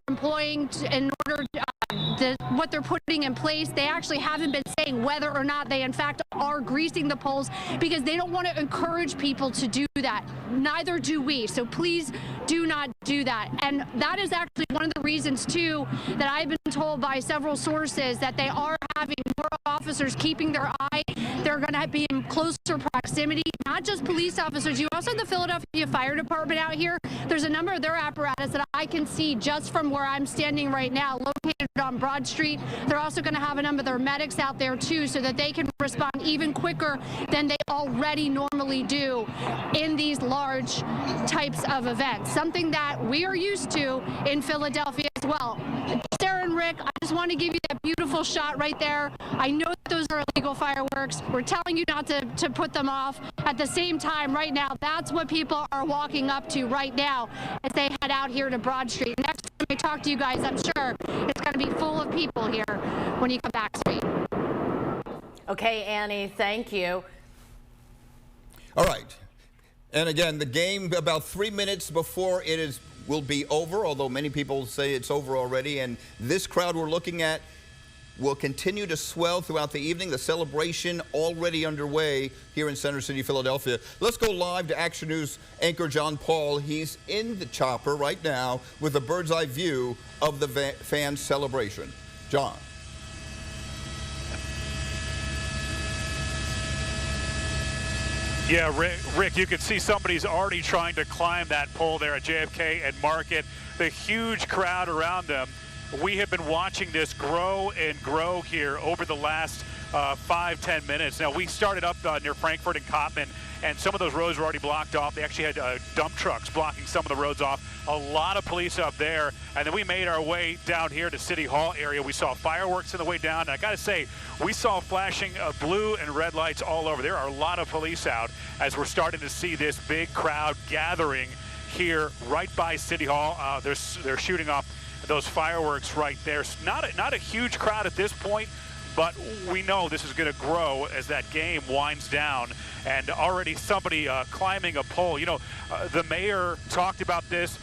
employing in order to, what they're putting in place. They actually haven't been saying whether or not they in fact are greasing the polls, because they don't want to encourage people to do that. Neither do we. So please do not do that. And that is actually one of the reasons too that I've been told by several sources that they are having more officers keeping their eye. They're going to be in closer proximity, not just police officers. You also have the Philadelphia Fire Department out here. There's a number of their apparatus that I can see just from where I'm standing right now, located on Broad Street. They're also going to have a number of their medics out there too, so that they can respond even quicker than they already normally do in these large types of events, something that we are used to in Philadelphia as well. Sarah and Rick, I just want to give you that beautiful shot right there. I know that those are illegal fireworks. We're telling you not to put them off. At the same time, right now, that's what people are walking up to right now as they head out here to Broad Street. Next time I talk to you guys, I'm sure it's going to be full of people here when you come back street. Okay, Annie, thank you. All right. And again, the game about 3 minutes before it will be over, although many people say it's over already. And this crowd we're looking at will continue to swell throughout the evening. The celebration already underway here in Center City, Philadelphia. Let's go live to Action News anchor John Paul. He's in the chopper right now with a bird's eye view of the fans' celebration. John. Yeah, Rick, you can see somebody's already trying to climb that pole there at JFK and Market. The huge crowd around them. We have been watching this grow and grow here over the last 5-10 minutes. Now, we started up near Frankfurt and Cottman, and some of those roads were already blocked off. They actually had dump trucks blocking some of the roads off. A lot of police up there. And then we made our way down here to City Hall area. We saw fireworks on the way down. And I got to say, we saw flashing blue and red lights all over. There are a lot of police out as we're starting to see this big crowd gathering here right by City Hall. They're shooting off those fireworks right there. Not a huge crowd at this point, but we know this is going to grow as that game winds down. And already somebody climbing a pole. You know, the mayor talked about this.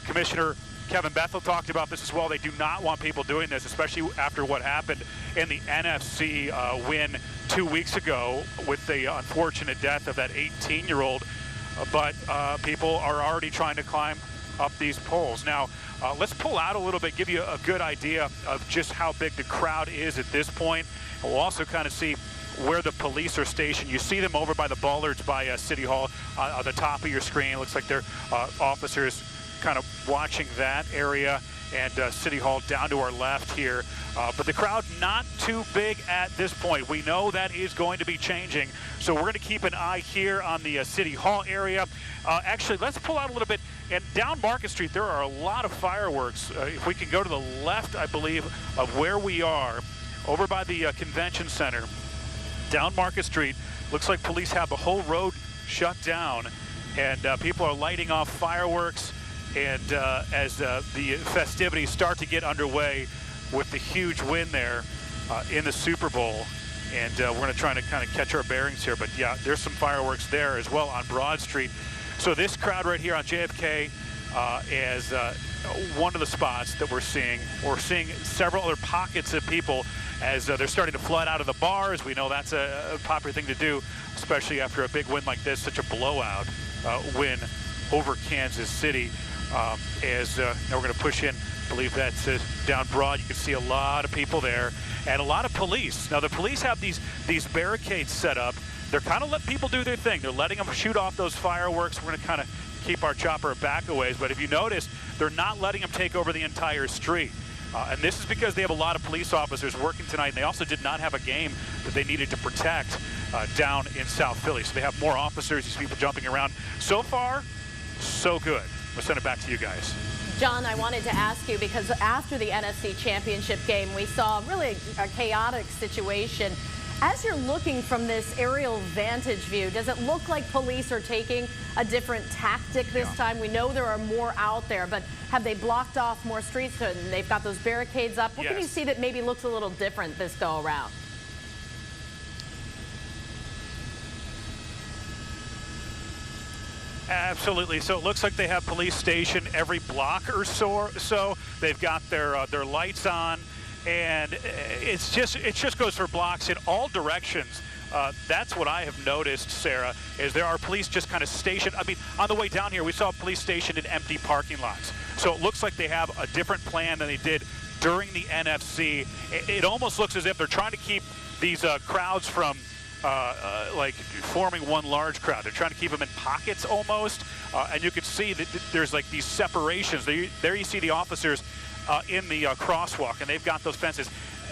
Commissioner Kevin Bethel talked about this as well. They do not want people doing this, especially after what happened in the NFC win 2 weeks ago with the unfortunate death of that 18-year-old. But people are already trying to climb up these poles. Now, let's pull out a little bit, give you a good idea of just how big the crowd is at this point. And we'll also kind of see where the police are stationed. You see them over by the bollards by City Hall on the top of your screen. It looks like they're officers kind of watching that area, and City Hall down to our left here. But the crowd not too big at this point. We know that is going to be changing, so we're going to keep an eye here on the City Hall area. Actually, let's pull out a little bit. And down Market Street, there are a lot of fireworks. If we can go to the left, I believe, of where we are, over by the Convention Center, down Market Street, looks like police have the whole road shut down, and people are lighting off fireworks. And as the festivities start to get underway with the huge win there in the Super Bowl, and we're going to try to kind of catch our bearings here. But yeah, there's some fireworks there as well on Broad Street. So this crowd right here on JFK is one of the spots that we're seeing. We're seeing several other pockets of people as they're starting to flood out of the bars. We know that's a popular thing to do, especially after a big win like this, such a blowout win over Kansas City. Now we're going to push in. I believe that's down Broad. You can see a lot of people there and a lot of police. Now the police have these barricades set up. They're kind of letting people do their thing. They're letting them shoot off those fireworks. We're going to kind of keep our chopper back a ways. But if you notice, they're not letting them take over the entire street. And this is because they have a lot of police officers working tonight. And they also did not have a game that they needed to protect down in South Philly. So they have more officers, these people jumping around. So far, so good. We'll send it back to you guys. John, I wanted to ask you, because after the NFC Championship game, we saw really a chaotic situation. As you're looking from this aerial vantage view, does it look like police are taking a different tactic this time? We know there are more out there, but have they blocked off more streets and they've got those barricades up? What can you see that maybe looks a little different this go around? Absolutely. So it looks like they have police stationed every block or so. They've got their lights on, and it just goes for blocks in all directions. That's what I have noticed, Sarah, is there are police just kind of stationed. I mean, on the way down here, we saw police stationed in empty parking lots. So it looks like they have a different plan than they did during the NFC. It almost looks as if they're trying to keep these crowds from like forming one large crowd. They're trying to keep them in pockets almost, and you can see that there's like these separations. There you see the officers in the crosswalk, and they've got those fences.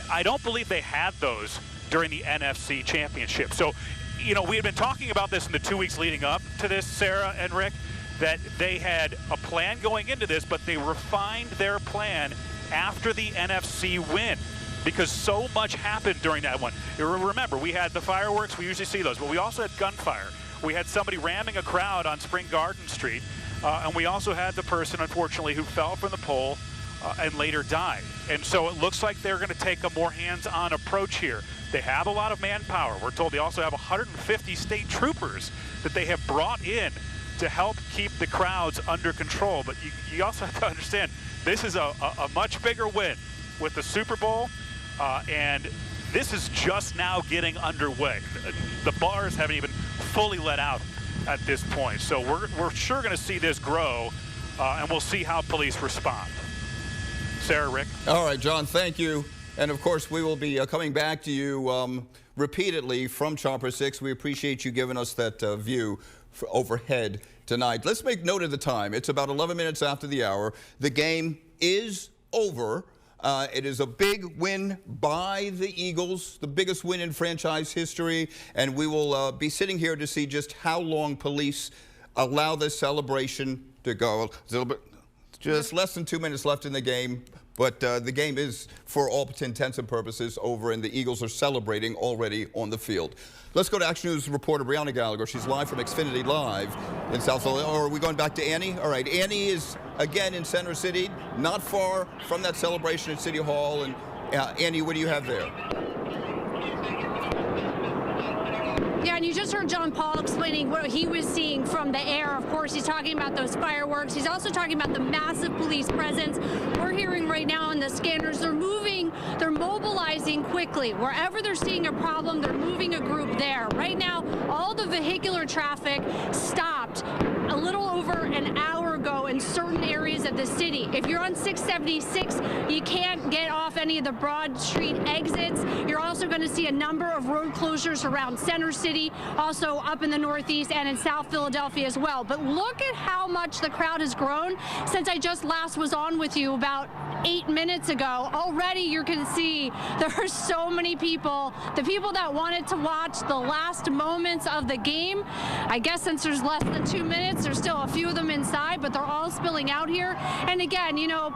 I don't believe they had those during the NFC Championship. So, you know, we had been talking about this in the 2 weeks leading up to this, Sarah and Rick, that they had a plan going into this, but they refined their plan after the NFC win, because so much happened during that one. Remember, we had the fireworks, we usually see those, but we also had gunfire. We had somebody ramming a crowd on Spring Garden Street, and we also had the person, unfortunately, who fell from the pole and later died. And so it looks like they're going to take a more hands-on approach here. They have a lot of manpower. We're told they also have 150 state troopers that they have brought in to help keep the crowds under control. But you also have to understand, this is a much bigger win with the Super Bowl, and this is just now getting underway. The bars haven't even fully let out at this point. So we're sure going to see this grow, and we'll see how police respond. Sarah, Rick. All right, John, thank you. And, of course, we will be coming back to you repeatedly from Chopper 6. We appreciate you giving us that view overhead tonight. Let's make note of the time. It's about 11 minutes after the hour. The game is over. It is a big win by the Eagles, the biggest win in franchise history. And we will be sitting here to see just how long police allow this celebration to go. A little bit. Just less than 2 minutes left in the game, but the game is, for all intents and purposes, over, and the Eagles are celebrating already on the field. Let's go to Action News reporter Brianna Gallagher. She's live from Xfinity Live in South Florida. Or are we going back to Annie? All right, Annie is again in Center City, not far from that celebration at City Hall. And Annie, what do you have there? Yeah, and you just heard John Paul explaining what he was seeing from the air. Of course, he's talking about those fireworks. He's also talking about the massive police presence. We're hearing right now on the scanners, they're moving, they're mobilizing quickly. Wherever they're seeing a problem, they're moving a group there. Right now, all the vehicular traffic stopped a little over an hour ago in certain areas of the city. If you're on 676, you can't get off any of the Broad Street exits. You're also going to see a number of road closures around Center City, also up in the Northeast and in South Philadelphia as well. But look at how much the crowd has grown since I just last was on with you about 8 minutes ago. Already you can see there are so many people, the people that wanted to watch the last moments of the game. I guess since there's less than 2 minutes, there's still a few of them inside, but they're all spilling out here. And again, you know,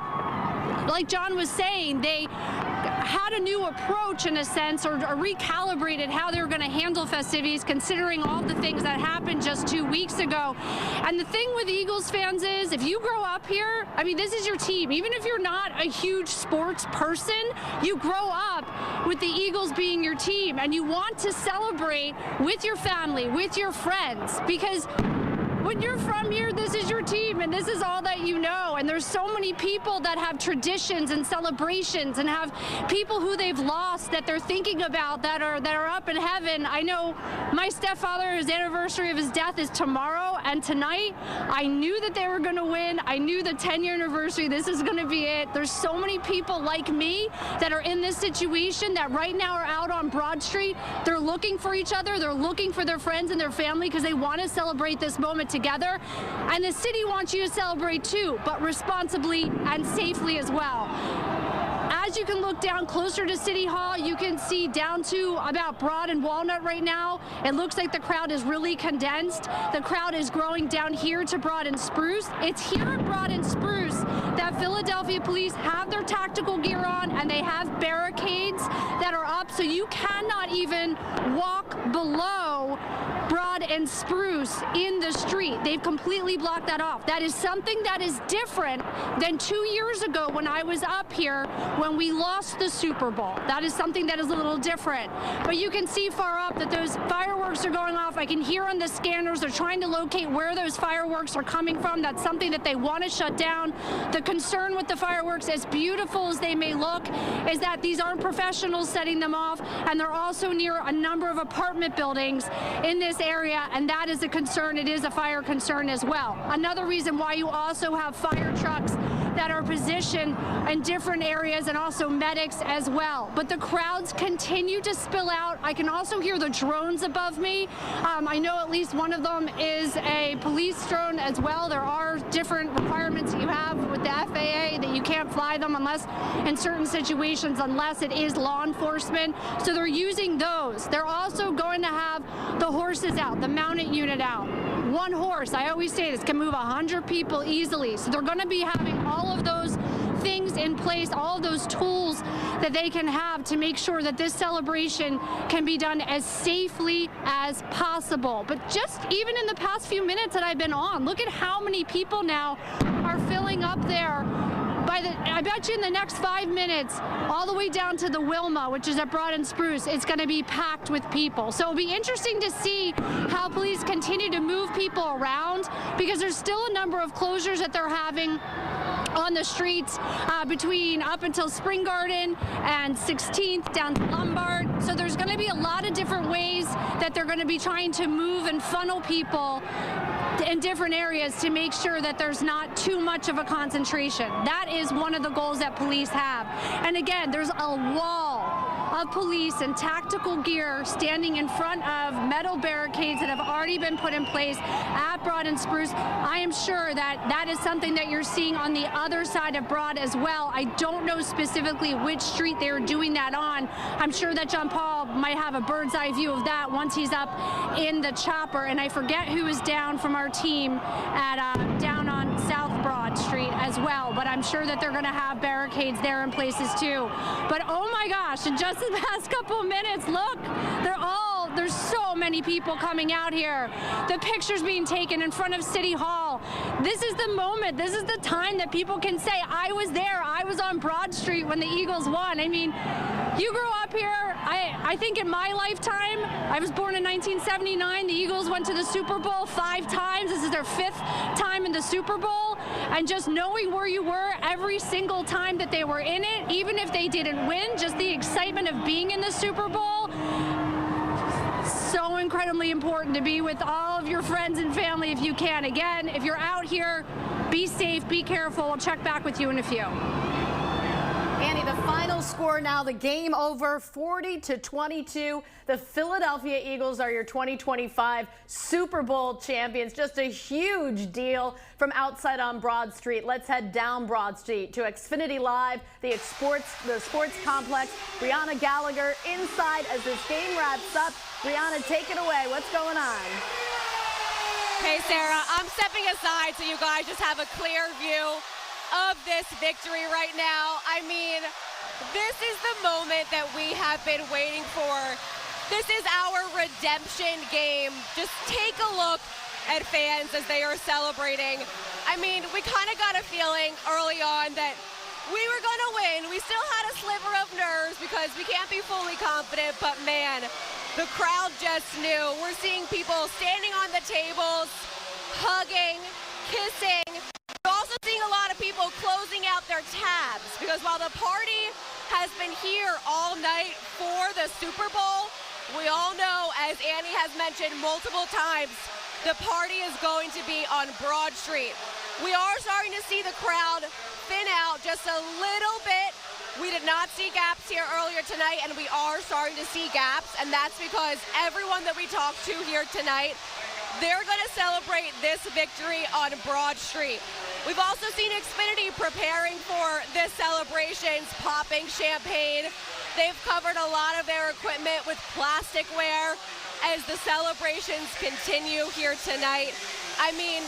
like John was saying, they had a new approach in a sense, or recalibrated how they were going to handle festivities considering all the things that happened just 2 weeks ago. And the thing with Eagles fans is, if you grow up here, I mean, this is your team. Even if you're not a huge sports person, you grow up with the Eagles being your team, and you want to celebrate with your family, with your friends, because when you're from here, this is your team, and this is all that you know. And there's so many people that have traditions and celebrations, and have people who they've lost that they're thinking about that are up in heaven. I know my stepfather, his anniversary of his death is tomorrow, and tonight I knew that they were going to win. I knew the 10-year anniversary, this is going to be it. There's so many people like me that are in this situation that right now are out on Broad Street. They're looking for each other. They're looking for their friends and their family because they want to celebrate this moment together. And the city wants you to celebrate too, but responsibly and safely as well. As you can look down closer to City Hall, you can see down to about Broad and Walnut right now. It looks like the crowd is really condensed. The crowd is growing down here to Broad and Spruce. It's here at Broad and Spruce that Philadelphia police have their tactical gear on, and they have barricades that are up, so you cannot even walk below Broad and Spruce in the street. They've completely blocked that off. That is something that is different than 2 years ago when I was up here when we lost the Super Bowl. That is something that is a little different. But you can see far up that those fireworks are going off. I can hear on the scanners they're trying to locate where those fireworks are coming from. That's something that they want to shut down. The concern with the fireworks, as beautiful as they may look, is that these aren't professionals setting them off, and they're also near a number of apartment buildings in this area, and that is a concern. It is a fire concern as well. Another reason why you also have fire trucks that are positioned in different areas, and also medics as well. But the crowds continue to spill out. I can also hear the drones above me. I know at least one of them is a police drone as well. There are different requirements that you have with the FAA that you can't fly them unless in certain situations, unless it is law enforcement. So they're using those. They're also going to have the horses out, the mounted unit out. One horse, I always say this, can move 100 people easily. So they're going to be having all of those things in place, all of those tools that they can have to make sure that this celebration can be done as safely as possible. But just even in the past few minutes that I've been on, look at how many people now are filling up there. I bet you in the next 5 minutes, all the way down to the Wilma, which is at Broad and Spruce, it's going to be packed with people. So it'll be interesting to see how police continue to move people around, because there's still a number of closures that they're having on the streets between up until Spring Garden and 16th down to Lombard. So there's going to be a lot of different ways that they're going to be trying to move and funnel people in different areas to make sure that there's not too much of a concentration. That is one of the goals that police have. And again, there's a wall of police in tactical gear standing in front of metal barricades that have already been put in place at Broad and Spruce. I am sure that that is something that you're seeing on the other side of Broad as well. I don't know specifically which street they're doing that on. I'm sure that John Paul might have a bird's eye view of that once he's up in the chopper. And I forget who is down from our team at down on South Broad Street as well. But I'm sure that they're going to have barricades there in places too. But oh my gosh, in just the past couple of minutes, look, there's so many people coming out here. The pictures being taken in front of City Hall. This is the moment, this is the time that people can say, I was there, I was on Broad Street when the Eagles won. I mean, you grew up here. I think in my lifetime, I was born in 1979. The Eagles went to the Super Bowl 5 times. This is their 5th time in the Super Bowl. And just knowing where you were every single time that they were in it, even if they didn't win, just the excitement of being in the Super Bowl, so incredibly important to be with all of your friends and family if you can. Again, if you're out here, be safe, be careful. We'll check back with you in a few. Andy, the final score now, the game over, 40-22. The Philadelphia Eagles are your 2025 Super Bowl champions. Just a huge deal from outside on Broad Street. Let's head down Broad Street to Xfinity Live, the sports complex. Brianna Gallagher inside as this game wraps up. Brianna, take it away. What's going on? Hey, Sarah, I'm stepping aside so you guys just have a clear view of this victory right now. I mean, this is the moment that we have been waiting for. This is our redemption game. Just take a look at fans as they are celebrating. I mean, we kind of got a feeling early on that we were going to win. We still had a sliver of nerves because we can't be fully confident, but man, the crowd just knew. We're seeing people standing on the tables, hugging, kissing. We're also seeing a lot of people closing out their tabs because while the party has been here all night for the Super Bowl, we all know, as Annie has mentioned multiple times, the party is going to be on Broad Street. We are starting to see the crowd thin out just a little bit. We did not see gaps here earlier tonight, and we are starting to see gaps, and that's because everyone that we talked to here tonight, they're going to celebrate this victory on Broad Street. We've also seen Xfinity preparing for this celebrations, popping champagne. They've covered a lot of their equipment with plasticware as the celebrations continue here tonight. I mean,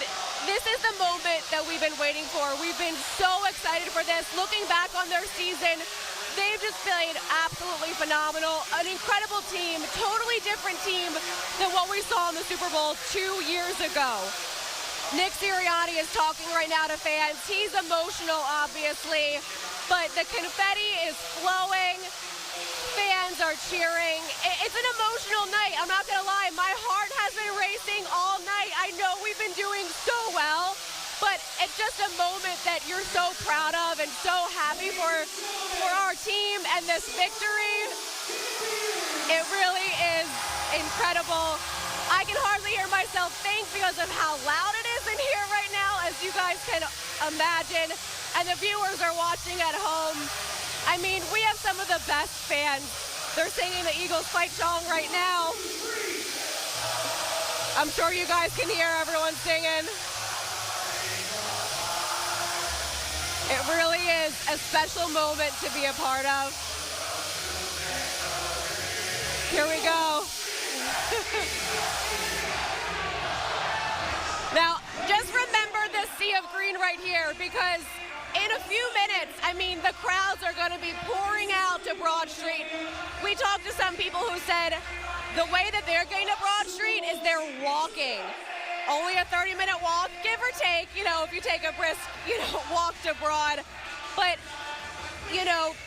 this is the moment that we've been waiting for. We've been so excited for this. Looking back on their season, they've just played absolutely phenomenal. An incredible team, totally different team than what we saw in the Super Bowl 2 years ago. Nick Sirianni is talking right now to fans. He's emotional, obviously, but the confetti is flowing. Fans are cheering. It's an emotional night. I'm not going to lie. My heart has been racing all night. I know we've been doing so well, but it's just a moment that you're so proud of and so happy for our team and this victory. It really is incredible. I can hardly hear myself think because of how loud it is in here right now, as you guys can imagine, and the viewers are watching at home. I mean, we have some of the best fans. They're singing the Eagles fight song right now. I'm sure you guys can hear everyone singing. It really is a special moment to be a part of. Here we go. Now, just remember this sea of green right here, because in a few minutes, I mean, the crowds are going to be pouring out to Broad Street. We talked to some people who said the way that they're getting to Broad Street is they're walking. Only a 30-minute walk, give or take, you know, if you take a brisk, walk to Broad. But,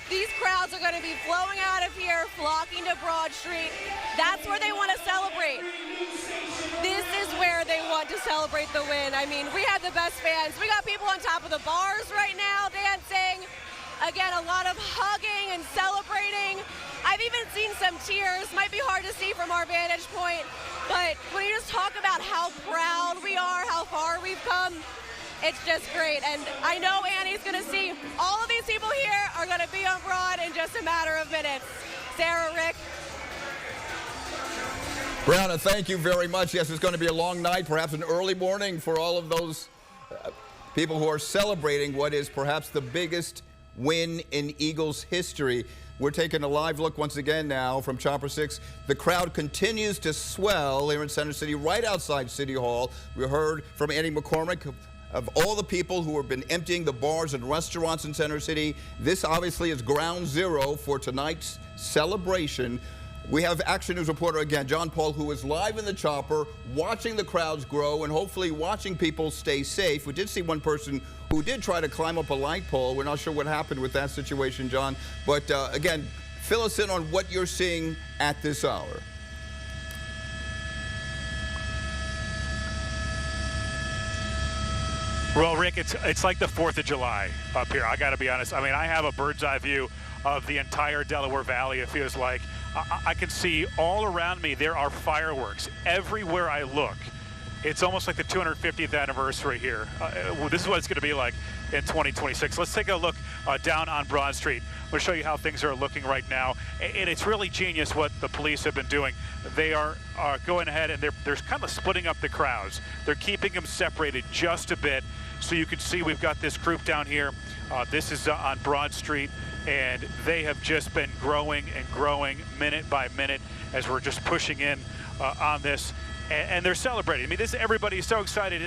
these crowds are going to be flowing out of here, flocking to Broad Street. That's where they want to celebrate. This is where they want to celebrate the win. I mean, we have the best fans. We got people on top of the bars right now dancing. Again, a lot of hugging and celebrating. I've even seen some tears. Might be hard to see from our vantage point, but when you just talk about how proud we are, how far we've come, it's just great. And I know Annie's going to see all of these people here are going to be on Broad in just a matter of minutes. Sarah, Rick. Brianna, thank you very much. Yes, it's going to be a long night, perhaps an early morning for all of those people who are celebrating what is perhaps the biggest win in Eagles history. We're taking a live look once again now from Chopper 6. The crowd continues to swell here in Center City, right outside City Hall. We heard from Annie McCormick of all the people who have been emptying the bars and restaurants in Center City. This obviously is ground zero for tonight's celebration. We have Action News reporter again, John Paul, who is live in the chopper, watching the crowds grow and hopefully watching people stay safe. We did see one person who did try to climb up a light pole. We're not sure what happened with that situation, John. But again, fill us in on what you're seeing at this hour. Well, Rick, it's like the 4th of July up here. I got to be honest. I mean, I have a bird's eye view of the entire Delaware Valley, it feels like. I can see all around me there are fireworks everywhere I look. It's almost like the 250th anniversary here. This is what it's going to be like in 2026. Let's take a look down on Broad Street. I'm going to show you how things are looking right now. And it's really genius what the police have been doing. They are going ahead and they're kind of splitting up the crowds. They're keeping them separated just a bit. So you can see we've got this group down here. This is on Broad Street, and they have just been growing and growing minute by minute as we're just pushing in on this. And they're celebrating. I mean, everybody's so excited.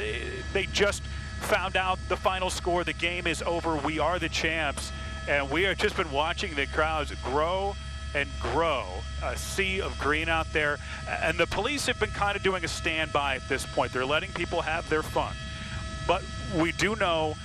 They just found out the final score. The game is over. We are the champs. And we have just been watching the crowds grow and grow. A sea of green out there. And the police have been kind of doing a standby at this point. They're letting people have their fun. But we do know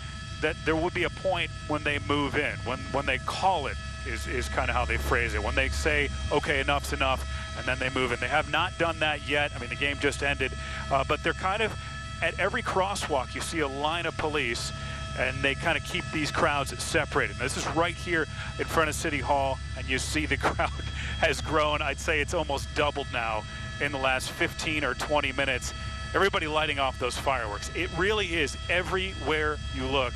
that there would be a point when they move in, when they call it, is kind of how they phrase it. When they say, okay, enough's enough, and then they move in. They have not done that yet. I mean, the game just ended, but they're kind of, at every crosswalk, you see a line of police, and they kind of keep these crowds separated. This is right here in front of City Hall, and you see the crowd has grown. I'd say it's almost doubled now in the last 15 or 20 minutes. Everybody lighting off those fireworks. It really is, everywhere you look,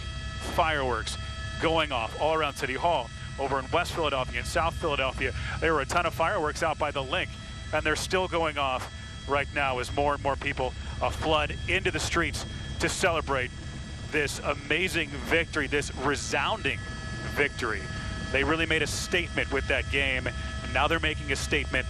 fireworks going off all around City Hall. Over in West Philadelphia and South Philadelphia, there were a ton of fireworks out by the Link, and they're still going off right now as more and more people flood into the streets to celebrate this amazing victory, this resounding victory. They really made a statement with that game, and now they're making a statement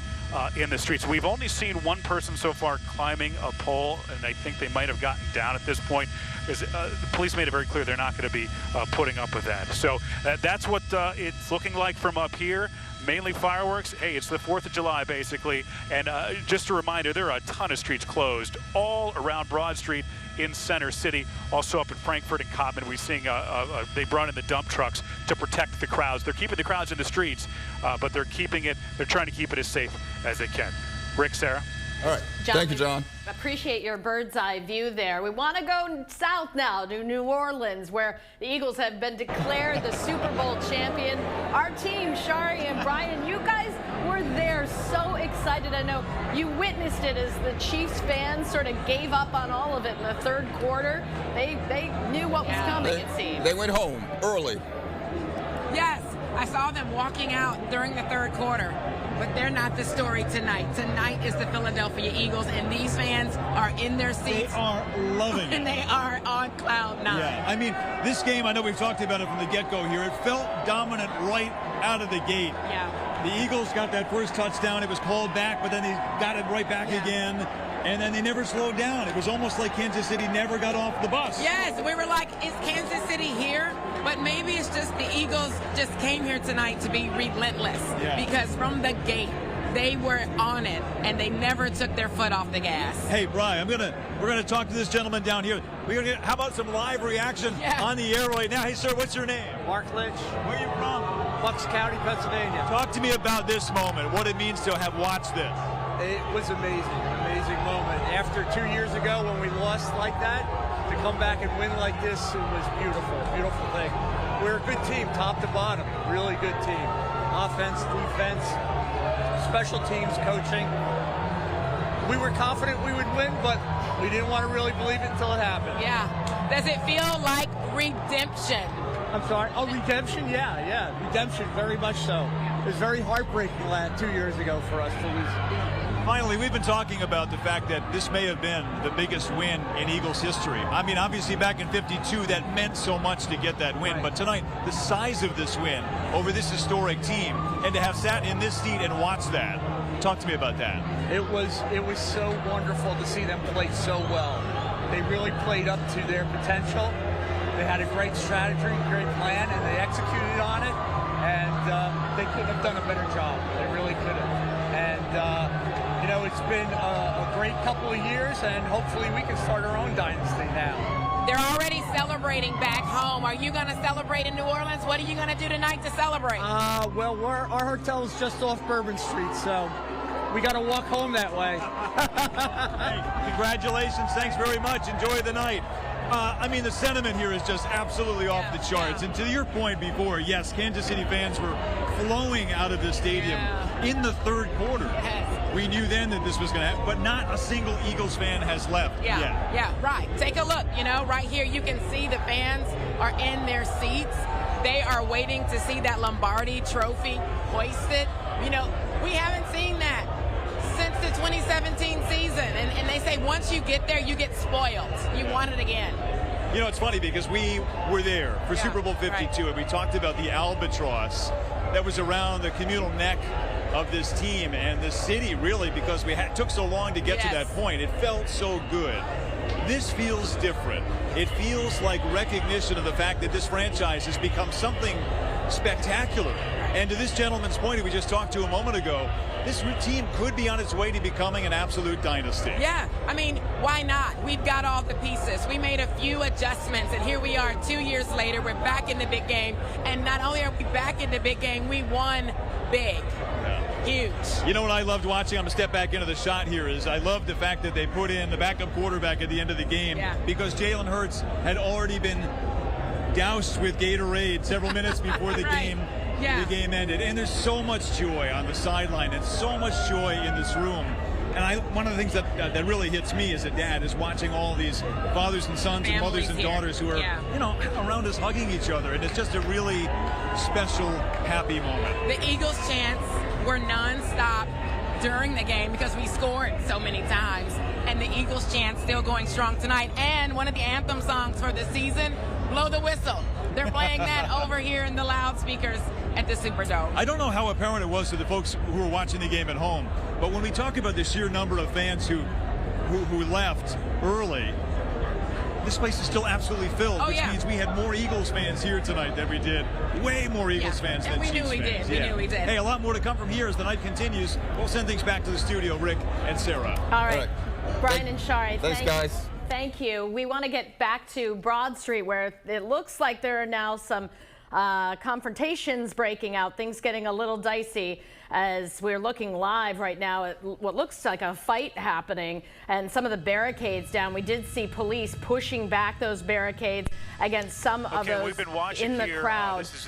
in the streets. We've only seen one person so far climbing a pole, and I think they might have gotten down at this point, because the police made it very clear they're not going to be putting up with that. So that's what it's looking like from up here. Mainly fireworks. Hey, it's the 4th of July, basically. And just a reminder, there are a ton of streets closed all around Broad Street in Center City. Also up in Frankfurt and Cotman, we're seeing they brought in the dump trucks to protect the crowds. They're keeping the crowds in the streets, but they're trying to keep it as safe as they can. Rick, Sarah. All right. John, Thank you, John. Appreciate your bird's eye view there. We want to go south now to New Orleans, where the Eagles have been declared the Super Bowl champion. Our team, Shari and Brian, you guys were there, so excited. I know you witnessed it as the Chiefs fans sort of gave up on all of it in the third quarter. They knew what was coming, it seems. They went home early. Yes, I saw them walking out during the third quarter. But they're not the story tonight. Tonight is the Philadelphia Eagles, and these fans are in their seats. They are loving it. And they are on cloud nine. Yeah, I mean, this game, I know we've talked about it from the get-go here. It felt dominant right out of the gate. Yeah. The Eagles got that first touchdown. It was called back, but then they got it right back again. And then they never slowed down. It was almost like Kansas City never got off the bus. Yes, we were like, is Kansas City here? But maybe it's just the Eagles just came here tonight to be relentless. Yeah. Because from the gate, they were on it, and they never took their foot off the gas. Hey, Brian, we're gonna talk to this gentleman down here. How about some live reaction on the air right now? Hey, sir, what's your name? Mark Lynch. Where are you from? Bucks County, Pennsylvania. Talk to me about this moment, what it means to have watched this. It was amazing, amazing moment. After 2 years ago when we lost like that, to come back and win like this, it was beautiful, beautiful thing. We're a good team, top to bottom, really good team. Offense, defense, special teams, coaching. We were confident we would win, but we didn't want to really believe it until it happened. Yeah. Does it feel like redemption? I'm sorry? Oh, redemption? Yeah. Redemption, very much so. It was very heartbreaking 2 years ago for us to lose. Finally, we've been talking about the fact that this may have been the biggest win in Eagles history. I mean, obviously back in '52, that meant so much to get that win. Right. But tonight, the size of this win over this historic team, and to have sat in this seat and watched that. Talk to me about that. It was so wonderful to see them play so well. They really played up to their potential. They had a great strategy, great plan, and they executed on it. And they couldn't have done a better job. They really could have. And it's been a great couple of years, and hopefully we can start our own dynasty now. They're already celebrating back home. Are you going to celebrate in New Orleans? What are you going to do tonight to celebrate? Well, our hotel's just off Bourbon Street, so we got to walk home that way. Hey, congratulations. Thanks very much. Enjoy the night. I mean, the sentiment here is just absolutely off the charts. And to your point before, yes, Kansas City fans were flowing out of the stadium in the third quarter. Yes. We knew then that this was going to happen, but not a single Eagles fan has left yet. Yeah, right. Take a look. Right here you can see the fans are in their seats. They are waiting to see that Lombardi Trophy hoisted. We haven't seen that since the 2017 season. And they say once you get there, you get spoiled. You want it again. It's funny because we were there for Super Bowl 52, and we talked about the albatross that was around the communal neck of this team and the city, really, because took so long to get to that point. It felt so good. This feels different. It feels like recognition of the fact that this franchise has become something spectacular. And to this gentleman's point, we just talked to a moment ago, this team could be on its way to becoming an absolute dynasty. Yeah, I mean, why not? We've got all the pieces. We made a few adjustments, and here we are 2 years later. We're back in the big game. And not only are we back in the big game, we won big. Huge. You know what I loved watching? I'm going to step back into the shot here. I love the fact that they put in the backup quarterback at the end of the game because Jalen Hurts had already been doused with Gatorade several minutes before the game. The game ended. And there's so much joy on the sideline and so much joy in this room. And one of the things that really hits me as a dad is watching all these fathers and sons and mothers and daughters who are, around us hugging each other. And it's just a really special, happy moment. The Eagles chants were nonstop during the game because we scored so many times. And the Eagles chant still going strong tonight. And one of the anthem songs for the season, Blow the Whistle. They're playing that over here in the loudspeakers at the Superdome. I don't know how apparent it was to the folks who were watching the game at home, but when we talk about the sheer number of fans who left early, this place is still absolutely filled, which means we had more Eagles fans here tonight than we did. Way more Eagles fans than Chiefs fans. We knew we did. Hey, a lot more to come from here as the night continues. We'll send things back to the studio, Rick and Sarah. All right. Brian and Shari, thanks, guys. Thank you. We want to get back to Broad Street, where it looks like there are now some confrontations breaking out, things getting a little dicey as we're looking live right now at what looks like a fight happening and some of the barricades down. We did see police pushing back those barricades against some of those we've been watching in the here, crowd. This is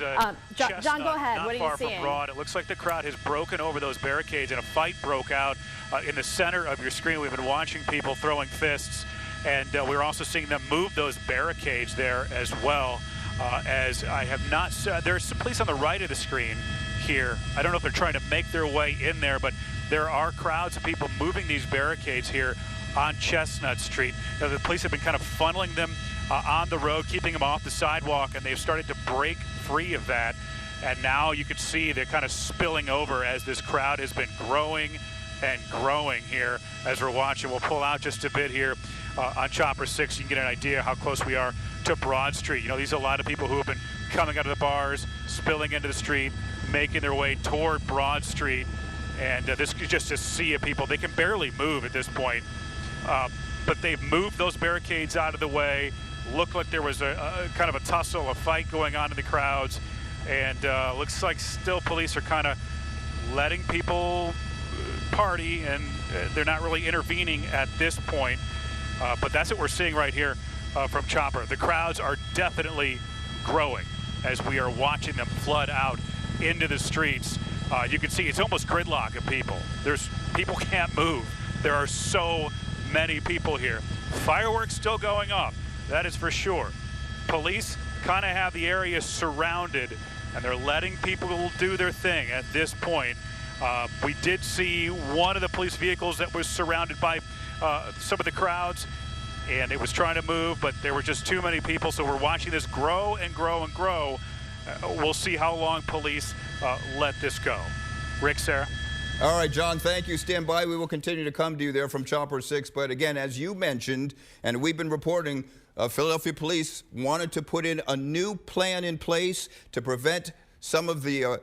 John, go ahead. What are you far seeing? From Broad. It looks like the crowd has broken over those barricades and a fight broke out in the center of your screen. We've been watching people throwing fists, and we're also seeing them move those barricades there as well. As I have not said, there's some police on the right of the screen here. I don't know if they're trying to make their way in there, but there are crowds of people moving these barricades here on Chestnut Street. You know, the police have been kind of funneling them on the road, keeping them off the sidewalk, and they've started to break free of that. And now you can see they're kind of spilling over as this crowd has been growing and growing here as we're watching. We'll pull out just a bit here on Chopper 6. You can get an idea how close we are to Broad Street. You know, these are a lot of people who have been coming out of the bars, spilling into the street, making their way toward Broad Street. And this is just a sea of people. They can barely move at this point. But they've moved those barricades out of the way. Looked like there was a kind of a tussle, a fight going on in the crowds. And looks like still police are kind of letting people party, and they're not really intervening at this point. But that's what we're seeing right here from Chopper. The crowds are definitely growing as we are watching them flood out into the streets. You can see it's almost gridlock of people. People can't move. There are so many people here. Fireworks still going up, that is for sure. Police kind of have the area surrounded, and they're letting people do their thing at this point. We did see one of the police vehicles that was surrounded by some of the crowds, and it was trying to move, but there were just too many people. So we're watching this grow and grow and grow. We'll see how long police let this go. Rick, Sarah? All right, John, thank you. Stand by. We will continue to come to you there from Chopper 6. But again, as you mentioned, and we've been reporting, Philadelphia police wanted to put in a new plan in place to prevent some of the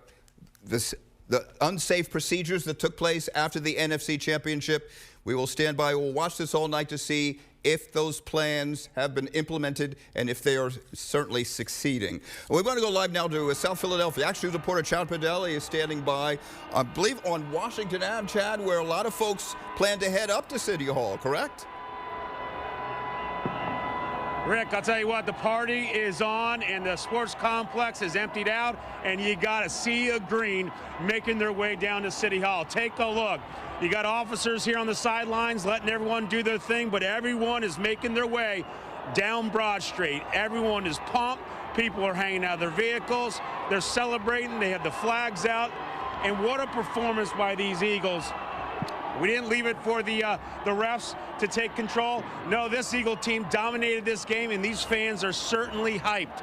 unsafe procedures that took place after the NFC Championship. We will stand by. We'll watch this all night to see if those plans have been implemented and if they are certainly succeeding. We want to go live now to South Philadelphia. Actually, reporter Chad Padelli is standing by, I believe, on Washington Ave, Chad, where a lot of folks plan to head up to City Hall, correct? Rick, I'll tell you what, the party is on and the sports complex is emptied out, and you got a sea of green making their way down to City Hall. Take a look. You got officers here on the sidelines letting everyone do their thing, but everyone is making their way down Broad Street. Everyone is pumped. People are hanging out of their vehicles. They're celebrating. They have the flags out. And what a performance by these Eagles. We didn't leave it for the refs to take control. No, this Eagle team dominated this game, and these fans are certainly hyped.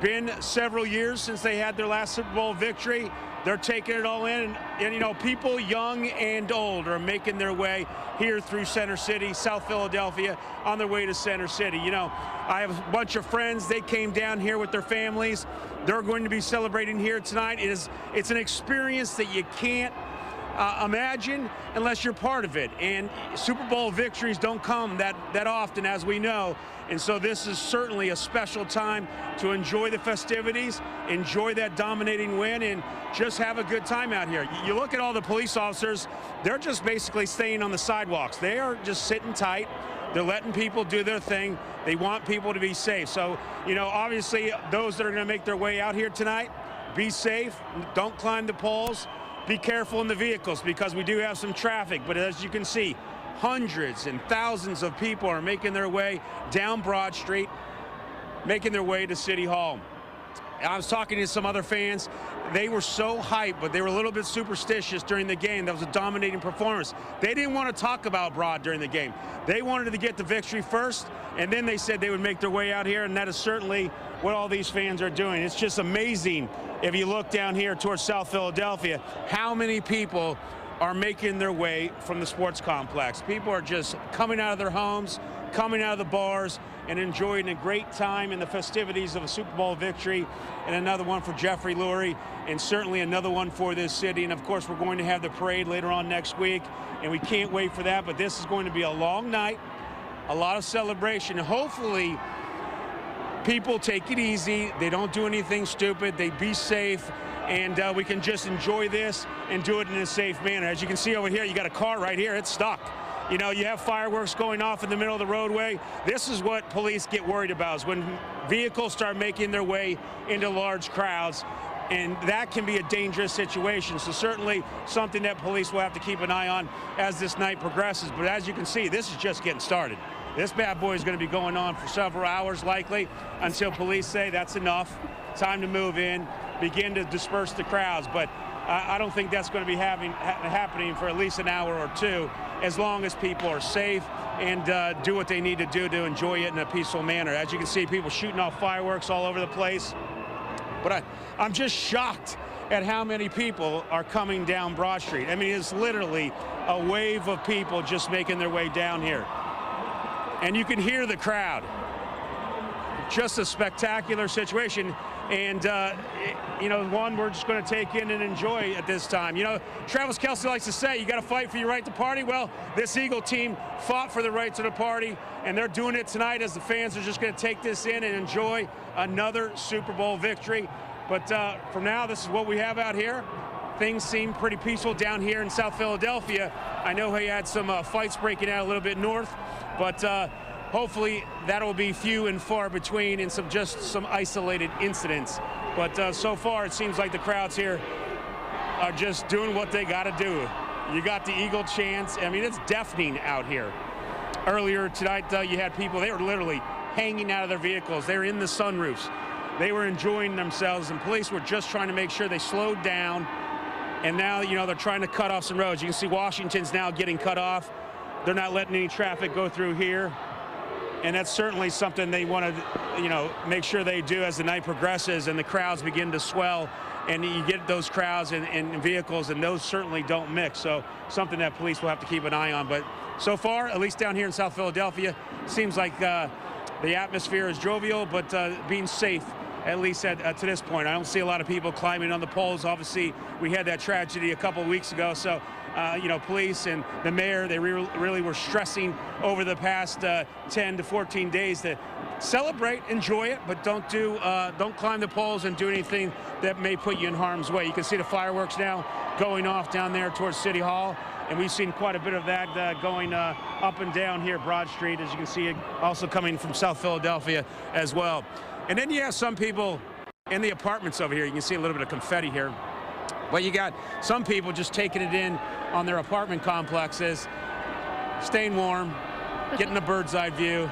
Been several years since they had their last Super Bowl victory. They're taking it all in, and you know, people young and old are making their way here through Center City, South Philadelphia, on their way to Center City. You know, I have a bunch of friends. They came down here with their families. They're going to be celebrating here tonight. It's an experience that you can't imagine unless you're part of it. And Super Bowl victories don't come that often, as we know. And so this is certainly a special time to enjoy the festivities, enjoy that dominating win, and just have a good time out here. You look at all the police officers, they're just basically staying on the sidewalks. They are just sitting tight. They're letting people do their thing. They want people to be safe. So, you know, obviously those that are going to make their way out here tonight, be safe, don't climb the poles. Be careful in the vehicles because we do have some traffic, but as you can see, hundreds and thousands of people are making their way down Broad Street, making their way to City Hall. I was talking to some other fans. they were so hyped, but they were a little bit superstitious during the game. That was a dominating performance. They didn't want to talk about Broad during the game. They wanted to get the victory first, and then they said they would make their way out here, and that is certainly what all these fans are doing. It's just amazing, if you look down here towards South Philadelphia, how many people are making their way from the sports complex. People are just coming out of their homes, coming out of the bars, and enjoying a great time in the festivities of a Super Bowl victory, and another one for Jeffrey Lurie, and certainly another one for this city. And of course, we're going to have the parade later on next week, and we can't wait for that. But this is going to be a long night, a lot of celebration. Hopefully, people take it easy. They don't do anything stupid. They be safe, and we can just enjoy this and do it in a safe manner. As you can see over here, you got a car right here. It's stuck. You know, you have fireworks going off in the middle of the roadway. This is what police get worried about, is when vehicles start making their way into large crowds, and that can be a dangerous situation. So certainly something that police will have to keep an eye on as this night progresses. But as you can see, this is just getting started. This bad boy is going to be going on for several hours likely, until police say that's enough, time to move in, begin to disperse the crowds. But I don't think that's going to be happening for at least an hour or two, as long as people are safe and do what they need to do to enjoy it in a peaceful manner. As you can see, people shooting off fireworks all over the place. But I'm just shocked at how many people are coming down Broad Street. I mean, it's literally a wave of people just making their way down here. And you can hear the crowd. Just a spectacular situation. And, you know, one we're just going to take in and enjoy at this time. You know, Travis Kelce likes to say, you got to fight for your right to party. Well, this Eagle team fought for the right to the party, and they're doing it tonight as the fans are just going to take this in and enjoy another Super Bowl victory. But for now, this is what we have out here. Things seem pretty peaceful down here in South Philadelphia. I know he had some fights breaking out a little bit north, but hopefully that'll be few and far between, and some isolated incidents. But so far, it seems like the crowds here are just doing what they got to do. You got the Eagle chants. I mean, it's deafening out here. Earlier tonight, you had people, they were literally hanging out of their vehicles. They were in the sunroofs. They were enjoying themselves, and police were just trying to make sure they slowed down. And now, you know, they're trying to cut off some roads. You can see Washington's now getting cut off. They're not letting any traffic go through here. And that's certainly something they want to, you know, make sure they do as the night progresses and the crowds begin to swell, and you get those crowds and vehicles, and those certainly don't mix. So something that police will have to keep an eye on. But so far, at least down here in South Philadelphia, seems like the atmosphere is jovial, but being safe, at least to this point. I don't see a lot of people climbing on the poles. Obviously, we had that tragedy a couple of weeks ago. So you know, police and the mayor, they really were stressing over the past 10 to 14 days to celebrate, enjoy it, but don't climb the poles and do anything that may put you in harm's way. You can see the fireworks now going off down there towards City Hall, and we've seen quite a bit of that going up and down here Broad Street, as you can see, also coming from South Philadelphia as well. And then you have some people in the apartments over here. You can see a little bit of confetti here. But you got some people just taking it in on their apartment complexes, staying warm, getting a bird's eye view,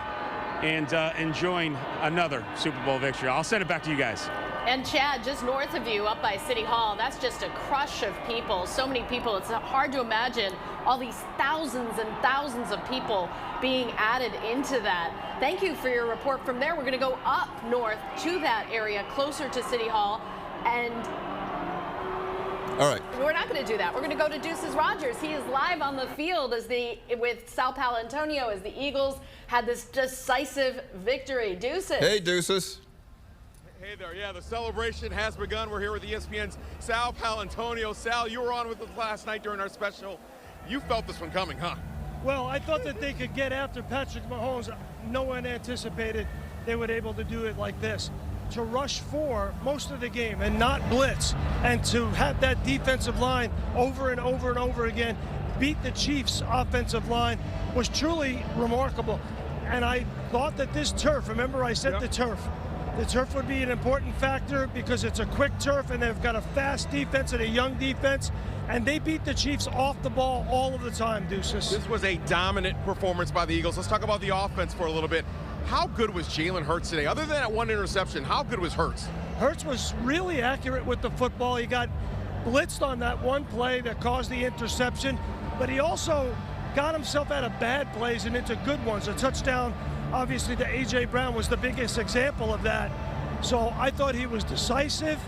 and enjoying another Super Bowl victory. I'll send it back to you guys. And Chad, just north of you, up by City Hall, that's just a crush of people. So many people. It's hard to imagine all these thousands and thousands of people being added into that. Thank you for your report from there. We're going to go up north to that area, closer to City Hall. And all right. We're not going to do that. We're going to go to Deuces Rogers. He is live on the field with Sal Paolantonio as the Eagles had this decisive victory. Deuces. Hey, Deuces. Hey there. Yeah, the celebration has begun. We're here with ESPN's Sal Paolantonio. Sal, you were on with us last night during our special. You felt this one coming, huh? Well, I thought that they could get after Patrick Mahomes. No one anticipated they would be able to do it like this. To rush for most of the game and not blitz, and to have that defensive line over and over and over again beat the Chiefs' offensive line was truly remarkable. And I thought that this turf, remember I said the turf would be an important factor because it's a quick turf and they've got a fast defense and a young defense, and they beat the Chiefs off the ball all of the time, Deuces. This was a dominant performance by the Eagles. Let's talk about the offense for a little bit. How good was Jalen Hurts today? Other than that one interception, how good was Hurts? Hurts was really accurate with the football. He got blitzed on that one play that caused the interception, but he also got himself out of bad plays and into good ones. A touchdown, obviously, to A.J. Brown was the biggest example of that. So I thought he was decisive.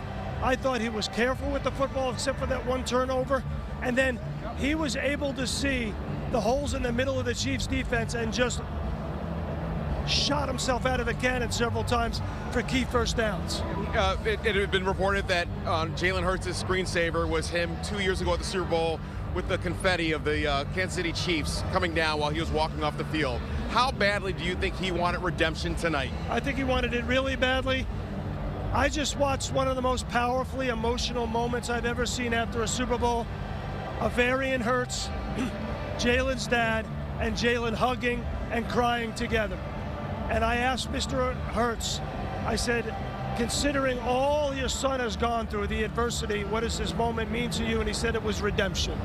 I thought he was careful with the football, except for that one turnover. And then he was able to see the holes in the middle of the Chiefs' defense and just shot himself out of the cannon several times for key first downs. It had been reported that Jalen Hurts' screensaver was him 2 years ago at the Super Bowl with the confetti of the Kansas City Chiefs coming down while he was walking off the field. How badly do you think he wanted redemption tonight? I think he wanted it really badly. I just watched one of the most powerfully emotional moments I've ever seen after a Super Bowl. Avarian Hurts, Jalen's dad, and Jalen hugging and crying together. And I asked Mr. Hurts, I said, considering all your son has gone through, the adversity, what does this moment mean to you? And he said it was redemption.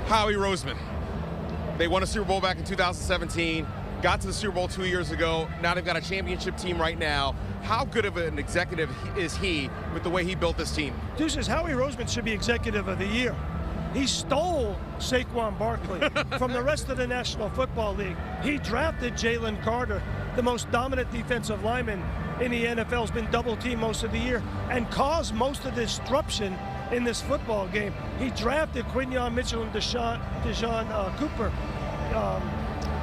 Howie Roseman. They won a Super Bowl back in 2017, got to the Super Bowl 2 years ago. Now they've got a championship team right now. How good of an executive is he with the way he built this team? Deuces, Howie Roseman should be executive of the year. He stole Saquon Barkley from the rest of the National Football League. He drafted Jalen Carter, the most dominant defensive lineman in the NFL, has been double-teamed most of the year and caused most of the disruption in this football game. He drafted Quinyon Mitchell and Deshaun Cooper.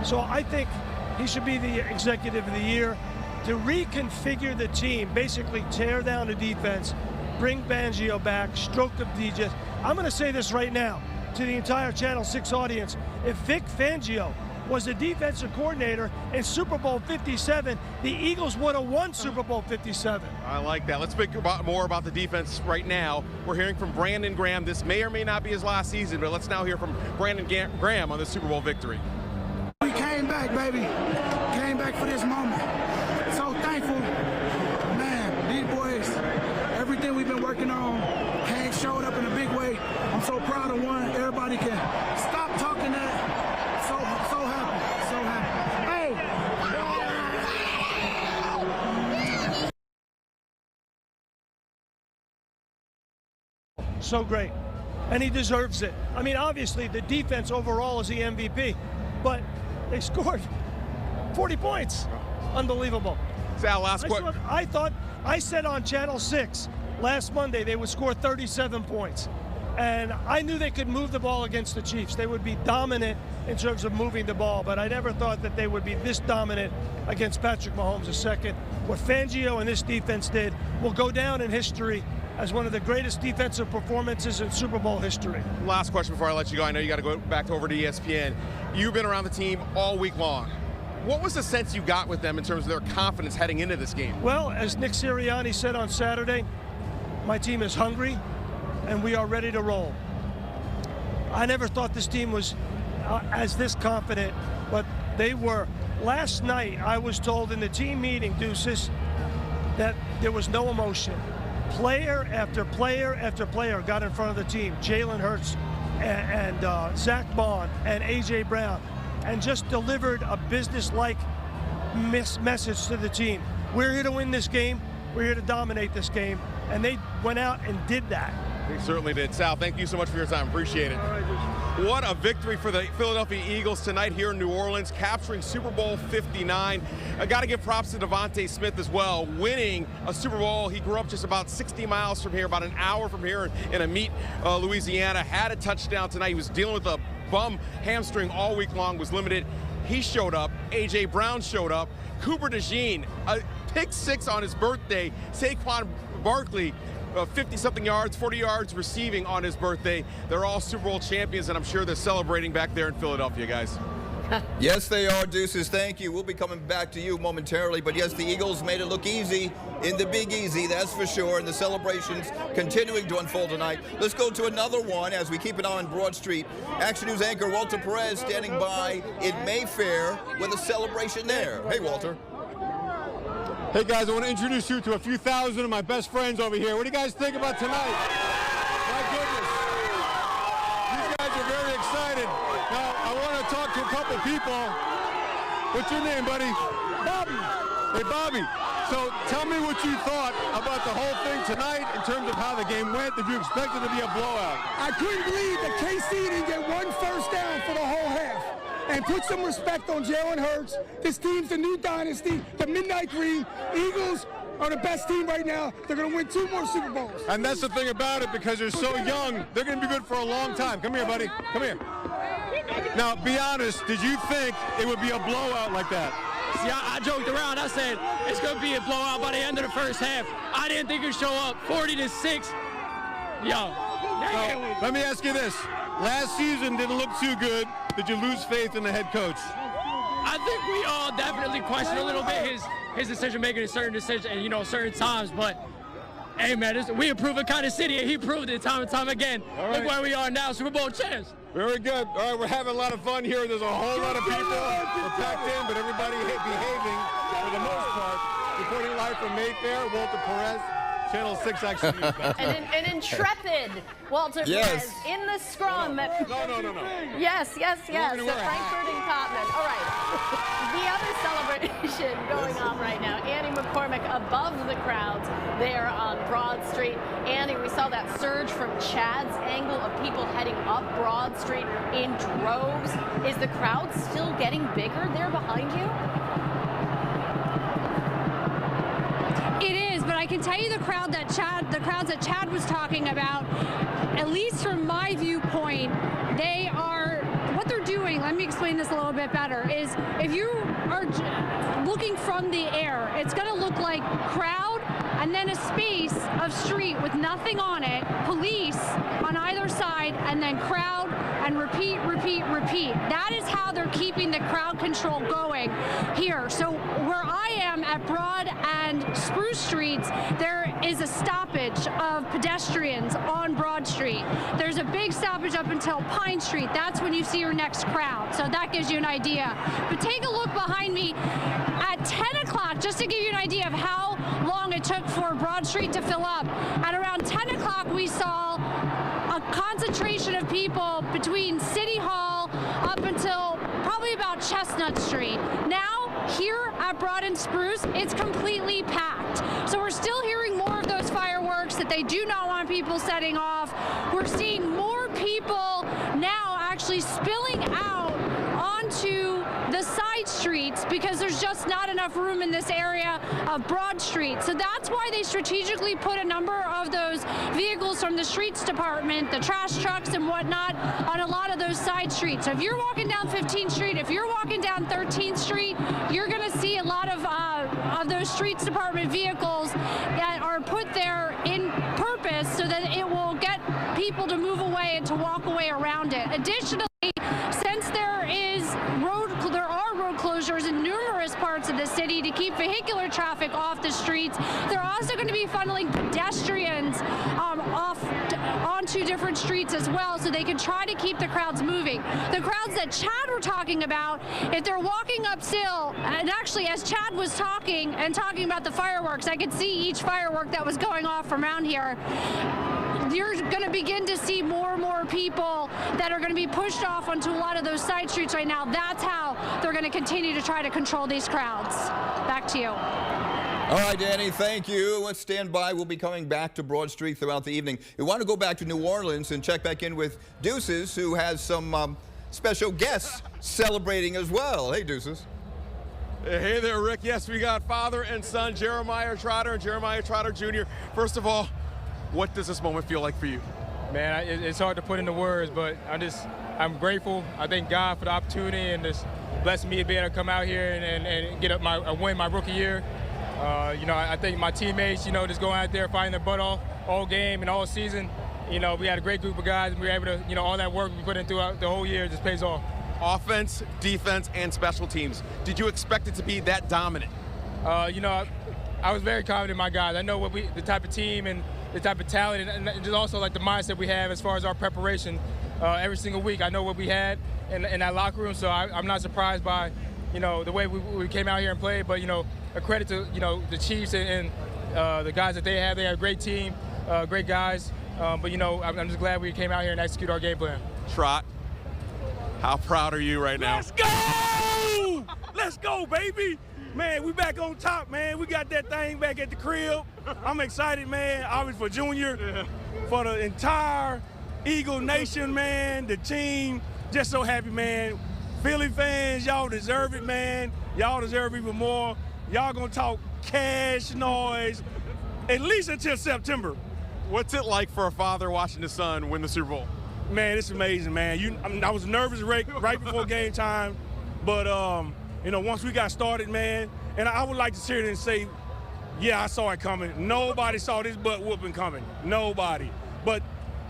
So I think he should be the executive of the year. To reconfigure the team, basically tear down the defense, bring Fangio back, stroke of DJ. I'm going to say this right now to the entire Channel 6 audience. If Vic Fangio was the defensive coordinator in Super Bowl 57, the Eagles would have won Super Bowl 57. I like that. Let's speak more about the defense right now. We're hearing from Brandon Graham. This may or may not be his last season, but let's now hear from Brandon Graham on the Super Bowl victory. We came back, baby. Came back for this moment. So thankful. Man, these boys, everything we've been working on, showed up in a big way. I'm so proud of one. Everybody can stop talking that. So happy. So happy. Hey! So great. And he deserves it. I mean, obviously, the defense overall is the MVP, but they scored 40 points. Unbelievable. Sal, last question. I said on Channel 6 last Monday they would score 37 points. And I knew they could move the ball against the Chiefs. They would be dominant in terms of moving the ball, but I never thought that they would be this dominant against Patrick Mahomes II. What Fangio and this defense did will go down in history as one of the greatest defensive performances in Super Bowl history. Last question before I let you go. I know you got to go back over to ESPN. You've been around the team all week long. What was the sense you got with them in terms of their confidence heading into this game? Well, as Nick Sirianni said on Saturday, my team is hungry and we are ready to roll. I never thought this team was as this confident, but they were. Last night, I was told in the team meeting, Deuces, that there was no emotion. Player after player after player got in front of the team. Jalen Hurts and Zach Bond and A.J. Brown, and just delivered a business-like message to the team. We're here to win this game. We're here to dominate this game. And they went out and did that. They certainly did. Sal, thank you so much for your time. Appreciate it. All right, what a victory for the Philadelphia Eagles tonight here in New Orleans, capturing Super Bowl 59. I got to give props to Devontae Smith as well, winning a Super Bowl. He grew up just about 60 miles from here, about an hour from here in Amite, Louisiana. Had a touchdown tonight. He was dealing with a bum hamstring all week long, was limited. He showed up. A.J. Brown showed up. Cooper DeJean, a pick six on his birthday. Saquon Barkley, 50-something yards, 40 yards receiving on his birthday. They're all Super Bowl champions, and I'm sure they're celebrating back there in Philadelphia, guys. Yes, they are, Deuces. Thank you. We'll be coming back to you momentarily. But yes, the Eagles made it look easy in the Big Easy, that's for sure. And the celebrations continuing to unfold tonight. Let's go to another one as we keep it on Broad Street. Action News anchor Walter Perez standing by in Mayfair with a celebration there. Hey, Walter. Hey, guys, I want to introduce you to a few thousand of my best friends over here. What do you guys think about tonight? My goodness. These guys are very excited. Now, I want to talk to a couple people. What's your name, buddy? Hey, Bobby. So tell me what you thought about the whole thing tonight in terms of how the game went. Did you expect it to be a blowout? I couldn't believe that KC didn't get one first down for the whole half. And put some respect on Jalen Hurts. This team's the new Dynasty, the Midnight Green. Eagles are the best team right now. They're going to win 2 more Super Bowls. And that's the thing about it, because they're so young, they're going to be good for a long time. Come here, buddy. Come here. Now, be honest, did you think it would be a blowout like that? See, I joked around. I said it's going to be a blowout by the end of the first half. I didn't think it would show up 40-6. Yo. So, let me ask you this. Last season didn't look too good. Did you lose faith in the head coach? I think we all definitely question a little bit his decision-making in certain decisions and, you know, certain times. But, hey, man, we improve a kind of city, and he proved it time and time again. Right. Look where we are now, Super Bowl champs. Very good. All right, we're having a lot of fun here. There's a whole lot of people. We're packed in, but everybody behaving for the most part. Reporting live from Mayfair, Walter Perez, Channel 6 Action News. An intrepid Walter Perez in the scrum. No. Yes. The Frankfurt and Cotman. All right. The other celebration going on right now. Annie McCormick above the crowds there on Broad Street. Annie, we saw that surge from Chad's angle of people heading up Broad Street in droves. Is the crowd still getting bigger there behind you? It is, but I can tell you the crowds that Chad was talking about, at least from my viewpoint, what they're doing, let me explain this a little bit better, is if you are looking from the air, it's going to look like crowd and then a space of street with nothing on it, police on either side, and then crowd and repeat. That is how they're keeping the crowd control going here. So where I am at Broad and Spruce Streets, there is a stoppage of pedestrians on Broad Street. There's a big stoppage up until Pine Street. That's when you see your next crowd. So that gives you an idea. But take a look behind me at 10 o'clock, just to give you an idea of how long it took for Broad Street to fill up. At around 10 o'clock, we saw a concentration of people between City Hall up until probably about Chestnut Street. Now, here at Broad and Spruce, it's completely packed. So we're still hearing more of those fireworks that they do not want people setting off. We're seeing more people now actually spilling out onto the side streets because there's just not enough room in this area of Broad Street. So that's why they strategically put a number of those vehicles from the streets department, the trash trucks and whatnot, on a lot of those side streets. So if you're walking down 15th Street, if you're walking down 13th Street, you're going to see a lot of those streets department vehicles that are put there in purpose so that it will get people to move away and to walk away around it. Additionally, since there are road closures in numerous parts of the city to keep vehicular traffic off the streets, they're also going to be funneling pedestrians off onto different streets as well, so they can try to keep the crowds moving. The crowds that Chad were talking about, if they're walking up still, and actually as Chad was talking about the fireworks, I could see each firework that was going off from around here. You're going to begin to see more and more people that are going to be pushed off onto a lot of those side streets right now. That's how they're going to continue to try to control these crowds. Back to you. All right, Danny, thank you. Let's stand by. We'll be coming back to Broad Street throughout the evening. We want to go back to New Orleans and check back in with Deuces, who has some special guests celebrating as well. Hey, Deuces. Hey there, Rick. Yes, we got father and son, Jeremiah Trotter and Jeremiah Trotter Jr. First of all, what does this moment feel like for you? Man, it's hard to put into words, but I'm grateful. I thank God for the opportunity and just blessing me to be able to come out here and get up win my rookie year. I think my teammates, just going out there fighting their butt off all game and all season. We had a great group of guys, and we were able to, all that work we put in throughout the whole year just pays off. Offense, defense, and special teams. Did you expect it to be that dominant? I was very confident in my guys. I know the type of team and the type of talent, and just also like the mindset we have as far as our preparation every single week. I know what we had in that locker room, so I'm not surprised by, the way we came out here and played. But a credit to the Chiefs and the guys that they have. They have a great team, great guys. But I'm just glad we came out here and execute our game plan. Trot, how proud are you right now? Let's go! Let's go, baby. Man, we back on top, man. We got that thing back at the crib. I'm excited, man. Obviously for Junior, for the entire Eagle Nation, man, the team. Just so happy, man. Philly fans, y'all deserve it, man. Y'all deserve even more. Y'all gonna talk cash noise at least until September. What's it like for a father watching his son win the Super Bowl? Man, it's amazing, man. I was nervous right before game time, but once we got started, man, and I would like to sit here and say, yeah, I saw it coming. Nobody saw this butt whooping coming. Nobody. But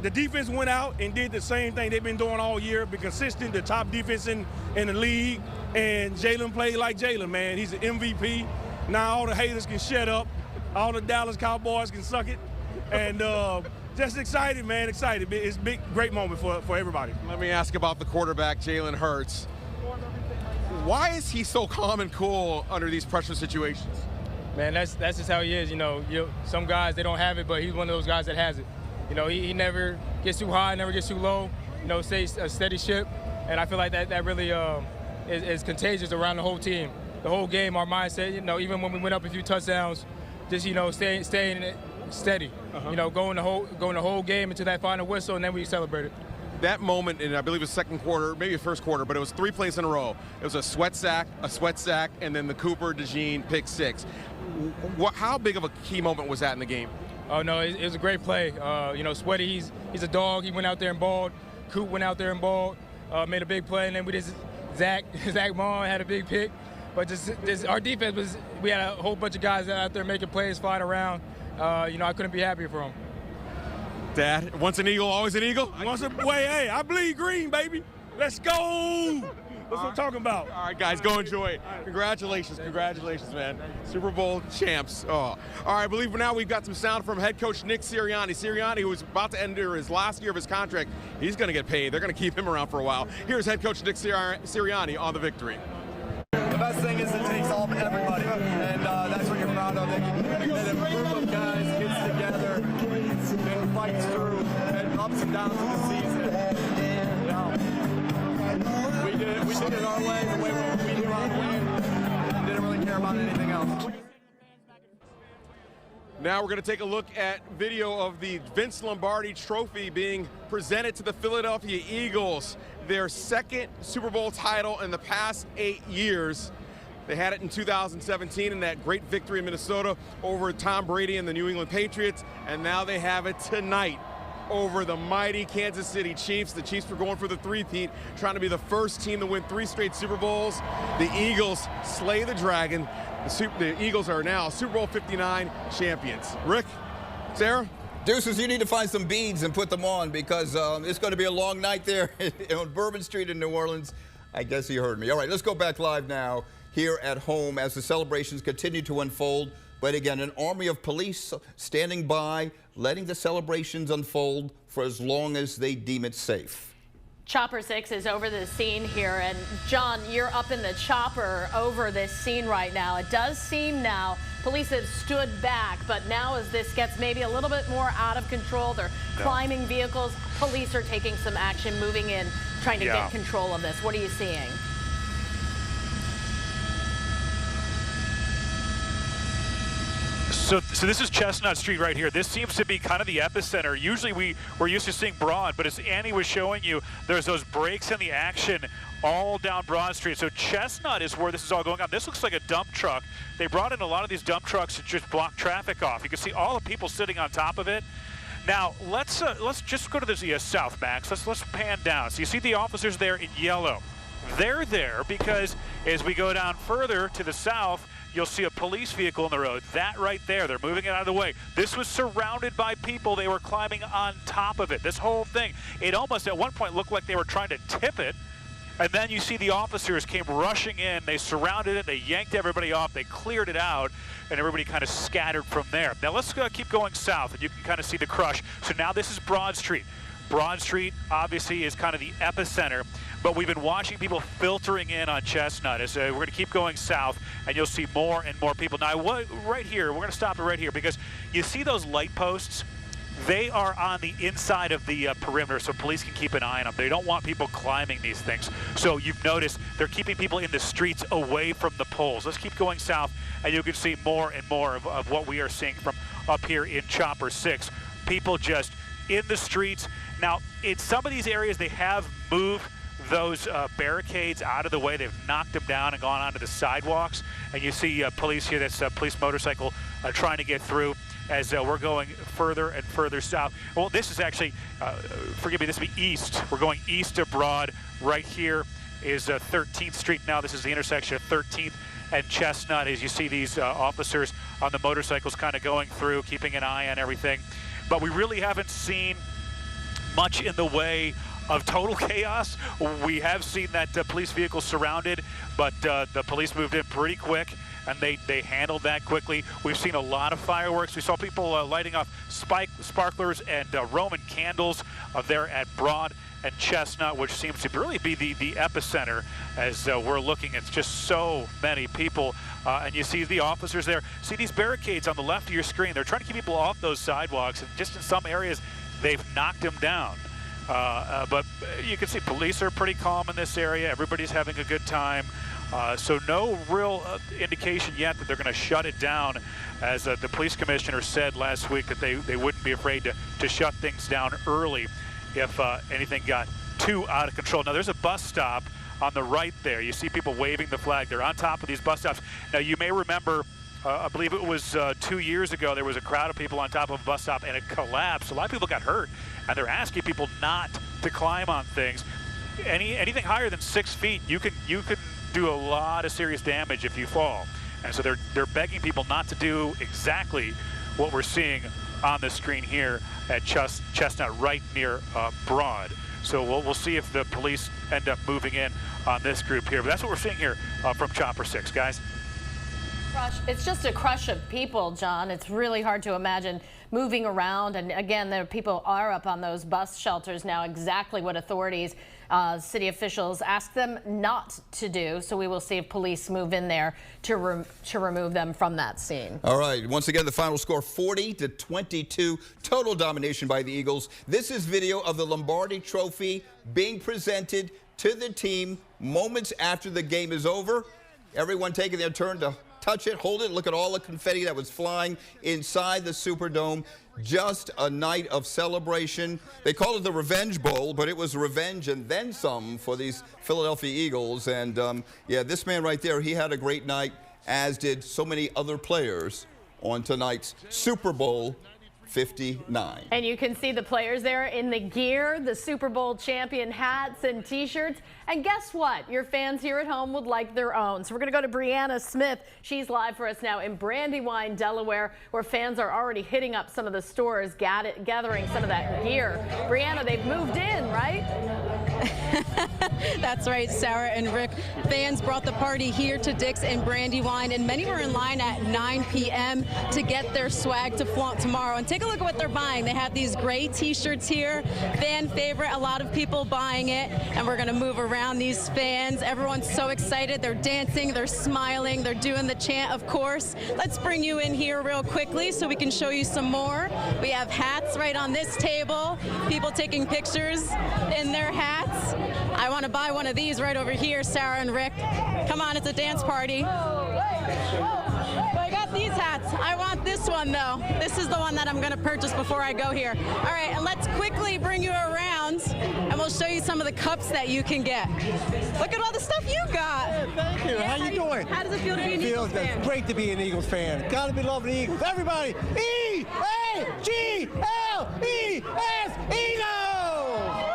the defense went out and did the same thing they've been doing all year, been consistent, the top defense in the league, and Jalen played like Jalen, man. He's an MVP. Now all the haters can shut up. All the Dallas Cowboys can suck it. And just excited, man, excited. It's a big, great moment for everybody. Let me ask about the quarterback, Jalen Hurts. Why is he so calm and cool under these pressure situations? Man, that's just how he is. Some guys, they don't have it, but he's one of those guys that has it. He never gets too high, never gets too low, stays a steady ship. And I feel like that really is contagious around the whole team. The whole game, our mindset, even when we went up a few touchdowns, just, staying steady. Going the whole game into that final whistle, and then we celebrated. That moment in, I believe, the second quarter, maybe the first quarter, but it was 3 plays in a row. It was a sweat sack, and then the Cooper DeJean pick six. How big of a key moment was that in the game? Oh, no, it was a great play. Sweaty, he's a dog. He went out there and balled. Coop went out there and balled, made a big play, and then we just, Zach Maughan had a big pick. But just our defense we had a whole bunch of guys out there making plays, flying around. I couldn't be happier for them. Dad, once an Eagle, always an Eagle? Hey, I bleed green, baby. Let's go. That's what I'm talking about. All right, guys, go enjoy it. Congratulations, man. Super Bowl champs. Oh. All right, I believe now we've got some sound from head coach Nick Sirianni. Sirianni, who is about to enter his last year of his contract, he's going to get paid. They're going to keep him around for a while. Here's head coach Nick Sirianni on the victory. The best thing is it takes all everybody, and that's what you're proud of. That a group of guys gets together and fights through and ups and downs of the season. We did it our way, the way we knew how to win. Didn't really care about anything else. Now we're going to take a look at video of the Vince Lombardi Trophy being presented to the Philadelphia Eagles, their second Super Bowl title in the past 8 years. They had it in 2017 in that great victory in Minnesota over Tom Brady and the New England Patriots, and now they have it tonight over the mighty Kansas City Chiefs. The Chiefs were going for the three-peat, trying to be the first team to win 3 straight Super Bowls. The Eagles slay the dragon. The Eagles are now Super Bowl 59 champions. Rick, Sarah? Deuces, you need to find some beads and put them on because it's going to be a long night there on Bourbon Street in New Orleans. I guess you heard me. All right, let's go back live now here at home as the celebrations continue to unfold. But again, an army of police standing by, letting the celebrations unfold for as long as they deem it safe. Chopper 6 is over the scene here, and John, you're up in the chopper over this scene right now. It does seem now police have stood back, but now as this gets maybe a little bit more out of control, they're climbing vehicles. Police are taking some action, moving in, trying to get control of this. What are you seeing? So this is Chestnut Street right here. This seems to be kind of the epicenter. Usually we're used to seeing Broad, but as Annie was showing you, there's those breaks in the action all down Broad Street. So Chestnut is where this is all going on. This looks like a dump truck. They brought in a lot of these dump trucks to just block traffic off. You can see all the people sitting on top of it. Now let's just go to the south, Max. Let's pan down. So you see the officers there in yellow. They're there because as we go down further to the south, you'll see a police vehicle on the road. That right there, they're moving it out of the way. This was surrounded by people. They were climbing on top of it. This whole thing, it almost at one point looked like they were trying to tip it. And then you see the officers came rushing in. They surrounded it. They yanked everybody off. They cleared it out, and everybody kind of scattered from there. Now let's keep going south, and you can kind of see the crush. So now this is Broad Street. Broad Street obviously is kind of the epicenter, but we've been watching people filtering in on Chestnut. As we're going to keep going south, and you'll see more and more people. Now, right here, we're going to stop it right here because you see those light posts? they are on the inside of the perimeter so police can keep an eye on them. They don't want people climbing these things. So you've noticed they're keeping people in the streets away from the poles. Let's keep going south, and you can see more and more of what we are seeing from up here in Chopper 6. People just in the streets. Now, in some of these areas, they have moved those barricades out of the way. They've knocked them down and gone onto the sidewalks. And you see police here, that's a police motorcycle trying to get through as we're going further and further south. Well, this is actually, forgive me, this would be east. We're going east of Broad. Right here is 13th Street now. This is the intersection of 13th and Chestnut as you see these officers on the motorcycles kind of going through, keeping an eye on everything. But we really haven't seen much in the way of total chaos. We have seen that police vehicle surrounded, but the police moved in pretty quick, and they handled that quickly. We've seen a lot of fireworks. We saw people lighting off sparklers and Roman candles there at Broad and Chestnut, which seems to really be the epicenter as we're looking. It's just so many people, and you see the officers there. See these barricades on the left of your screen. They're trying to keep people off those sidewalks, and just in some areas, they've knocked them down. But you can see police are pretty calm in this area. Everybody's having a good time. So no real indication yet that they're going to shut it down, as the police commissioner said last week that they wouldn't be afraid to shut things down early if anything got too out of control. Now there's a bus stop on the right there. You see people waving the flag. They're on top of these bus stops. Now you may remember, I believe it was 2 years ago, there was a crowd of people on top of a bus stop and it collapsed. A lot of people got hurt, and they're asking people not to climb on things. Anything higher than 6 feet, you can do a lot of serious damage if you fall. And so they're begging people not to do exactly what we're seeing on the screen here at Chestnut, right near Broad. So we'll see if the police end up moving in on this group here. But that's what we're seeing here from Chopper 6, guys. It's just a crush of people, John. It's really hard to imagine moving around. And again, the people are up on those bus shelters now, exactly what authorities, city officials asked them not to do. So we will see if police move in there to remove them from that scene. All right. Once again, the final score 40-22. Total domination by the Eagles. This is video of the Lombardi Trophy being presented to the team moments after the game is over. Everyone taking their turn to touch it, hold it, look at all the confetti that was flying inside the Superdome. Just a night of celebration. They call it the Revenge Bowl, but it was revenge and then some for these Philadelphia Eagles. And yeah, this man right there, he had a great night, as did so many other players on tonight's Super Bowl 59. And you can see the players there in the gear, the Super Bowl champion hats and t-shirts. And guess what? Your fans here at home would like their own. So we're going to go to Brianna Smith. She's live for us now in Brandywine, Delaware, where fans are already hitting up some of the stores, gathering some of that gear. Brianna, they've moved in, right? That's right, Sarah and Rick. Fans brought the party here to Dick's in Brandywine, and many were in line at 9 p.m. to get their swag to flaunt tomorrow. And take a look at what they're buying. They have these gray t-shirts here, fan favorite, a lot of people buying it, and we're going to move around these fans. Everyone's so excited. They're dancing, they're smiling, they're doing the chant, of course. Let's bring you in here real quickly so we can show you some more. We have hats right on this table, people taking pictures in their hats. I want to buy one of these right over here, Sarah and Rick. Come on, it's a dance party. I got these hats. I want this one, though. This is the one that I'm going to purchase before I go here. All right, and let's quickly bring you around, and we'll show you some of the cups that you can get. Look at all the stuff you got. Yeah, thank you. Yeah, how you doing? How does it feel to be an Eagles fan? It's great to be an Eagles fan. Got to be loving the Eagles. Everybody, E-A-G-L-E-S, Eagles!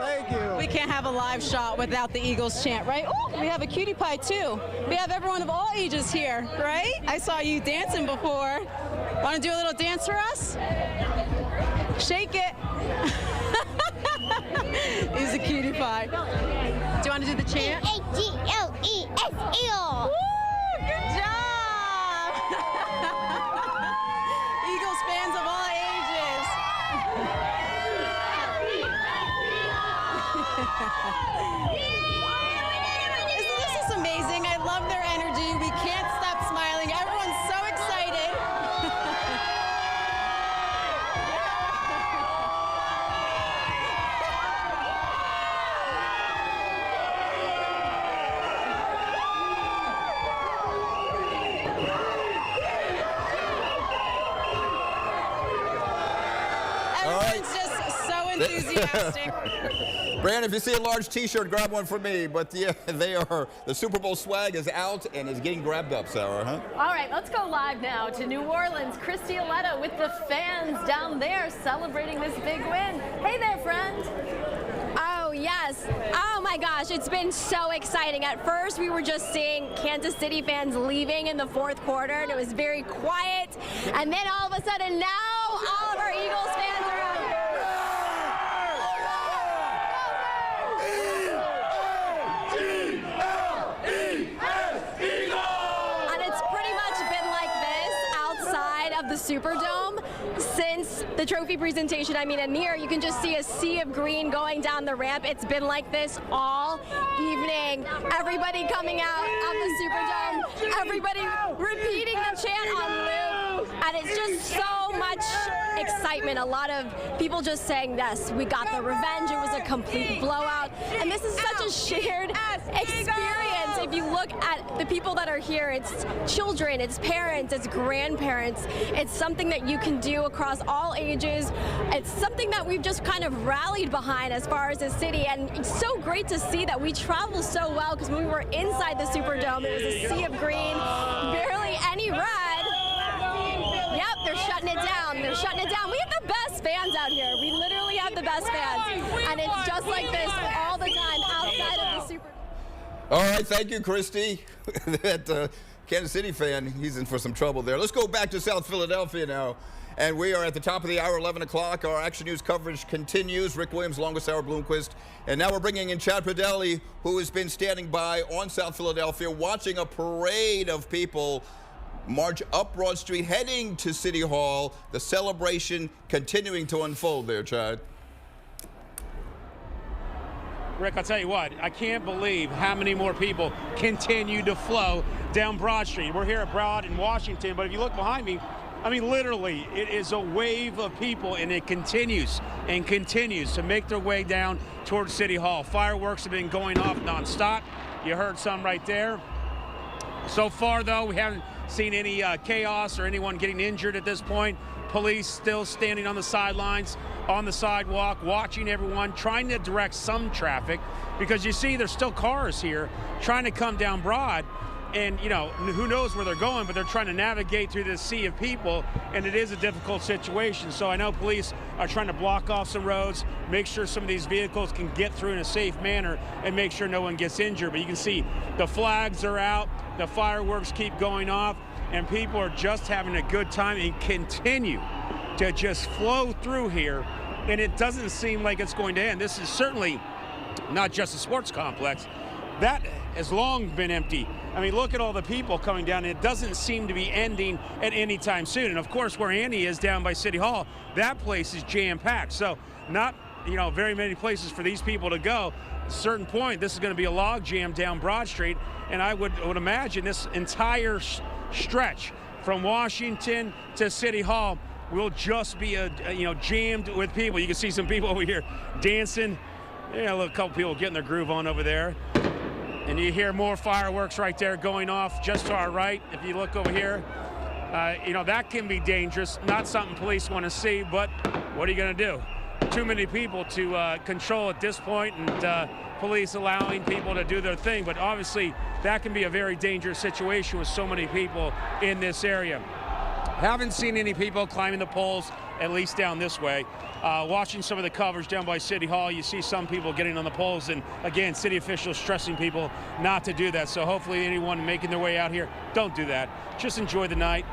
Thank you. We can't have a live shot without the Eagles chant, right? Oh, we have a cutie pie, too. We have everyone of all ages here, right? I saw you dancing before. Want to do a little dance for us? Shake it. He's a cutie pie. Do you want to do the chant? E-A-G-L-E-S, Eagles! Woo! Good job! Eagles fans of all ages. Isn't this just amazing? I love their energy. We can't stop smiling. Everyone's so excited. enthusiastic. Brandon, if you see a large T-shirt, grab one for me. But yeah, the Super Bowl swag is out and is getting grabbed up, Sarah, huh? All right, let's go live now to New Orleans. Christy Aletta with the fans down there celebrating this big win. Hey there, friend. Oh, yes. Oh, my gosh. It's been so exciting. At first, we were just seeing Kansas City fans leaving in the fourth quarter, and it was very quiet. And then all of a sudden, now all of our Eagles fans are out. And it's pretty much been like this outside of the Superdome since the trophy presentation. I mean, and here you can just see a sea of green going down the ramp. It's been like this all evening. Everybody coming out of the Superdome, everybody repeating the chant on loop, and it's just so much excitement. A lot of people just saying, yes, we got the revenge. It was a complete blowout, and this is such a shared experience. If you look at the people that are here, it's children, it's parents, it's grandparents. It's something that you can do across all ages. It's something that we've just kind of rallied behind as far as a city, and it's so great to see that we travel so well, because when we were inside the Superdome, it was a sea of green, barely any red. Yep, they're shutting it down. They're shutting it down. We have the best fans out here. We literally have the best fans, and it's just like this all the time outside of the Superdome. All right, thank you, Christy. That Kansas City fan, he's in for some trouble there. Let's go back to South Philadelphia now. And we are at the top of the hour, 11 o'clock. Our Action News coverage continues. Rick Williams, longest hour, Bloomquist. And now we're bringing in Chad Pradelli, who has been standing by on South Philadelphia, watching a parade of people march up Broad Street, heading to City Hall. The celebration continuing to unfold there, Chad. Rick, I'll tell you what, I can't believe how many more people continue to flow down Broad Street. We're here at Broad in Washington, but if you look behind me, I mean, literally, it is a wave of people, and it continues and continues to make their way down towards City Hall. Fireworks have been going off nonstop. You heard some right there. So far, though, we haven't seen any chaos or anyone getting injured at this point. Police still standing on the sidelines, on the sidewalk, watching everyone, trying to direct some traffic, because you see there's still cars here trying to come down Broad. And, you know, who knows where they're going, but they're trying to navigate through this sea of people, and it is a difficult situation. So I know police are trying to block off some roads, make sure some of these vehicles can get through in a safe manner, and make sure no one gets injured. But you can see the flags are out, the fireworks keep going off, and people are just having a good time and continue to just flow through here, and it doesn't seem like it's going to end. This is certainly not just a sports complex. That has long been empty. I mean, look at all the people coming down. It doesn't seem to be ending at any time soon. And of course, where Annie is down by City Hall, that place is jam-packed. So not, you know, very many places for these people to go. At a certain point, this is going to be a log jam down Broad Street. And I would imagine this entire stretch from Washington to City Hall will just be jammed with people. You can see some people over here dancing. Yeah, a couple people getting their groove on over there. And you hear more fireworks right there going off just to our right. If you look over here, that can be dangerous. Not something police want to see, but what are you going to do? Too many people to control at this point, and police allowing people to do their thing. But obviously, that can be a very dangerous situation with so many people in this area. Haven't seen any people climbing the poles, at least down this way. Watching some of the coverage down by City Hall, you see some people getting on the poles, and again, city officials stressing people not to do that. So hopefully anyone making their way out here, don't do that. Just enjoy the night,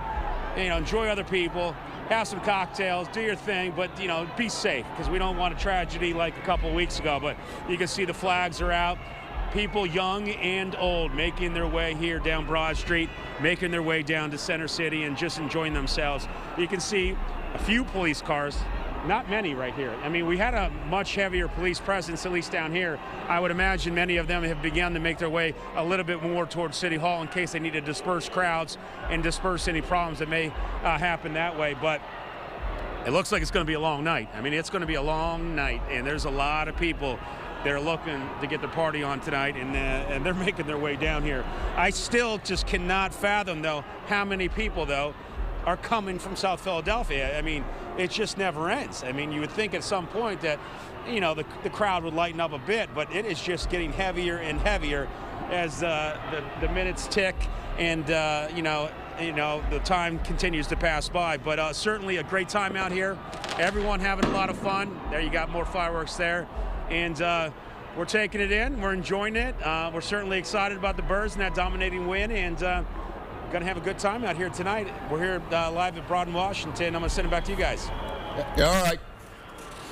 enjoy other people, have some cocktails, do your thing, but be safe, because we don't want a tragedy like a couple weeks ago. But you can see the flags are out. People young and old making their way here down Broad Street, making their way down to Center City, and just enjoying themselves. You can see a few police cars, not many right here. I mean, we had a much heavier police presence, at least down here. I would imagine many of them have begun to make their way a little bit more towards City Hall in case they need to disperse crowds and disperse any problems that may happen that way. But it looks like it's going to be a long night. I mean, it's going to be a long night, and there's a lot of people they're looking to get their party on tonight, and they're making their way down here. I still just cannot fathom, though, how many people, though, are coming from South Philadelphia. I mean, it just never ends. I mean, you would think at some point that, you know, the crowd would lighten up a bit, but it is just getting heavier and heavier as the minutes tick and, you know, the time continues to pass by. But certainly a great time out here. Everyone having a lot of fun. There you got more fireworks there. And we're taking it in. We're enjoying it. We're certainly excited about the Birds and that dominating win. And going to have a good time out here tonight. We're here live at Broad in Washington. I'm going to send it back to you guys. All right.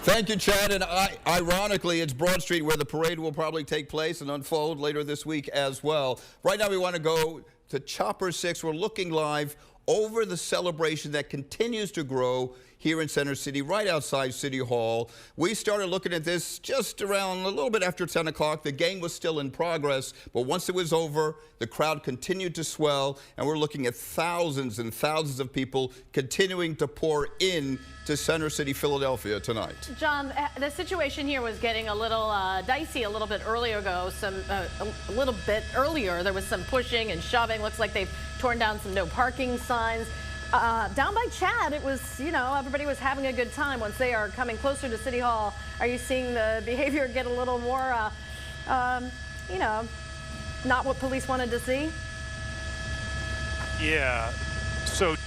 Thank you, Chad. And ironically, it's Broad Street where the parade will probably take place and unfold later this week as well. Right now, we want to go to Chopper 6. We're looking live over the celebration that continues to grow here in Center City, right outside City Hall. We started looking at this just around a little bit after 10 o'clock. The game was still in progress, but once it was over, the crowd continued to swell, and we're looking at thousands and thousands of people continuing to pour in to Center City, Philadelphia tonight. John, the situation here was getting a little dicey a little bit earlier ago. A little bit earlier, there was some pushing and shoving. Looks like they've torn down some no parking signs. Down by Chad, it was, you know, everybody was having a good time. Once they are coming closer to City Hall, are you seeing the behavior get a little more, you know, not what police wanted to see? Yeah. So,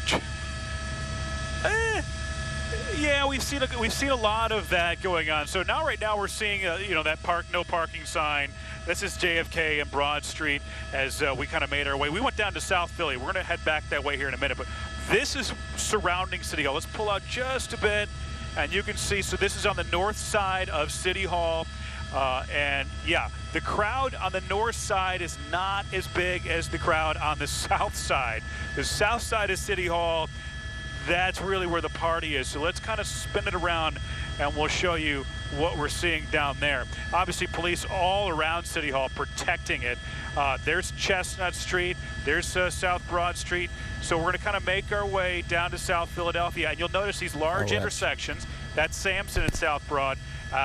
yeah, we've seen a lot of that going on. So now, right now, we're seeing, you know, that no parking sign. This is JFK and Broad Street as we kind of made our way. We went down to South Philly. We're going to head back that way here in a minute, but this is surrounding City Hall. Let's pull out just a bit, and you can see, so this is on the north side of City Hall. And yeah, the crowd on the north side is not as big as the crowd on the south side. The south side of City Hall, that's really where the party is. So let's kind of spin it around and we'll show you what we're seeing down there. Obviously, police all around City Hall protecting it. There's Chestnut Street, there's South Broad Street. So we're going to kind of make our way down to South Philadelphia, and you'll notice these large intersections. That's Sampson and South Broad.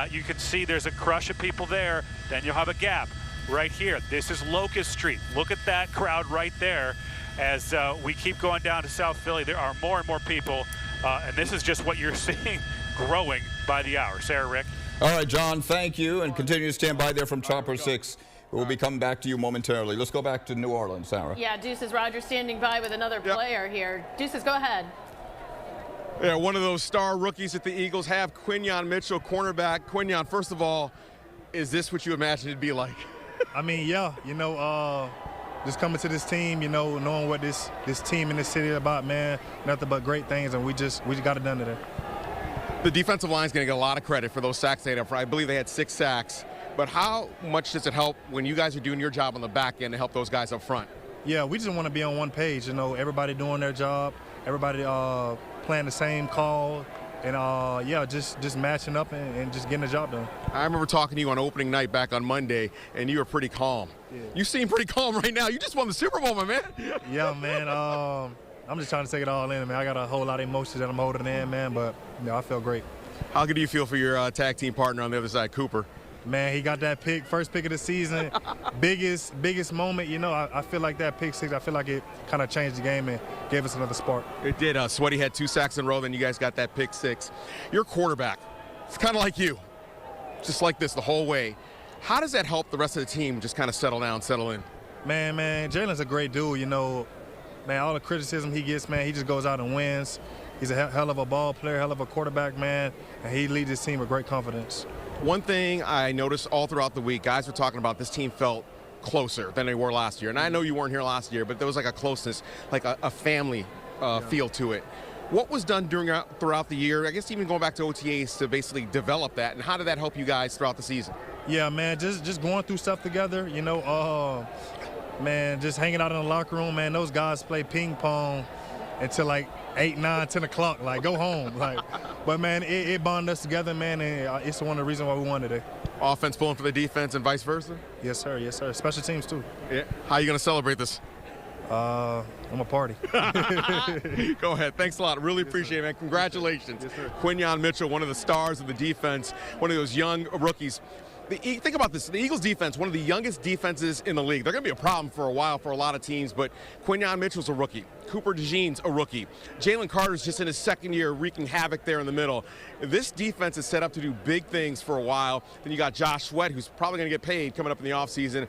You can see there's a crush of people there. Then you'll have a gap right here. This is Locust Street. Look at that crowd right there. As we keep going down to South Philly, there are more and more people, and this is just what you're seeing growing by the hour. Sarah, Rick. All right, John, thank you, and continue to stand by there from Chopper 6. We'll be coming back to you momentarily. Let's go back to New Orleans, Sarah. Yeah, Deuces, Roger standing by with another player here. Deuces, go ahead. Yeah, one of those star rookies that the Eagles have, Quinyon Mitchell, cornerback. Quinyon, first of all, is this what you imagined it'd be like? I mean, yeah, you know, just coming to this team, you know, knowing what this team in this city is about, man, nothing but great things, and we just got it done today. The defensive line is going to get a lot of credit for those sacks they had up front. I believe they had 6 sacks. But how much does it help when you guys are doing your job on the back end to help those guys up front? Yeah, we just want to be on one page, you know, everybody doing their job, everybody playing the same call, and yeah, just matching up and just getting the job done. I remember talking to you on opening night back on Monday, and you were pretty calm. Yeah. You seem pretty calm right now. You just won the Super Bowl, my man. Yeah, man. I'm just trying to take it all in, man. I got a whole lot of emotions that I'm holding in, man, but you know, I feel great. How good do you feel for your tag team partner on the other side, Cooper? Man, he got that pick, first pick of the season, biggest moment. You know, I feel like that pick 6, I feel like it kind of changed the game and gave us another spark. It did. Sweaty had 2 sacks in a row, then you guys got that pick 6. Your quarterback, it's kind of like you, just like this the whole way. How does that help the rest of the team just kind of settle down, settle in? Man, Jalen's a great dude, you know. Man, all the criticism he gets, man, he just goes out and wins. He's a hell of a ball player, hell of a quarterback, man, and he leads his team with great confidence. One thing I noticed all throughout the week, guys were talking about this team felt closer than they were last year. And I know you weren't here last year, but there was like a closeness, like a family feel to it. What was done throughout the year, I guess even going back to OTAs, to basically develop that, and how did that help you guys throughout the season? Yeah, man, just going through stuff together, you know, man, just hanging out in the locker room, man. Those guys play ping pong until like 8, 9, 10 o'clock, like go home. Like, but man, it bonded us together, man, and it's one of the reasons why we won today. Offense pulling for the defense and vice versa? Yes, sir. Yes, sir. Special teams too. Yeah. How are you going to celebrate this? I'm a party. Go ahead. Thanks a lot. Really appreciate it, man. Congratulations. Yes, sir. Quinyon Mitchell, one of the stars of the defense, one of those young rookies. Think about this. The Eagles defense, one of the youngest defenses in the league. They're going to be a problem for a while for a lot of teams, but Quinyon Mitchell's a rookie. Cooper DeJean's a rookie. Jalen Carter's just in his second year wreaking havoc there in the middle. This defense is set up to do big things for a while. Then you got Josh Sweat, who's probably going to get paid coming up in the offseason.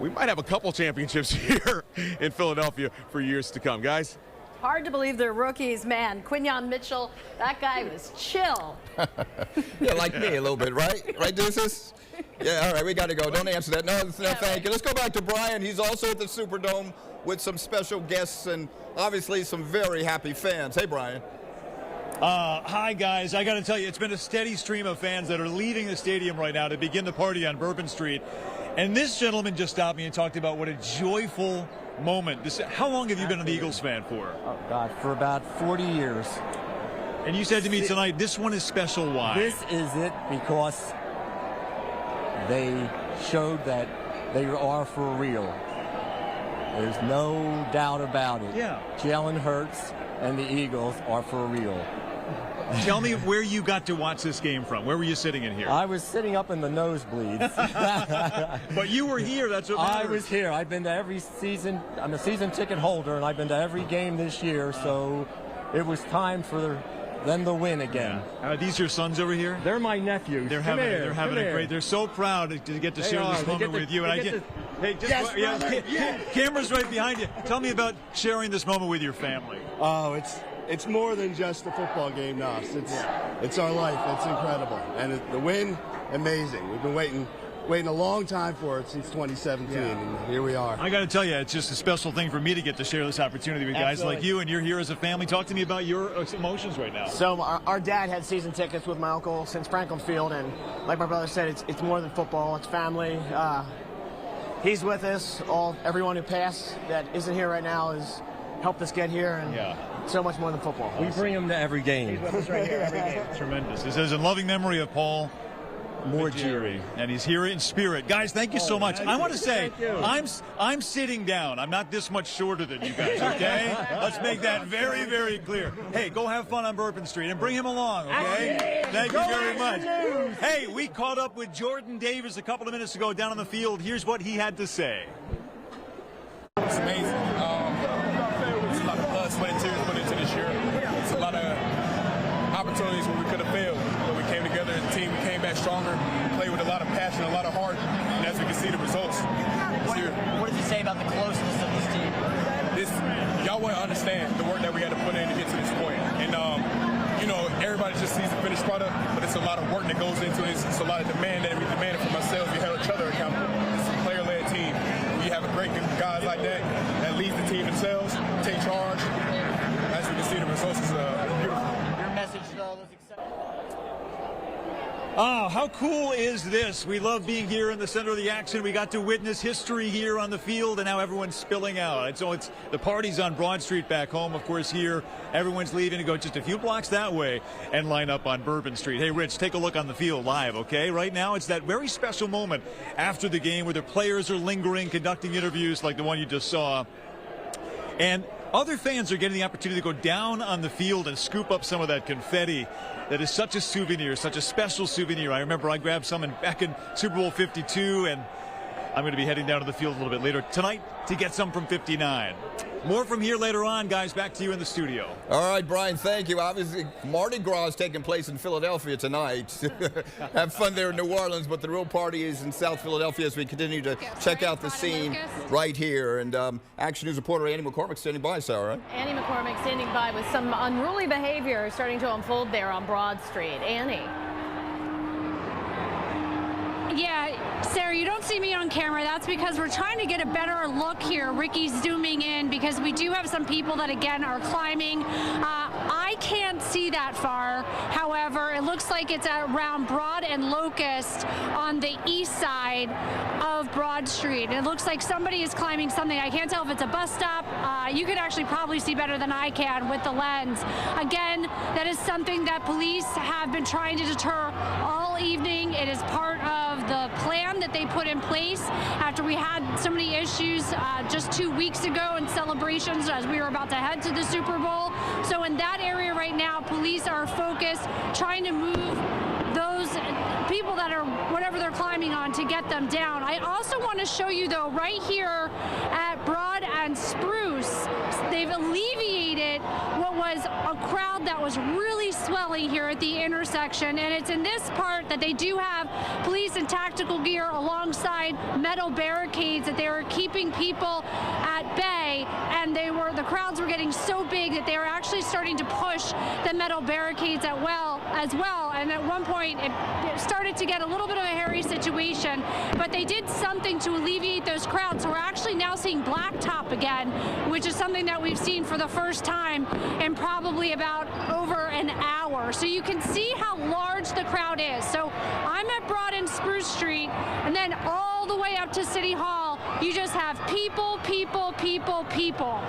We might have a couple championships here in Philadelphia for years to come, guys. Hard to believe they're rookies, man. Quinyon Mitchell, that guy was chill. Yeah, like me a little bit, right? Right, Deuces? Yeah, all right, we got to go. Don't answer that. No, thank you. Let's go back to Brian. He's also at the Superdome with some special guests and obviously some very happy fans. Hey, Brian. Hi, guys. I got to tell you, it's been a steady stream of fans that are leaving the stadium right now to begin the party on Bourbon Street. And this gentleman just stopped me and talked about what a joyful moment. How long have you been an Eagles fan for? Oh, God, for about 40 years. And you said to me tonight, this one is special. Why? This is it because they showed that they are for real. There's no doubt about it. Yeah. Jalen Hurts and the Eagles are for real. Tell me where you got to watch this game from. Where were you sitting in here? I was sitting up in the nosebleeds. But you were here. That's what matters. I was here. I've been to every season. I'm a season ticket holder, and I've been to every game this year. So it was time for them to win again. Yeah. Are these your sons over here? They're my nephews. They're having a great. They're so proud to get to share this moment with you. And camera's right behind you. Tell me about sharing this moment with your family. Oh, it's more than just a football game to us. It's our life. It's incredible. And the win, amazing. We've been waiting a long time for it since 2017, and here we are. I got to tell you, it's just a special thing for me to get to share this opportunity with guys like you, and you're here as a family. Talk to me about your emotions right now. So our dad had season tickets with my uncle since Franklin Field, and like my brother said, it's more than football. It's family. He's with us. Everyone who passed that isn't here right now has helped us get here, and so much more than football. We bring him to every game. He's with us right here every game. Tremendous. It says in loving memory of Paul Morgieri, and he's here in spirit. Guys, thank you so much. I want to say, I'm sitting down. I'm not this much shorter than you guys, okay? Let's make that very, very clear. Hey, go have fun on Bourbon Street and bring him along, okay? Thank you very much. Hey, we caught up with Jordan Davis a couple of minutes ago down on the field. Here's what he had to say. It's amazing. It's a lot of blood, sweat, and tears put into this year. It's a lot of opportunities where we could have failed, but we came together as a team. We came back stronger, played with a lot of passion, a lot of heart, and as we can see the results. What does he say about the closeness of this team? Y'all wouldn't understand the work that we had to put in to get to this point. And, everybody just sees the finished product, but it's a lot of work that goes into it. It's a lot of demand that we demanded from ourselves. We held each other accountable. It's a player-led team. We have a great group of guys like that leads the team themselves, take charge. As we can see, the results is beautiful. Your message, though, was accepted. Oh, how cool is this? We love being here in the center of the action. We got to witness history here on the field, and now everyone's spilling out. So it's the party's on Broad Street back home, of course, here. Everyone's leaving to go just a few blocks that way and line up on Bourbon Street. Hey, Rich, take a look on the field live, okay? Right now, it's that very special moment after the game where the players are lingering, conducting interviews like the one you just saw. And other fans are getting the opportunity to go down on the field and scoop up some of that confetti. That is such a souvenir, such a special souvenir. I remember I grabbed some back in Super Bowl 52, and I'm going to be heading down to the field a little bit later tonight to get some from 59. More from here later on, guys. Back to you in the studio. All right, Brian, thank you. Obviously, Mardi Gras is taking place in Philadelphia tonight. Have fun there in New Orleans, but the real party is in South Philadelphia as we continue to check out the scene right here. And Action News reporter Annie McCormick standing by, Sarah. Right? Annie McCormick standing by with some unruly behavior starting to unfold there on Broad Street. Annie. Yeah, Sarah, you don't see me on camera. That's because we're trying to get a better look here. Ricky's zooming in because we do have some people that, again, are climbing. I can't see that far. However, it looks like it's around Broad and Locust on the east side of Broad Street. It looks like somebody is climbing something. I can't tell if it's a bus stop. You could actually probably see better than I can with the lens. Again, that is something that police have been trying to deter all evening. It is part of the plan that they put in place after we had so many issues just 2 weeks ago in celebrations as we were about to head to the Super Bowl. So in that area right now, police are focused trying to move those people that that are whatever they're climbing on to get them down. I also want to show you, though, right here at Broad and Spruce, they've alleviated what was a crowd that was really swelling here at the intersection, and it's in this part that they do have police and tactical gear alongside metal barricades that they were keeping people at bay, and the crowds were getting so big that they were actually starting to push the metal barricades as well, and at one point it started to get a little bit of a hairy situation, but they did something to alleviate those crowds. So we're actually now seeing blacktop again, which is something that we've seen for the first time in probably about over an hour. So you can see how large the crowd is. So I'm at Broad and Spruce Street, and then all the way up to City Hall, you just have people, people, people, people.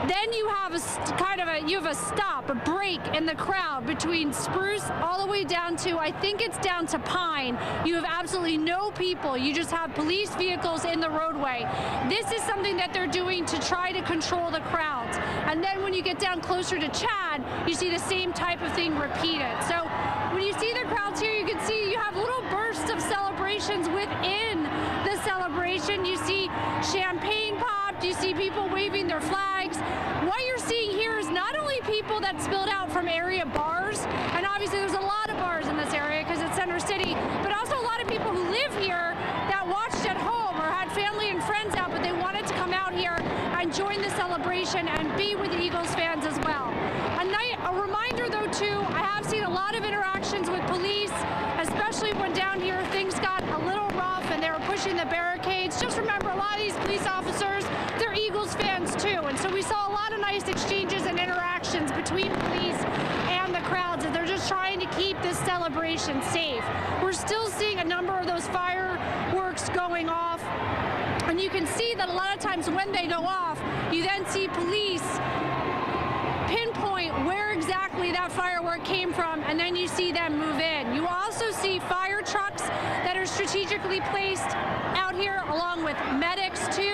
Then you have a stop, a break in the crowd between Spruce all the way down to, I think it's down to Pine. You have absolutely no people. You just have police vehicles in the roadway. This is something that they're doing to try to control the crowds. And then when you get down closer to Chad, you see the same type of thing repeated. So when you see the crowds here, you can see you have little bursts of celebrations within the celebration. You see champagne popped, you see people waving their flags. What you're seeing here is not only people that spilled out from area bars, and obviously there's a lot of bars in this area because it's Center City, but also a lot of people who live here that watched at home or had family and friends out, but they wanted to come out here and join the celebration and be with the Eagles fans as well. A reminder, though, too, I have seen a lot of interactions with police, especially when down here things got a little rough and they were pushing the barricades. Just remember, a lot of these police officers, they're Eagles fans, too. And so we saw a lot of nice exchanges and interactions between police and the crowds, and they're just trying to keep this celebration safe. We're still seeing a number of those fireworks going off, and you can see that a lot of times when they go off, you then see police pinpoint where exactly that firework came from, and then you see them move in. You also see fire trucks that are strategically placed out here along with medics too,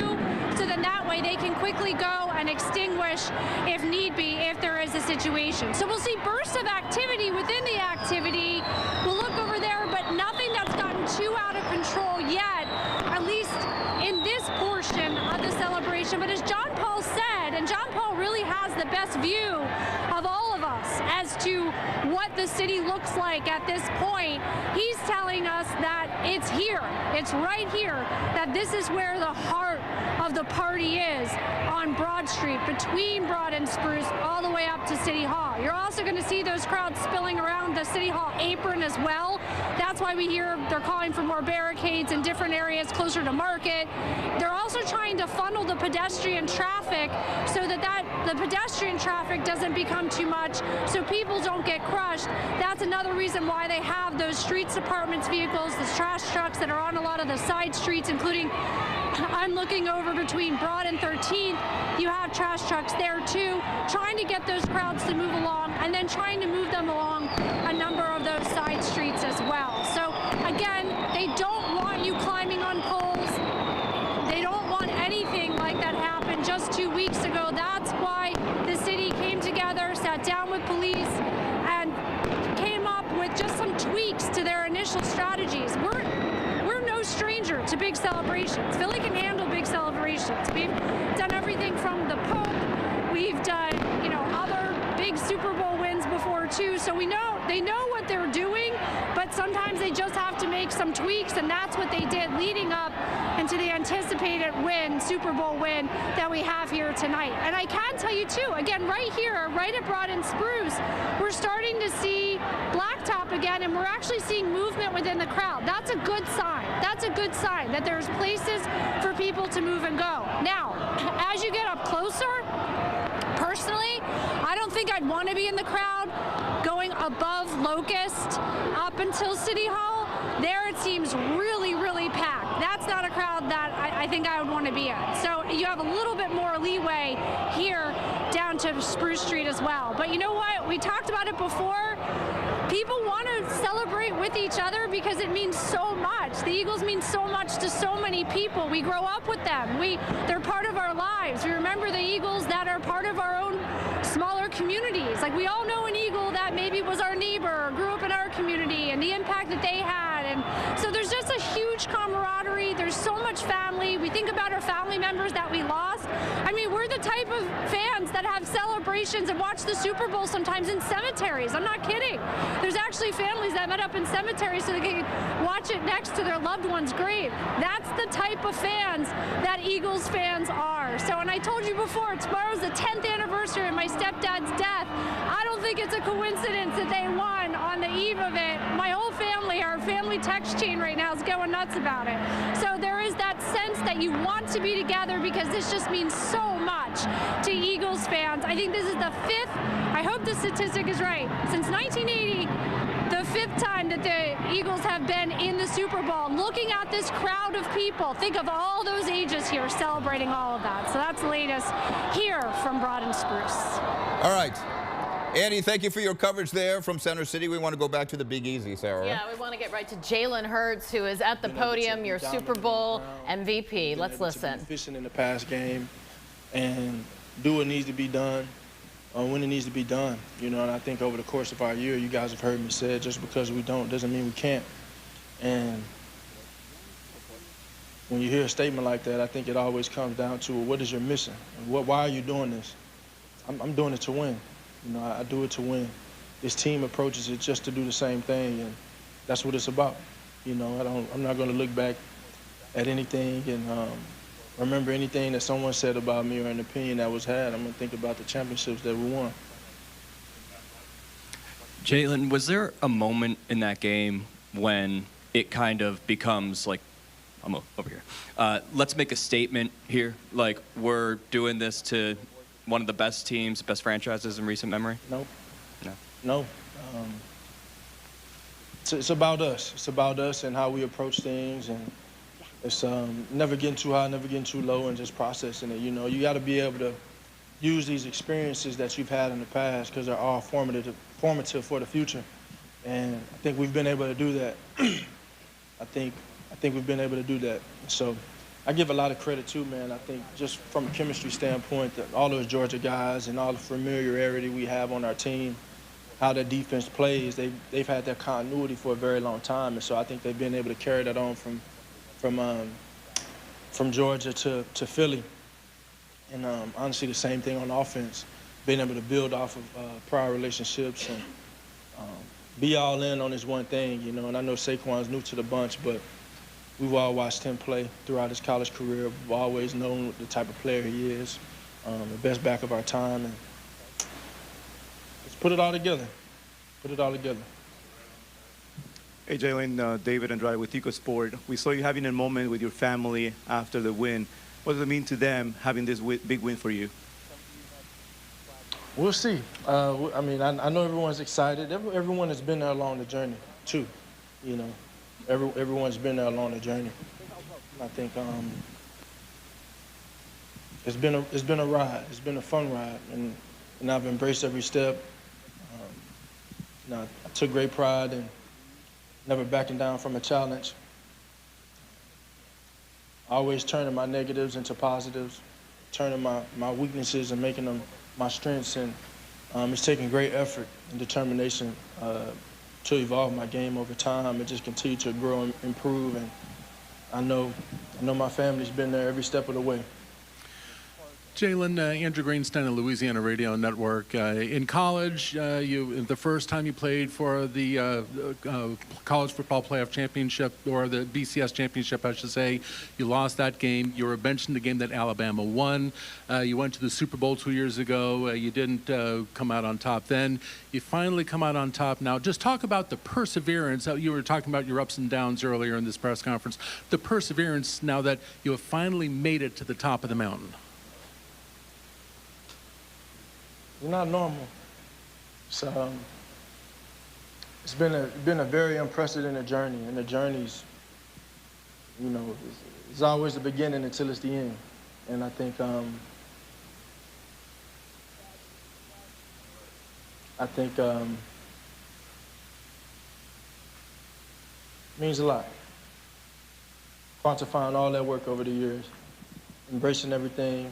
so then that way they can quickly go and extinguish if need be, if there is a situation. So we'll see bursts of activity within the activity. We'll look over there, but nothing that's gotten too out of control yet, at least in this portion of the celebration. But as John Paul said, and John Paul really has the best view of all of us as to what the city looks like at this point, he's telling us that it's here, it's right here, that this is where the heart of the party is on Broad Street, between Broad and Spruce, all the way up to City Hall. You're also going to see those crowds spilling around the City Hall apron as well. That's why we hear they're calling for more barricades in different areas closer to Market. They're also trying to funnel the pedestrian traffic so that the pedestrian traffic doesn't become too much, so people don't get crushed. That's another reason why they have those streets departments vehicles, the trash trucks that are on a lot of the side streets, including, I'm looking over between Broad and 13th, you have trash trucks there too, trying to get those crowds to move along, and then trying to move them along a number of those side streets as well. So again, they don't want you climbing on poles. They don't want anything like that happened just 2 weeks ago. That's why the city came together, sat down with police, and came up with just some tweaks to their initial strategies. We're no stranger to big celebrations. Philly can handle big celebrations. We've done everything from the Pope. We've done, other big Super Bowl wins before too. So they know what they're doing, but sometimes they just have to make some tweaks, and that's what they did leading up into the anticipated Super Bowl win that we have here tonight. And I can tell you too, again, right here, right at Broad and Spruce, we're starting to see blacktop again, and we're actually seeing movement within the crowd. That's a good sign. That's a good sign that there's places for people to move and go. Now, as you get up closer, personally, I don't think I'd want to be in the crowd going above Locust up until City Hall. There it seems really, really packed. That's not a crowd that I think I would want to be in. So you have a little bit more leeway here down to Spruce Street as well. But you know what? We talked about it before. People want to celebrate with each other because it means so much. The Eagles mean so much to so many people. We grow up with them. They're part of our lives. We remember the Eagles that are part of our own smaller communities. Like, we all know an Eagle that maybe was our neighbor or grew up in our community, and the impact that they had And so there's just a huge camaraderie. There's so much family. We think about our family members that we lost. I mean, we're the type of fans that have celebrations and watch the Super Bowl sometimes in cemeteries. I'm not kidding. There's actually families that met up in cemeteries so they can watch it next to their loved one's grave. That's the type of fans that Eagles fans are. So, and I told you before, tomorrow's the 10th anniversary of my stepdad's death. I don't think it's a coincidence that they won on the eve of it. My whole family, our family text chain right now is going nuts about it. So there is that sense that you want to be together because this just means so much to Eagles fans. I think this is the 5th, I hope the statistic is right, since 1980, the 5th time that the Eagles have been in the Super Bowl. Looking at this crowd of people, think of all those ages here celebrating all of that. So that's the latest here from Broad and Spruce. All right. Andy, thank you for your coverage there from Center City. We want to go back to the Big Easy, Sarah. Yeah, we want to get right to Jalen Hurts, who is at the podium, your Super Bowl MVP. Let's listen. Efficient in the pass game and do what needs to be done when it needs to be done. You know, and I think over the course of our year, you guys have heard me say it, just because we don't doesn't mean we can't. And when you hear a statement like that, I think it always comes down to, well, what is your mission? And why are you doing this? I'm doing it to win. You know, I do it to win. This team approaches it just to do the same thing, and that's what it's about. You know, I'm not going to look back at anything and remember anything that someone said about me or an opinion that was had. I'm going to think about the championships that we won. Jalen, was there a moment in that game when it kind of becomes like, I'm over here, let's make a statement here, like we're doing this to one of the best teams, best franchises in recent memory? No. No. No. It's about us. It's about us and how we approach things, and it's never getting too high, never getting too low, and just processing it. You know, you got to be able to use these experiences that you've had in the past because they're all formative for the future, and I think we've been able to do that. I think we've been able to do that. So I give a lot of credit too, man. I think just from a chemistry standpoint, that all those Georgia guys and all the familiarity we have on our team, how the defense plays, they've had that continuity for a very long time, and so I think they've been able to carry that on from Georgia to Philly. And honestly, the same thing on offense, being able to build off of prior relationships and be all in on this one thing, you know. And I know Saquon's new to the bunch, but we've all watched him play throughout his college career. We've always known the type of player he is, the best back of our time. And let's put it all together. Put it all together. Hey, Jalen, David Andrade with EcoSport. We saw you having a moment with your family after the win. What does it mean to them having this big win for you? We'll see. I mean, I know everyone's excited. Everyone has been there along the journey, too, you know. Everyone's been there along the journey. I think it's been a ride. It's been a fun ride, and I've embraced every step. I took great pride in never backing down from a challenge. Always turning my negatives into positives, turning my weaknesses and making them my strengths, and it's taking great effort and determination to evolve my game over time and just continue to grow and improve. And I know my family's been there every step of the way. Jalen, Andrew Greenstein of Louisiana Radio Network. In college, the first time you played for the College Football Playoff Championship, or the BCS Championship, I should say, you lost that game. You were benched in the game that Alabama won. You went to the Super Bowl 2 years ago. You didn't come out on top then. You finally come out on top now. Just talk about the perseverance. You were talking about your ups and downs earlier in this press conference. The perseverance now that you have finally made it to the top of the mountain. It's not normal. So it's been a very unprecedented journey, and the journey's, you know, it's always the beginning until it's the end. And I think it means a lot. Quantifying all that work over the years, embracing everything,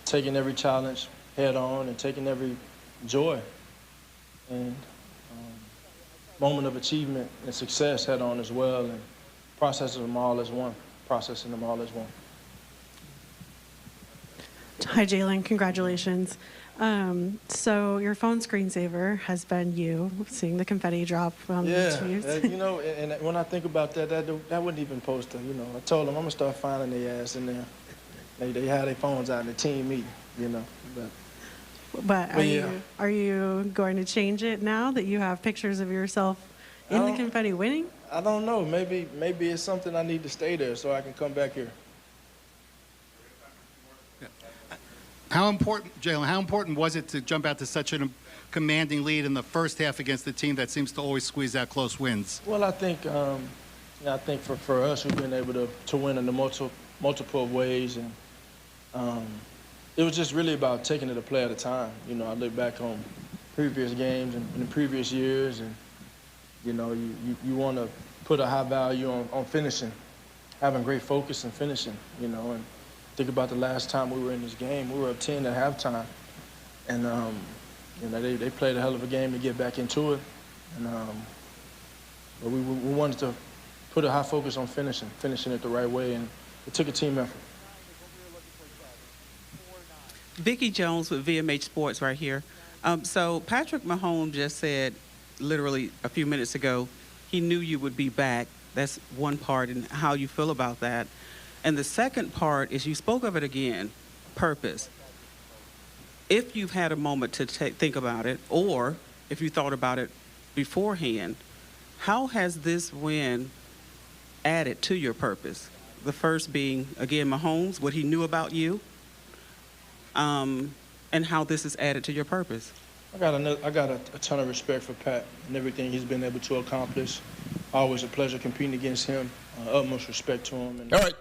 taking every challenge head on, and taking every joy. And moment of achievement and success head on as well, and processing them all as one. Hi, Jalen. Congratulations. So your phone screensaver has been you seeing the confetti drop on the tweets. You know, and when I think about that, that wouldn't even post to, you know, I told them I'm gonna start finding their ass in there. They have their phones out in the team meeting, you know. But are you going to change it now that you have pictures of yourself in the confetti winning? I don't know. Maybe it's something I need to stay there so I can come back here. How important, Jalen, how important was it to jump out to such a commanding lead in the first half against the team that seems to always squeeze out close wins? Well, I think for us, we've been able to win in the multiple ways, and it was just really about taking it a play at a time. You know, I look back on previous games and in previous years, and you know, you want to put a high value on finishing, having great focus and finishing. You know, and think about the last time we were in this game. We were up 10 at halftime, and you know, they played a hell of a game to get back into it, and but we wanted to put a high focus on finishing it the right way, and it took a team effort. Vicki Jones with VMH Sports right here. So Patrick Mahomes just said, literally a few minutes ago, he knew you would be back. That's one part, and how you feel about that. And the second part is you spoke of it again, purpose. If you've had a moment to think about it, or if you thought about it beforehand, how has this win added to your purpose? The first being, again, Mahomes, what he knew about you, and how this is added to your purpose. I got a ton of respect for Pat and everything he's been able to accomplish. Always a pleasure competing against him. Utmost respect to him. All right.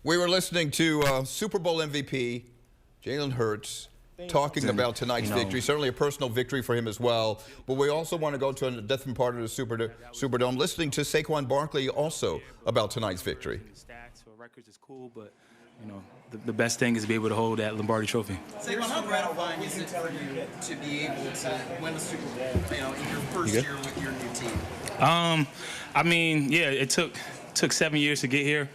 We were listening to Super Bowl MVP Jalen Hurts talking about tonight's victory. Certainly a personal victory for him as well. But we also want to go to a different part of the Superdome, listening to Saquon Barkley also about tonight's victory. Stats or records is cool, but you know, the best thing is to be able to hold that Lombardi Trophy. Saquon, how gratifying is it for you to be able to win a Super Bowl, you know, in your first year with your new team? I mean, yeah, it took 7 years to get here.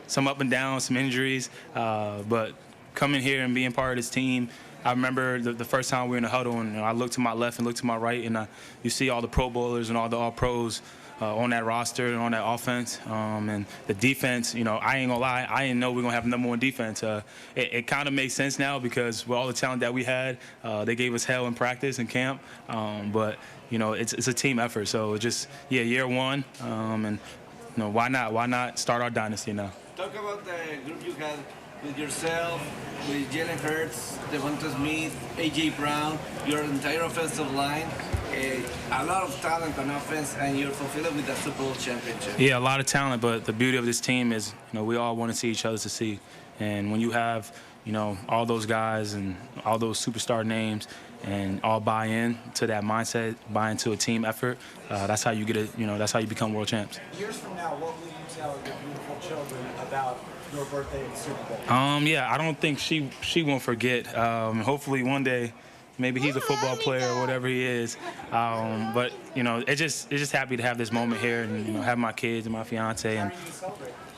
Some up and down, some injuries, but coming here and being part of this team, I remember the first time we were in the huddle, and I looked to my left and looked to my right, and you see all the Pro Bowlers and all the All-Pros on that roster and on that offense, and the defense. You know, I ain't gonna lie, I didn't know we are gonna have number one defense. It kind of makes sense now because with all the talent that we had, they gave us hell in practice and camp, but you know, it's a team effort. So just year one, and you know, why not start our dynasty now? Talk about the group you had with yourself, with Jalen Hurts, Devonta Smith, A.J. Brown, your entire offensive line. A lot of talent on offense, and you're fulfilled with the Super Bowl championship. Yeah, a lot of talent, but the beauty of this team is, you know, we all want to see each other succeed. And when you have, you know, all those guys and all those superstar names and all buy in to that mindset, buy into a team effort, that's how you get it. You know, that's how you become world champs. Years from now, what will you tell your beautiful children about your birthday in the Super Bowl? Yeah, I don't think she won't forget. Hopefully one day, maybe he's a football player or whatever he is. But you know, it's just happy to have this moment here and, you know, have my kids and my fiance. And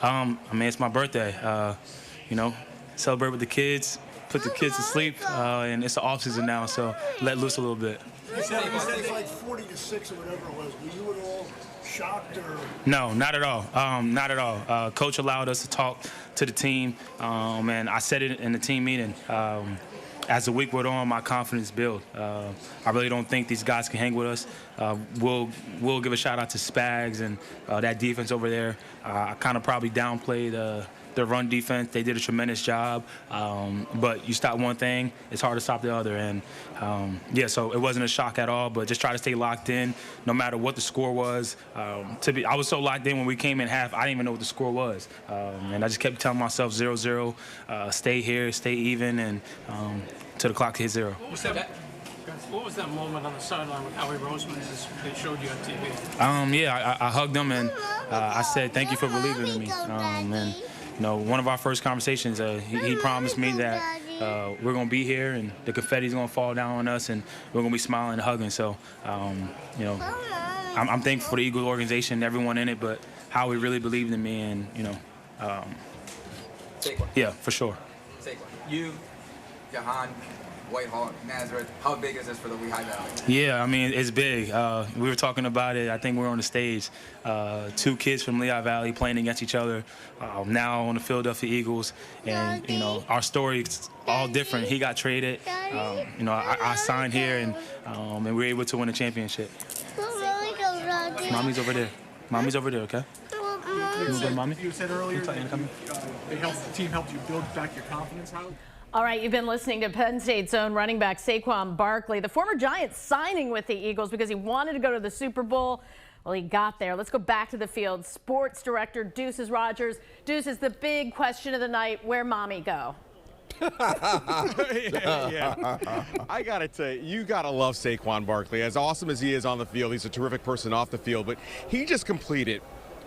I mean, it's my birthday. You know, celebrate with the kids, put the kids to sleep, and it's the off season now, so let loose a little bit. You said it's like 40-6 or whatever it was. Were you at all shocked or? No, not at all. Not at all. Coach allowed us to talk to the team, and I said it in the team meeting. As the week went on, my confidence built. I really don't think these guys can hang with us. We'll give a shout out to Spags and that defense over there. I kind of probably downplayed the run defense. They did a tremendous job, but you stop one thing, it's hard to stop the other. And yeah, so it wasn't a shock at all, but just try to stay locked in no matter what the score was. I was so locked in when we came in half, I didn't even know what the score was. And I just kept telling myself 0-0, stay here, stay even, and till the clock hit 0. What was that moment on the sideline with Howie Roseman as they showed you on TV? Yeah, I hugged him and I said, thank you for believing in me. And you know, one of our first conversations, he promised me that we're going to be here and the confetti's going to fall down on us and we're going to be smiling and hugging. So, you know, I'm thankful for the Eagles organization, everyone in it, but how we really believed in me, and yeah, for sure. You, Jahan, Whitehall, Nazareth, how big is this for the Lehigh Valley? Yeah, I mean, it's big. We were talking about it. I think we were on the stage. 2 kids from Lehigh Valley playing against each other, now on the Philadelphia Eagles. And, our story's all different. He got traded. I signed here, and we were able to win a championship. Mommy's over there. Mommy's over there, okay? You want to go to Mommy? You said earlier that the team helped you build back your confidence. How? All right, you've been listening to Penn State's own running back Saquon Barkley, the former Giant, signing with the Eagles because he wanted to go to the Super Bowl. Well, he got there. Let's go back to the field. Sports director Deuces Rogers. Deuces, the big question of the night, where Mommy go? Yeah. I gotta tell you, you gotta love Saquon Barkley. As awesome as he is on the field, he's a terrific person off the field, but he just completed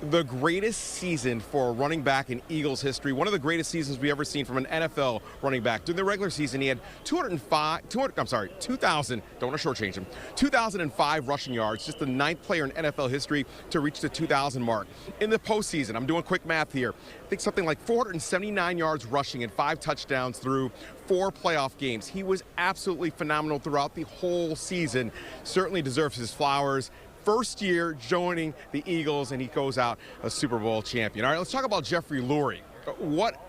the greatest season for a running back in Eagles history, one of the greatest seasons we've ever seen from an NFL running back. During the regular season, he had 2,005 rushing yards, just the 9th player in NFL history to reach the 2,000 mark. In the postseason, I'm doing quick math here, I think something like 479 yards rushing and 5 touchdowns through 4 playoff games. He was absolutely phenomenal throughout the whole season. Certainly deserves his flowers. First year joining the Eagles, and he goes out a Super Bowl champion. All right, let's talk about Jeffrey Lurie.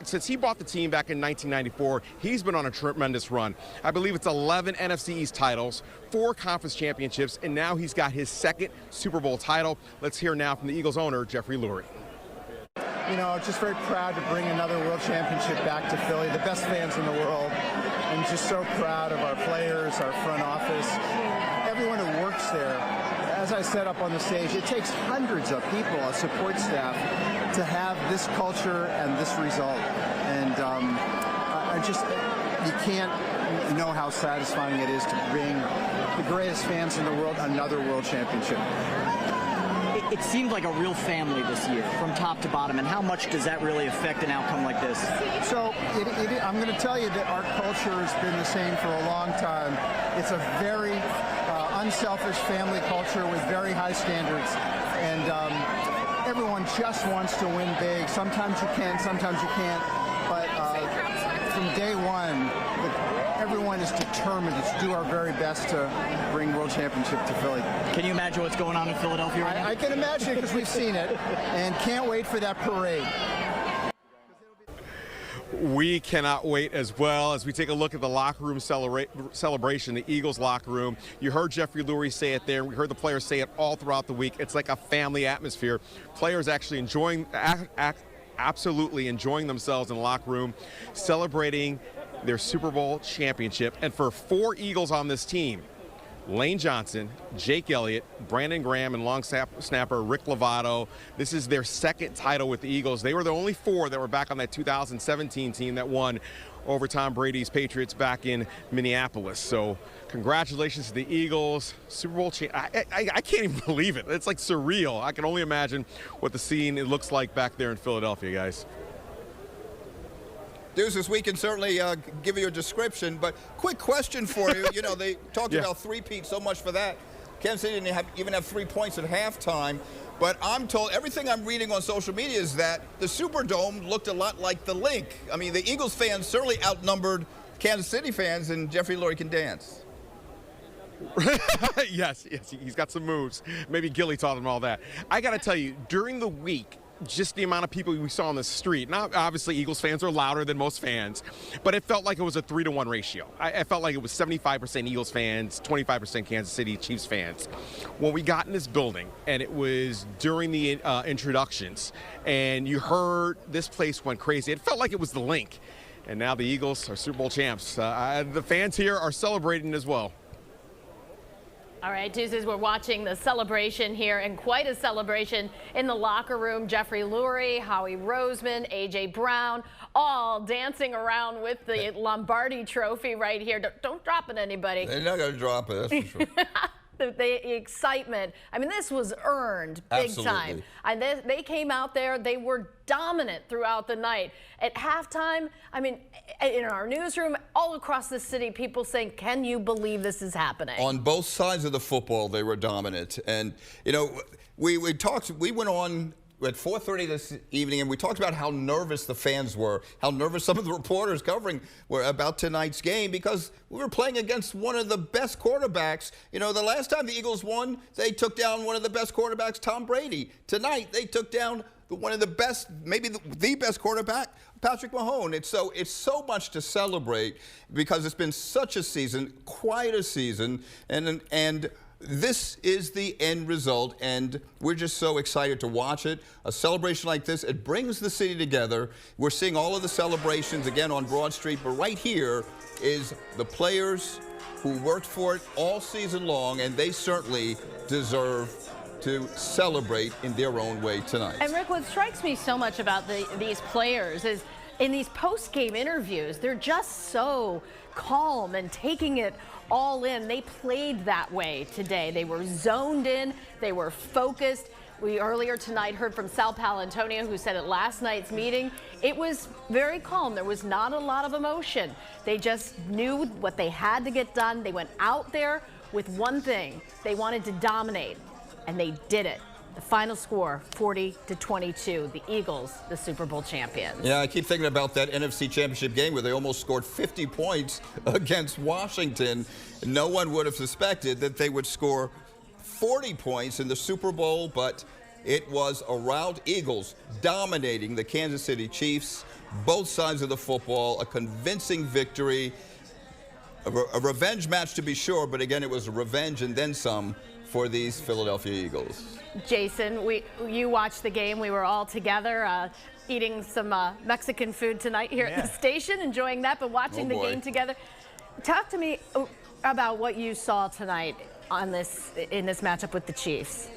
Since he bought the team back in 1994, he's been on a tremendous run. I believe it's 11 NFC East titles, 4 conference championships, and now he's got his 2nd Super Bowl title. Let's hear now from the Eagles owner, Jeffrey Lurie. Just very proud to bring another world championship back to Philly, the best fans in the world, and just so proud of our players, our front office, everyone who works there. As I said up on the stage, it takes hundreds of people, a support staff, to have this culture and this result. And you can't know how satisfying it is to bring the greatest fans in the world another world championship. It seemed like a real family this year, from top to bottom, and how much does that really affect an outcome like this? So I'm going to tell you that our culture has been the same for a long time. It's a very unselfish family culture with very high standards, and everyone just wants to win big. Sometimes you can, sometimes you can't, but from day one, everyone is determined to do our very best to bring world championship to Philly. Can you imagine what's going on in Philadelphia right now? I can imagine it because we've seen it, and can't wait for that parade. We cannot wait as well as we take a look at the locker room celebration, the Eagles locker room. You heard Jeffrey Lurie say it there. We heard the players say it all throughout the week. It's like a family atmosphere. Players actually absolutely enjoying themselves in the locker room, celebrating their Super Bowl championship. And for 4 Eagles on this team, Lane Johnson, Jake Elliott, Brandon Graham, and long snapper Rick Lovato. This is their 2nd title with the Eagles. They were the only 4 that were back on that 2017 team that won over Tom Brady's Patriots back in Minneapolis. So congratulations to the Eagles. Super Bowl I can't even believe it. It's like surreal. I can only imagine what the scene it looks like back there in Philadelphia, guys. Deuces, we can certainly give you a description, but quick question for you. They talked about three-peat, so much for that. Kansas City didn't even have 3 points at halftime, but I'm told, everything I'm reading on social media is that the Superdome looked a lot like the Link. I mean, the Eagles fans certainly outnumbered Kansas City fans, and Jeffrey Lurie can dance. Yes, he's got some moves. Maybe Gilly taught him all that. I got to tell you, during the week, just the amount of people we saw on the street. Now, obviously, Eagles fans are louder than most fans, but it felt like it was a 3-to-1 ratio. I felt like it was 75% Eagles fans, 25% Kansas City Chiefs fans. When we got in this building, and it was during the introductions, and you heard this place went crazy, it felt like it was the Link. And now the Eagles are Super Bowl champs. The fans here are celebrating as well. All right, Deuces, we're watching the celebration here, and quite a celebration in the locker room. Jeffrey Lurie, Howie Roseman, A.J. Brown, all dancing around with the Lombardi Trophy right here. Don't drop it, anybody. They're not going to drop it, that's for sure. the excitement. I mean, this was earned big Absolutely. time. And they came out there. They were dominant throughout the night. At halftime, I mean, in our newsroom, all across the city, people saying, "Can you believe this is happening?" On both sides of the football, they were dominant. And, you know, we went on at 4:30 this evening, and we talked about how nervous the fans were, how nervous some of the reporters covering were about tonight's game, because we were playing against one of the best quarterbacks. You know, the last time the Eagles won, they took down one of the best quarterbacks, Tom Brady. Tonight, they took down one of the best, maybe the best quarterback, Patrick Mahomes. It's so much to celebrate, because it's been such a season, quite a season, and this is the end result, and we're just so excited to watch it. A celebration like this, it brings the city together. We're seeing all of the celebrations again on Broad Street, but right here is the players who worked for it all season long, and they certainly deserve to celebrate in their own way tonight. And Rick, what strikes me so much about these players is in these post-game interviews, they're just so calm and taking it all in. They played that way today. They were zoned in. They were focused. We earlier tonight heard from Sal Paolantonio, who said at last night's meeting, it was very calm. There was not a lot of emotion. They just knew what they had to get done. They went out there with one thing. They wanted to dominate, and they did it. The final score, 40-22. The Eagles, the Super Bowl champions. Yeah, I keep thinking about that NFC Championship game where they almost scored 50 points against Washington. No one would have suspected that they would score 40 points in the Super Bowl, but it was a rout. Eagles dominating the Kansas City Chiefs, both sides of the football, a convincing victory. A revenge match to be sure, but again, it was a revenge and then some for these Philadelphia Eagles. Jason, you watched the game. We were all together eating some Mexican food tonight here at the station, enjoying that, but watching the game together. Talk to me about what you saw tonight in this matchup with the Chiefs.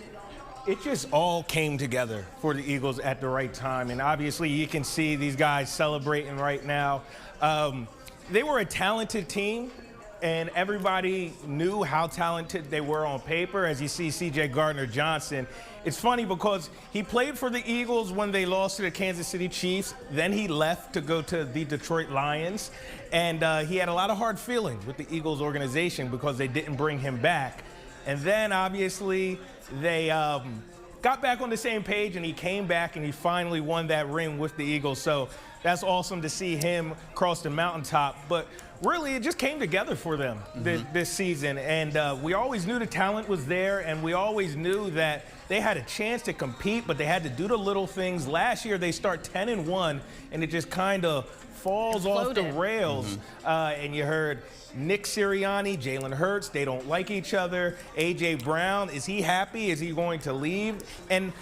It just all came together for the Eagles at the right time, and obviously you can see these guys celebrating right now. They were a talented team, and everybody knew how talented they were on paper. As you see C.J. Gardner-Johnson, it's funny because he played for the Eagles when they lost to the Kansas City Chiefs. Then he left to go to the Detroit Lions, and he had a lot of hard feelings with the Eagles organization because they didn't bring him back. And then obviously they got back on the same page, and he came back and he finally won that ring with the Eagles. So that's awesome to see him cross the mountaintop. But really, it just came together for them this season. And we always knew the talent was there, and we always knew that they had a chance to compete, but they had to do the little things. Last year, they start 10-1, and it just kind of falls off the rails. And you heard Nick Sirianni, Jalen Hurts, they don't like each other. A.J. Brown, is he happy? Is he going to leave? And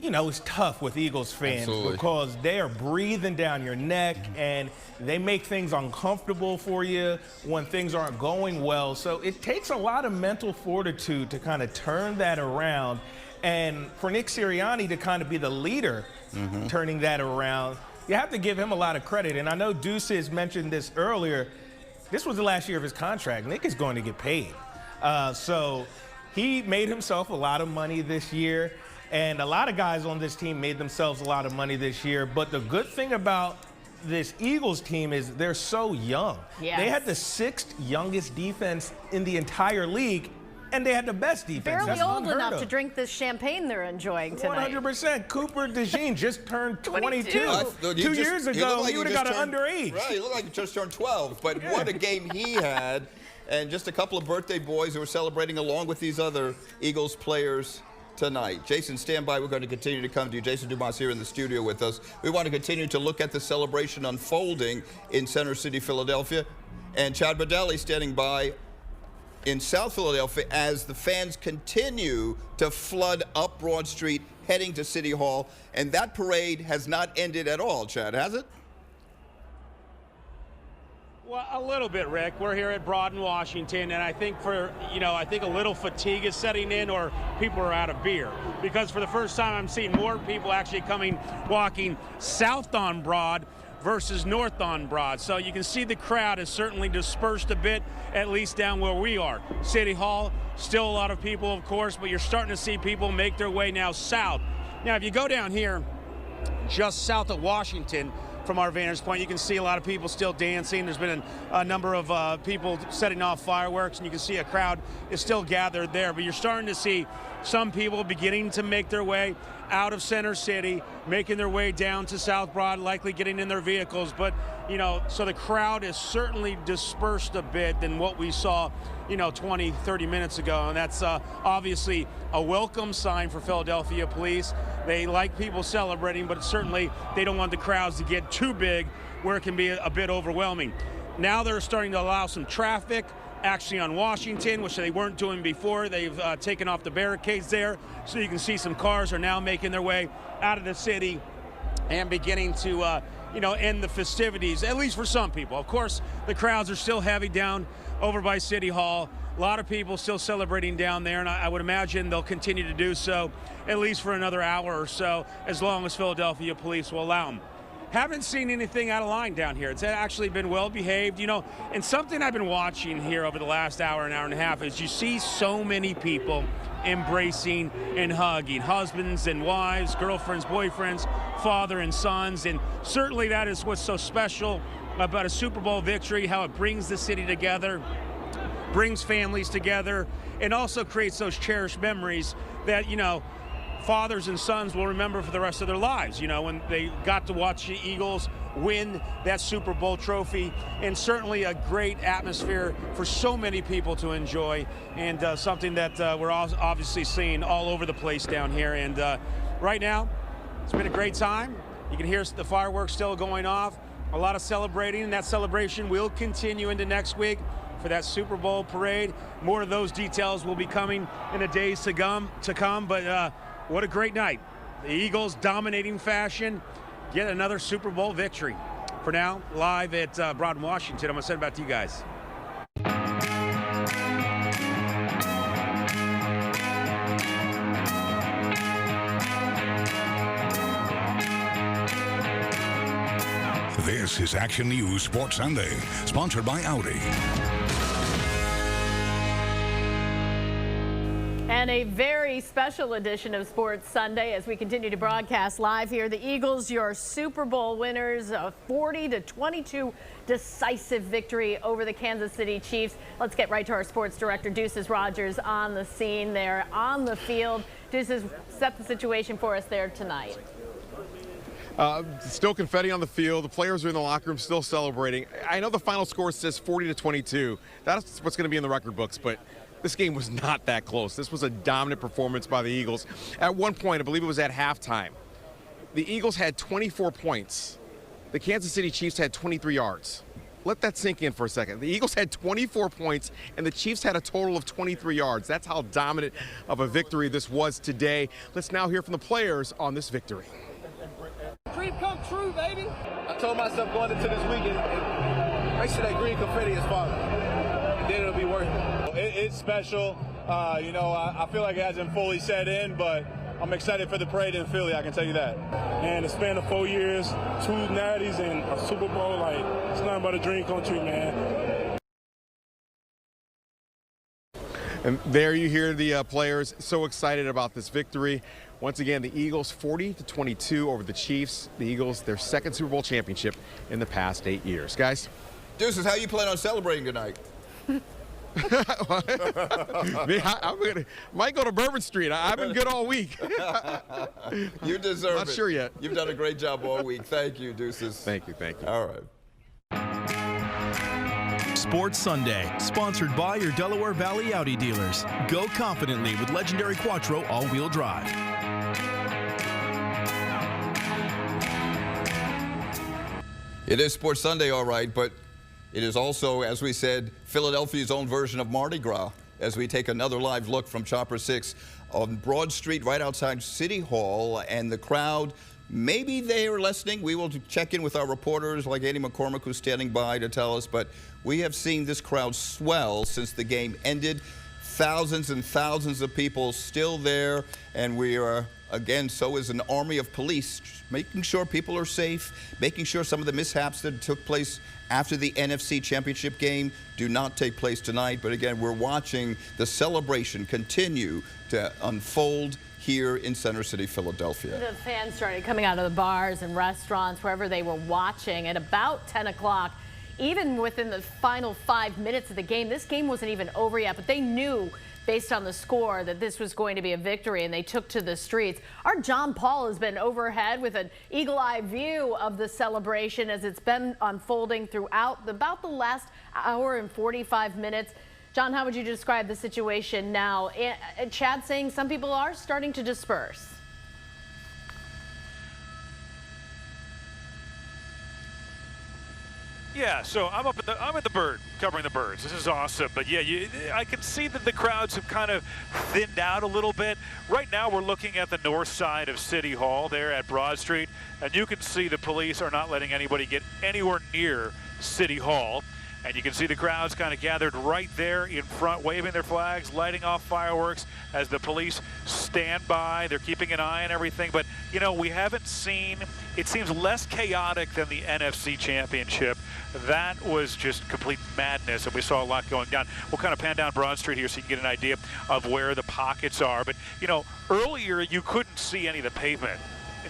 you know, it's tough with Eagles fans because they are breathing down your neck and they make things uncomfortable for you when things aren't going well. So it takes a lot of mental fortitude to kind of turn that around. And for Nick Sirianni to kind of be the leader turning that around, you have to give him a lot of credit. And I know Deuces mentioned this earlier. This was the last year of his contract. Nick is going to get paid. So he made himself a lot of money this year. And a lot of guys on this team made themselves a lot of money this year. But the good thing about this Eagles team is they're so young. Yes. They had the 6th youngest defense in the entire league, and they had the best defense. Barely That's old unheard enough of. to drink this champagne they're enjoying tonight. 100%. Cooper DeJean just turned 22. 22. 2 years ago, he would have got an underage. Right, he looked like he just turned 12. But what a game he had. And just a couple of birthday boys who were celebrating along with these other Eagles players tonight. Jason, stand by. We're going to continue to come to you. Jason Dumas here in the studio with us. We want to continue to look at the celebration unfolding in Center City, Philadelphia. And Chad Badelli standing by in South Philadelphia as the fans continue to flood up Broad Street, heading to City Hall. And that parade has not ended at all, Chad, has it? Well, a little bit, Rick. We're here at Broad in Washington, and I think I think a little fatigue is setting in, or people are out of beer. Because for the first time, I'm seeing more people actually walking south on Broad versus north on Broad. So you can see the crowd is certainly dispersed a bit, at least down where we are. City Hall Still a lot of people, of course, but you're starting to see people make their way now south. Now, if you go down here, just south of Washington, from our vantage point, you can see a lot of people still dancing. There's been a number of people setting off fireworks, and you can see a crowd is still gathered there. But you're starting to see some people beginning to make their way out of Center City, making their way down to South Broad, likely getting in their vehicles. But, you know, so the crowd is certainly dispersed a bit than what we saw, you know, 20, 30 minutes ago. And that's obviously a welcome sign for Philadelphia police. They like people celebrating, but certainly they don't want the crowds to get too big where it can be a bit overwhelming. Now they're starting to allow some traffic actually on Washington, which they weren't doing before. They've taken off the barricades there, so you can see some cars are now making their way out of the city and beginning to you know, end the festivities, at least for some people. Of course, the crowds are still heavy down over by City Hall. A lot of people still celebrating down there, and I would imagine they'll continue to do so at least for another hour or so, as long as Philadelphia police will allow them. Haven't seen anything out of line down here. It's actually been well behaved, you know, and something I've been watching here over the last hour and a half is you see so many people embracing and hugging, husbands and wives, girlfriends, boyfriends, father and sons, and certainly that is what's so special about a Super Bowl victory, how it brings the city together, brings families together, and also creates those cherished memories that, you know, fathers and sons will remember for the rest of their lives, you know, when they got to watch the Eagles win that Super Bowl trophy. And certainly a great atmosphere for so many people to enjoy, and something that we're obviously seeing all over the place down here. And right now, it's been a great time. You can hear the fireworks still going off, a lot of celebrating, and that celebration will continue into next week for that Super Bowl parade. More of those details will be coming in the days to come, but what a great night. The Eagles dominating fashion, get another Super Bowl victory. For now, live at Broad in Washington, I'm going to send it back to you guys. This is Action News Sports Sunday, sponsored by Audi. And a very special edition of Sports Sunday as we continue to broadcast live here. The Eagles, your Super Bowl winners, a 40-22 decisive victory over the Kansas City Chiefs. Let's get right to our sports director, Deuces Rogers, on the scene there on the field. Deuces, set the situation for us there tonight. Still confetti on the field. The players are in the locker room still celebrating. I know the final score says 40-22. That's what's going to be in the record books, but this game was not that close. This was a dominant performance by the Eagles. At one point, I believe it was at halftime, the Eagles had 24 points. The Kansas City Chiefs had 23 yards. Let that sink in for a second. The Eagles had 24 points, and the Chiefs had a total of 23 yards. That's how dominant of a victory this was today. Let's now hear from the players on this victory. Dream come true, baby. I told myself going into this weekend, make sure that green confetti is falling, and then it'll be worth it. It's special. You know, I feel like it hasn't fully set in, but I'm excited for the parade in Philly, I can tell you that. And the span of 4 years, 2 natties, and a Super Bowl, like, it's nothing but a dream come true, man. And there you hear the players so excited about this victory. Once again, the Eagles 40-22 over the Chiefs. The Eagles, their second Super Bowl championship in the past 8 years. Guys? Deuces, how you plan on celebrating tonight? I might go to Bourbon Street. I've been good all week. You deserve it. Not sure yet. You've done a great job all week. Thank you, Deuces. Thank you, thank you. All right. Sports Sunday, sponsored by your Delaware Valley Audi dealers. Go confidently with legendary Quattro all-wheel drive. It is Sports Sunday, all right, but it is also, as we said, Philadelphia's own version of Mardi Gras, as we take another live look from Chopper 6 on Broad Street right outside City Hall, and the crowd, maybe they are listening. We will check in with our reporters like Andy McCormick, who's standing by to tell us, but we have seen this crowd swell since the game ended. Thousands and thousands of people still there, and we are again, so is an army of police, making sure people are safe, making sure some of the mishaps that took place after the NFC Championship game do not take place tonight. But again, we're watching the celebration continue to unfold here in Center City, Philadelphia. The fans started coming out of the bars and restaurants, wherever they were watching, at about 10 o'clock. Even within the final 5 minutes of the game, this game wasn't even over yet, but they knew based on the score that this was going to be a victory, and they took to the streets. Our John Paul has been overhead with an eagle-eye view of the celebration as it's been unfolding throughout about the last hour and 45 minutes. John, how would you describe the situation now? Chad saying some people are starting to disperse. Yeah, so I'm at the bird, covering the birds. This is awesome. But yeah, I can see that the crowds have kind of thinned out a little bit. Right now we're looking at the north side of City Hall there at Broad Street, and you can see the police are not letting anybody get anywhere near City Hall. And you can see the crowds kind of gathered right there in front, waving their flags, lighting off fireworks as the police stand by. They're keeping an eye on everything. But, you know, we haven't seen, it seems less chaotic than the NFC Championship. That was just complete madness, and we saw a lot going down. We'll kind of pan down Broad Street here so you can get an idea of where the pockets are. But, you know, earlier you couldn't see any of the pavement.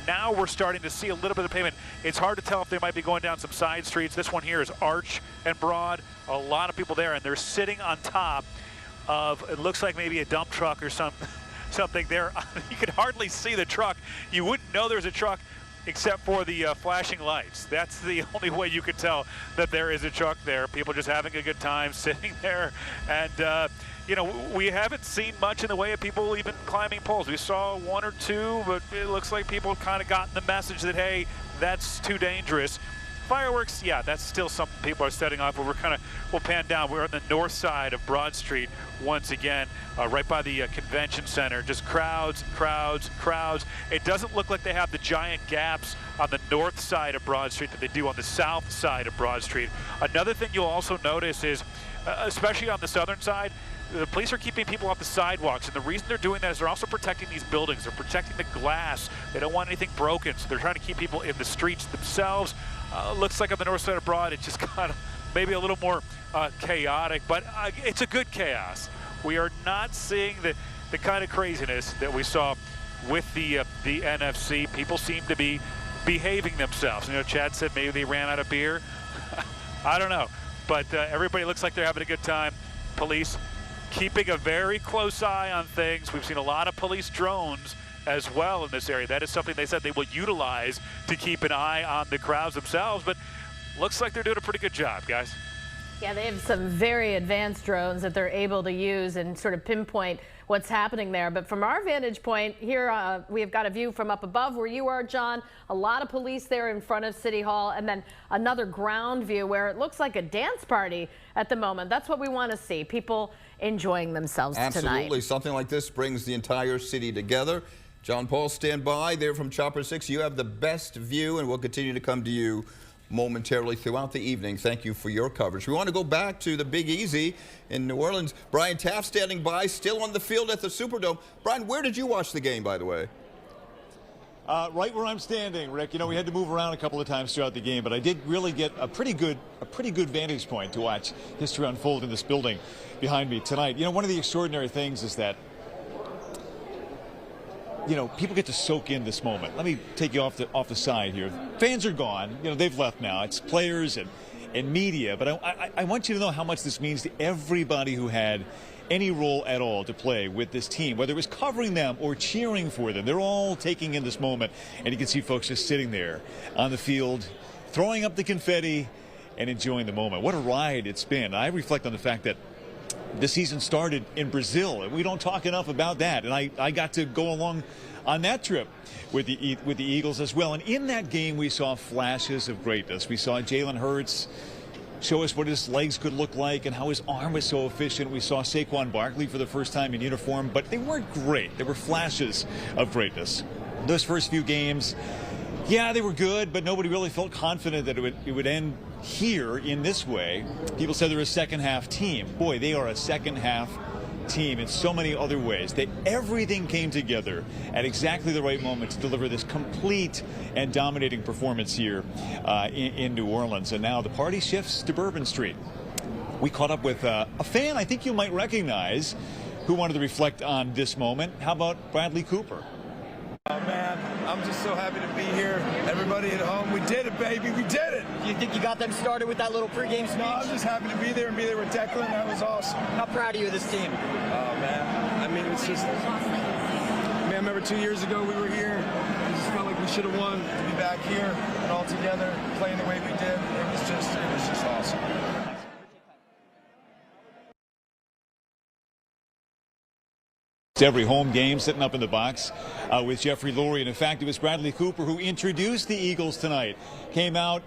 Now we're starting to see a little bit of pavement. It's hard to tell if they might be going down some side streets. This one here is Arch and Broad. A lot of people there, and they're sitting on top of, it looks like maybe a dump truck or something there. You could hardly see the truck. You wouldn't know there's a truck except for the flashing lights. That's the only way you could tell that there is a truck there. People just having a good time sitting there. And, you know, we haven't seen much in the way of people even climbing poles. We saw one or two, but it looks like people have kind of gotten the message that, hey, that's too dangerous. Fireworks, yeah, that's still something people are setting off, but we'll pan down. We're on the north side of Broad Street once again, right by the convention center. Just crowds, crowds, crowds. It doesn't look like they have the giant gaps on the north side of Broad Street that they do on the south side of Broad Street. Another thing you'll also notice is, especially on the southern side, the police are keeping people off the sidewalks, and the reason they're doing that is they're also protecting these buildings. They're protecting the glass. They don't want anything broken, so they're trying to keep people in the streets themselves. Looks like on the north side of Broad, it's just kind of maybe a little more chaotic, but it's a good chaos. We are not seeing the kind of craziness that we saw with the NFC. People seem to be behaving themselves. You know, Chad said maybe they ran out of beer. I don't know, but everybody looks like they're having a good time. Police keeping a very close eye on things. We've seen a lot of police drones as well in this area. That is something they said they will utilize to keep an eye on the crowds themselves, but looks like they're doing a pretty good job, guys. Yeah, they have some very advanced drones that they're able to use and sort of pinpoint what's happening there. But from our vantage point here, we have got a view from up above where you are, John. A lot of police there in front of City Hall, and then another ground view where it looks like a dance party at the moment. That's what we want to see, people enjoying themselves tonight. Absolutely. Something like this brings the entire city together. John Paul, stand by there from Chopper 6. You have the best view, and we'll continue to come to you momentarily throughout the evening. Thank you for your coverage. We want to go back to the Big Easy in New Orleans. Brian Taft standing by, still on the field at the Superdome. Brian, where did you watch the game, by the way? Right where I'm standing, Rick. You know, we had to move around a couple of times throughout the game, but I did really get a pretty good vantage point to watch history unfold in this building behind me tonight. You know, one of the extraordinary things is that, you know, people get to soak in this moment. Let me take you off the side here. Fans are gone. You know, they've left now. It's players and media. But I want you to know how much this means to everybody who had any role at all to play with this team, whether it was covering them or cheering for them. They're all taking in this moment. And you can see folks just sitting there on the field, throwing up the confetti and enjoying the moment. What a ride it's been. I reflect on the fact that the season started in Brazil, and we don't talk enough about that. And I got to go along on that trip with the Eagles as well. And in that game, we saw flashes of greatness. We saw Jalen Hurts show us what his legs could look like and how his arm was so efficient. We saw Saquon Barkley for the first time in uniform, but they weren't great. There were flashes of greatness. Those first few games, yeah, they were good, but nobody really felt confident that it would end here in this way. People said they're a second-half team. Boy, they are a second-half team in so many other ways. Everything came together at exactly the right moment to deliver this complete and dominating performance here in New Orleans. And now the party shifts to Bourbon Street. We caught up with a fan I think you might recognize who wanted to reflect on this moment. How about Bradley Cooper? Oh, man, I'm just so happy to be here. Everybody at home, we did it, baby. We did it. You think you got them started with that little pregame speech? No, I'm just happy to be there and be there with Declan. That was awesome. How proud are you of this team? Oh, man. I mean, it's just... Man, I remember 2 years ago we were here. We just felt like we should have won. To be back here and all together, playing the way we did, it was just awesome. Every home game sitting up in the box with Jeffrey Lurie. And in fact, it was Bradley Cooper who introduced the Eagles tonight. Came out,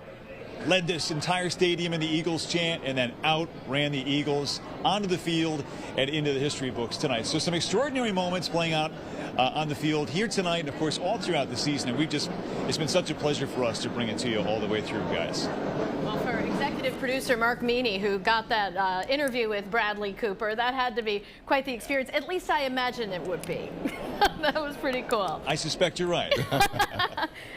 led this entire stadium in the Eagles chant, and then outran the Eagles onto the field and into the history books tonight. So some extraordinary moments playing out on the field here tonight, and of course all throughout the season. And it's been such a pleasure for us to bring it to you all the way through, guys. Well, for executive producer Mark Meany, who got that interview with Bradley Cooper, that had to be quite the experience. At least I imagine it would be. That was pretty cool. I suspect you're right.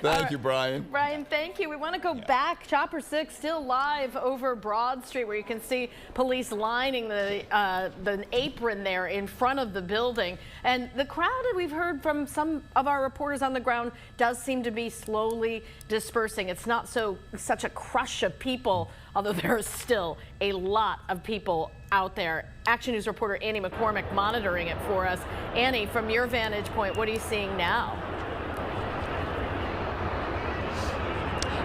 Thank you, Brian. Brian, thank you. We want to go back. Chopper 6 still live over Broad Street, where you can see police lining the apron there in front of the building. And the crowd that we've heard from some of our reporters on the ground does seem to be slowly dispersing. It's not such a crush of people, although there are still a lot of people out there. Action News reporter Annie McCormick monitoring it for us. Annie, from your vantage point, what are you seeing now?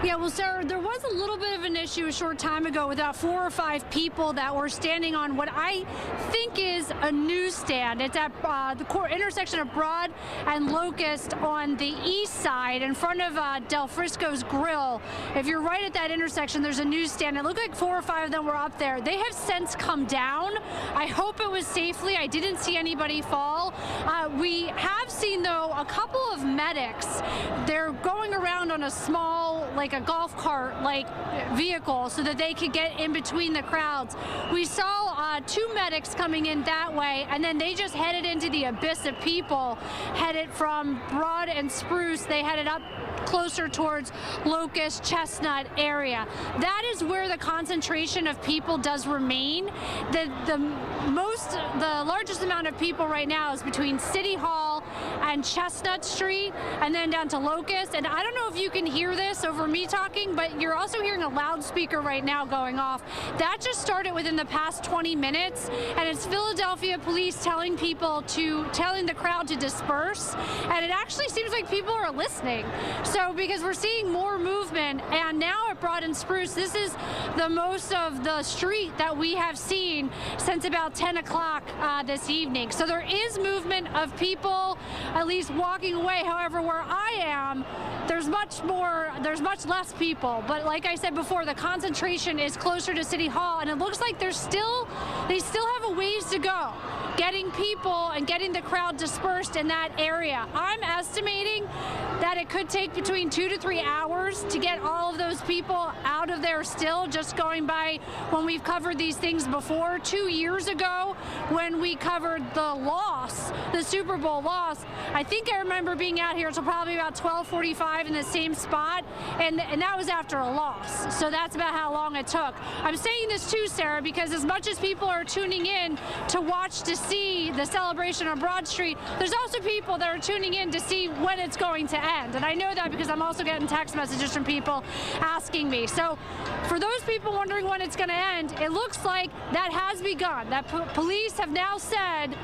Yeah, well, Sarah, there was a little bit of an issue a short time ago with about 4 or 5 people that were standing on what I think is a newsstand. It's at the intersection of Broad and Locust on the east side in front of Del Frisco's Grill. If you're right at that intersection, there's a newsstand. It looked like 4 or 5 of them were up there. They have since come down. I hope it was safely. I didn't see anybody fall. We have seen, though, a couple of medics. They're going around on a small, like a golf cart like vehicle, so that they could get in between the crowds. We saw 2 medics coming in that way, and then they just headed into the abyss of people, headed from Broad and Spruce. They headed up closer towards Locust, Chestnut area. That is where the concentration of people does remain. The largest amount of people right now is between City Hall and Chestnut Street, and then down to Locust. And I don't know if you can hear this over me talking, but you're also hearing a loudspeaker right now going off. That just started within the past 20 minutes, and it's Philadelphia police telling the crowd to disperse. And it actually seems like people are listening. So because we're seeing more movement, and now at Broad and Spruce, this is the most of the street that we have seen since about 10 o'clock this evening. So there is movement of people at least walking away. However, where I am, there's much less people. But like I said before, the concentration is closer to City Hall, and it looks like they still have a ways to go getting people and getting the crowd dispersed in that area. I'm estimating that it could take between 2 to 3 hours to get all of those people out of there still, just going by when we've covered these things before. 2 years ago, when we covered the Super Bowl loss, I think I remember being out here until probably about 12:45 in the same spot, and that was after a loss. So that's about how long it took. I'm saying this too, Sarah, because as much as people are tuning in to see the celebration on Broad Street, there's also people that are tuning in to see when it's going to end. And I know that because I'm also getting text messages from people asking me. So for those people wondering when it's going to end, it looks like that has begun. That police have now said,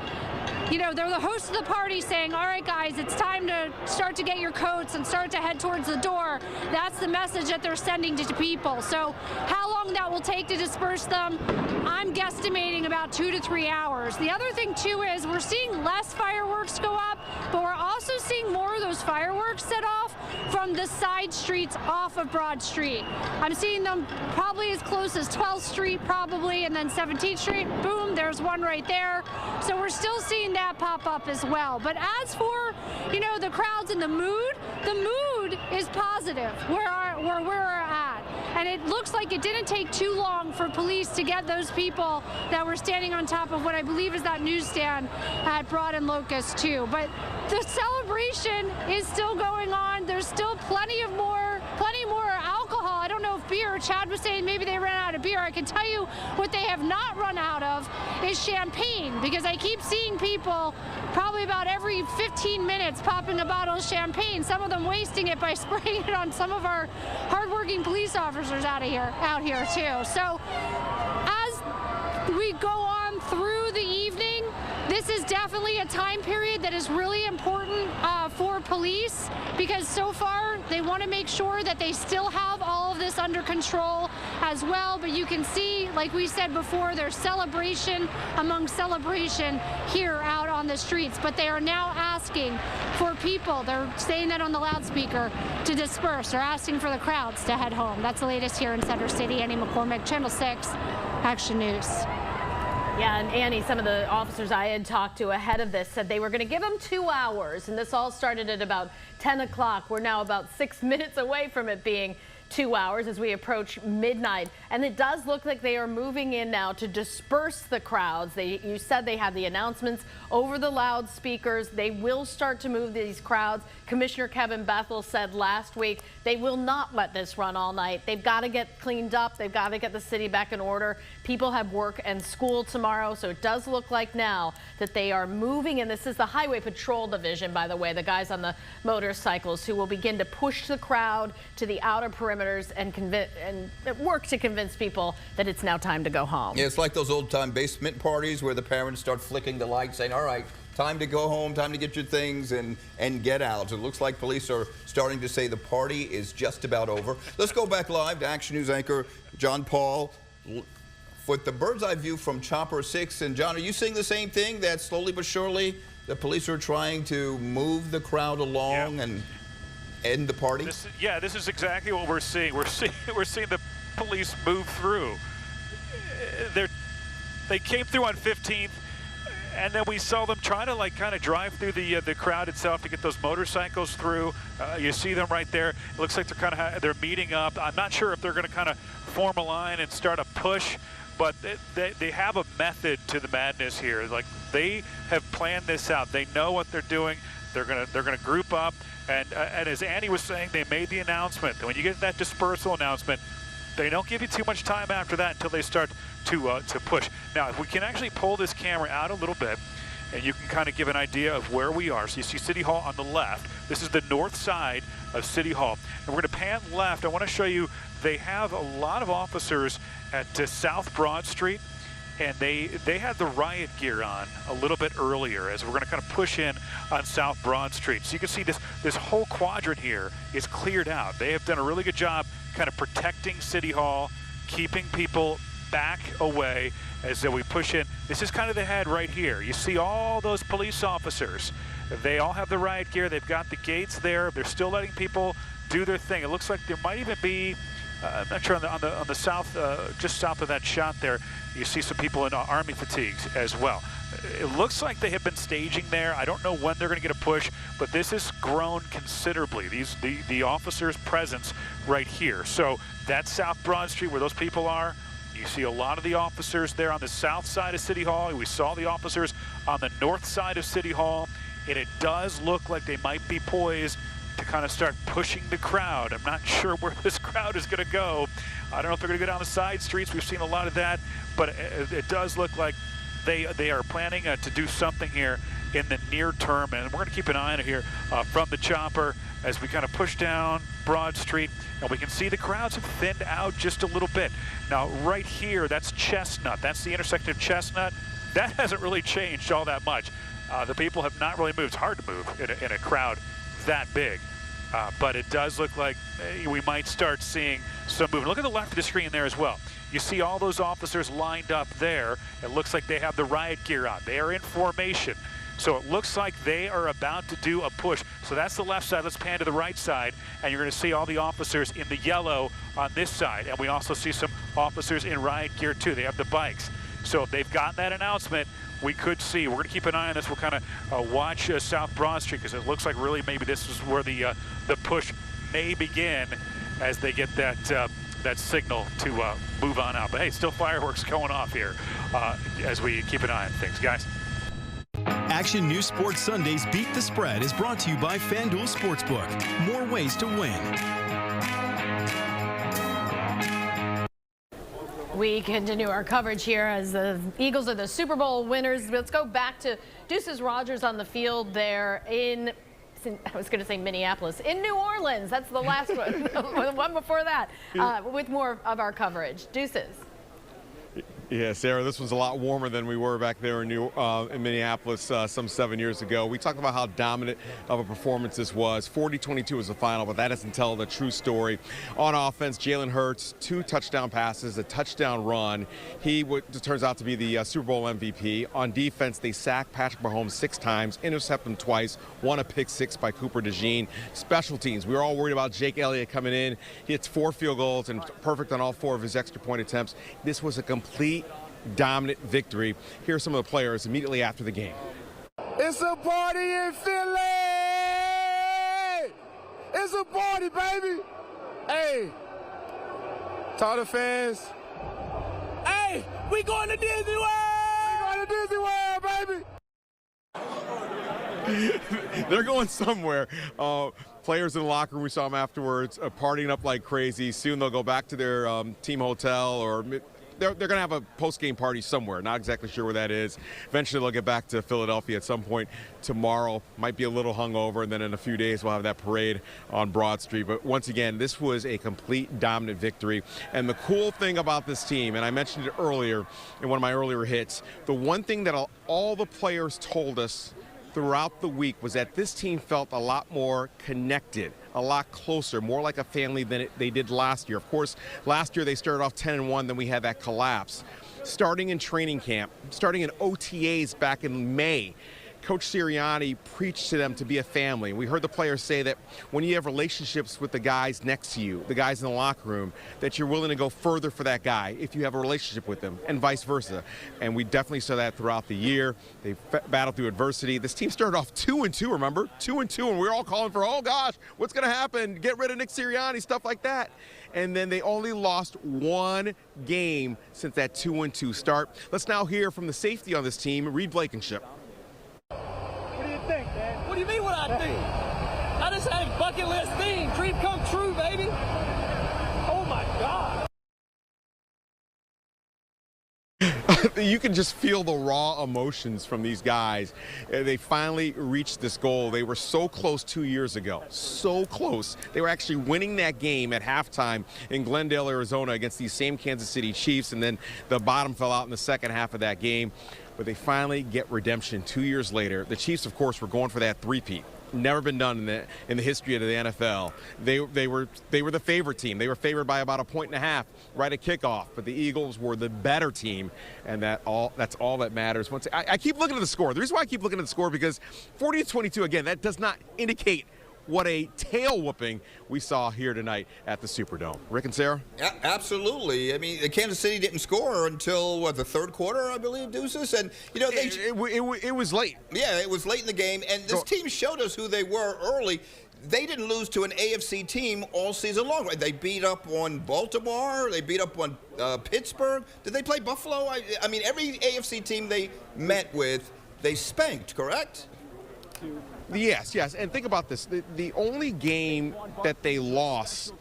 you know, they're the host of the party saying, all right, guys, it's time to start to get your coats and start to head towards the door. That's the message that they're sending to people. So how long that will take to disperse them, I'm guesstimating about 2 to 3 hours. The other thing, too, is we're seeing less fireworks go up, but we're also seeing more of those fireworks set off from the side streets off of Broad Street. I'm seeing them probably as close as 12th Street, probably, and then 17th Street. Boom, there's one right there. So we're still seeing that pop up as well. But as for, you know, the crowds and the mood is positive where we're at. And it looks like it didn't take too long for police to get those people that were standing on top of what I believe is that newsstand at Broad and Locust too. But the celebration is still going on. There's still plenty more alcohol. I don't know if beer. Chad was saying maybe they ran out of beer. I can tell you what they have not run out of is champagne, because I keep seeing people probably about every 15 minutes popping a bottle of champagne, some of them wasting it by spraying it on some of our hardworking police officers out here too. So as we go on through the evening, this is definitely a time period that is really important for police, because so far they want to make sure that they still have all of this under control as well. But you can see, like we said before, there's celebration among celebration here out on the streets. But they are now asking for people, they're saying that on the loudspeaker, to disperse. They're asking for the crowds to head home. That's the latest here in Center City. Annie McCormick, Channel 6, Action News. Yeah, and Annie, some of the officers I had talked to ahead of this said they were going to give them 2 hours, and this all started at about 10 o'clock. We're now about 6 minutes away from it being 2 hours as we approach midnight, and it does look like they are moving in now to disperse the crowds. You said they have the announcements over the loudspeakers. They will start to move these crowds. Commissioner Kevin Bethel said last week they will not let this run all night. They've got to get cleaned up. They've got to get the city back in order. People have work and school tomorrow, so it does look like now that they are moving, and this is the Highway Patrol Division, by the way, the guys on the motorcycles who will begin to push the crowd to the outer perimeters and work to convince people that it's now time to go home. Yeah, it's like those old-time basement parties where the parents start flicking the lights, saying, all right, time to go home, time to get your things and get out. It looks like police are starting to say the party is just about over. Let's go back live to Action News anchor John Paul with the bird's eye view from Chopper 6. And John, are you seeing the same thing, that slowly but surely the police are trying to move the crowd along and end the party? This is exactly what we're seeing. We're seeing the police move through. They came through on 15th, and then we saw them trying to kind of drive through the crowd itself to get those motorcycles through. You see them right there. It looks like they're meeting up. I'm not sure if they're going to kind of form a line and start a push, but they have a method to the madness here. Like, they have planned this out. They know what they're doing. They're gonna group up, and as Annie was saying, they made the announcement. When you get that dispersal announcement, they don't give you too much time after that until they start to push. Now, if we can actually pull this camera out a little bit, and you can kind of give an idea of where we are. So you see City Hall on the left. This is the north side of City Hall. And we're going to pan left. I want to show you, they have a lot of officers at South Broad Street, and they had the riot gear on a little bit earlier as we're going to kind of push in on South Broad Street. So you can see this whole quadrant here is cleared out. They have done a really good job kind of protecting City Hall, keeping people back away as we push in. This is kind of the head right here. You see all those police officers. They all have the riot gear. They've got the gates there. They're still letting people do their thing. It looks like there might even be, I'm not sure, on the south, just south of that shot there, you see some people in Army fatigues as well. It looks like they have been staging there. I don't know when they're going to get a push, but this has grown considerably. The officers' presence right here. So that's South Broad Street where those people are. You see a lot of the officers there on the south side of City Hall. We saw the officers on the north side of City Hall, and it does look like they might be poised to kind of start pushing the crowd. I'm not sure where this crowd is going to go. I don't know if they're going to go down the side streets. We've seen a lot of that, but it does look like they are planning to do something here in the near term, and we're going to keep an eye on it here from the chopper as we kind of push down Broad Street, and we can see the crowds have thinned out just a little bit. Now, right here, that's Chestnut. That's the intersection of Chestnut. That hasn't really changed all that much. The people have not really moved. It's hard to move in a crowd that big, but it does look like we might start seeing some movement. Look at the left of the screen there as well. You see all those officers lined up there. It looks like they have the riot gear on. They are in formation. So it looks like they are about to do a push. So that's the left side. Let's pan to the right side, and you're going to see all the officers in the yellow on this side. And we also see some officers in riot gear too. They have the bikes. So if they've gotten that announcement, we could see. We're going to keep an eye on this. We'll kind of watch South Broad Street, because it looks like really maybe this is where the push may begin as they get that that signal to move on out. But hey, still fireworks going off here as we keep an eye on things, guys. Action News Sports Sundays Beat the Spread is brought to you by FanDuel Sportsbook. More ways to win. We continue our coverage here as the Eagles are the Super Bowl winners. Let's go back to Deuces Rogers on the field there in I was going to say Minneapolis. In New Orleans. That's the last one. The one before that. With more of our coverage. Deuces. Yeah, Sarah, this was a lot warmer than we were back there in Minneapolis some 7 years ago. We talked about how dominant of a performance this was. 40-22 was the final, but that doesn't tell the true story. On offense, Jalen Hurts, 2 touchdown passes, a touchdown run. He turns out to be the Super Bowl MVP. On defense, they sacked Patrick Mahomes 6 times, intercepted him twice, won a pick 6 by Cooper DeJean. Special teams, we were all worried about Jake Elliott coming in. He hits 4 field goals and perfect on all 4 of his extra point attempts. This was a complete dominant victory. Here are some of the players immediately after the game. It's a party in Philly! It's a party, baby! Hey, Tata fans. Hey, we going to Disney World! We going to Disney World, baby! They're going somewhere. Players in the locker room, we saw them afterwards, partying up like crazy. Soon they'll go back to their team hotel, or they're going to have a post-game party somewhere. Not exactly sure where that is. Eventually they'll get back to Philadelphia at some point tomorrow. Might be a little hungover, and then in a few days we'll have that parade on Broad Street. But once again, this was a complete dominant victory. And the cool thing about this team, and I mentioned it earlier in one of my earlier hits, the one thing that all the players told us throughout the week was that this team felt a lot more connected, a lot closer, more like a family than they did last year. Of course, last year they started off 10-1, then we had that collapse. Starting in training camp, starting in OTAs back in May, Coach Sirianni preached to them to be a family. We heard the players say that when you have relationships with the guys next to you, the guys in the locker room, that you're willing to go further for that guy if you have a relationship with them, and vice versa. And we definitely saw that throughout the year. They battled through adversity. This team started off 2-2, remember? 2-2, and we were all calling for, oh gosh, what's going to happen? Get rid of Nick Sirianni, stuff like that. And then they only lost 1 game since that 2-2 start. Let's now hear from the safety on this team, Reed Blankenship. What do you mean what I think? I just had a bucket list thing. Dream come true, baby. Oh, my God. You can just feel the raw emotions from these guys. They finally reached this goal. They were so close 2 years ago. So close. They were actually winning that game at halftime in Glendale, Arizona against these same Kansas City Chiefs, and then the bottom fell out in the second half of that game. But they finally get redemption 2 years later. The Chiefs, of course, were going for that three-peat. Never been done in the history of the NFL. They were the favorite team. They were favored by about 1.5 points right at kickoff. But the Eagles were the better team, and that's all that matters. I keep looking at the score. The reason why I keep looking at the score because 40-22 again. That does not indicate what a tail whooping we saw here tonight at the Superdome. Rick and Sarah? Absolutely. I mean, Kansas City didn't score until, what, the third quarter, I believe, Deuces? And, you know, it was late. Yeah, it was late in the game. And this team showed us who they were early. They didn't lose to an AFC team all season long. They beat up on Baltimore. They beat up on Pittsburgh. Did they play Buffalo? I mean, every AFC team they met with, they spanked, correct? Yes, and think about this. The only game that they lost,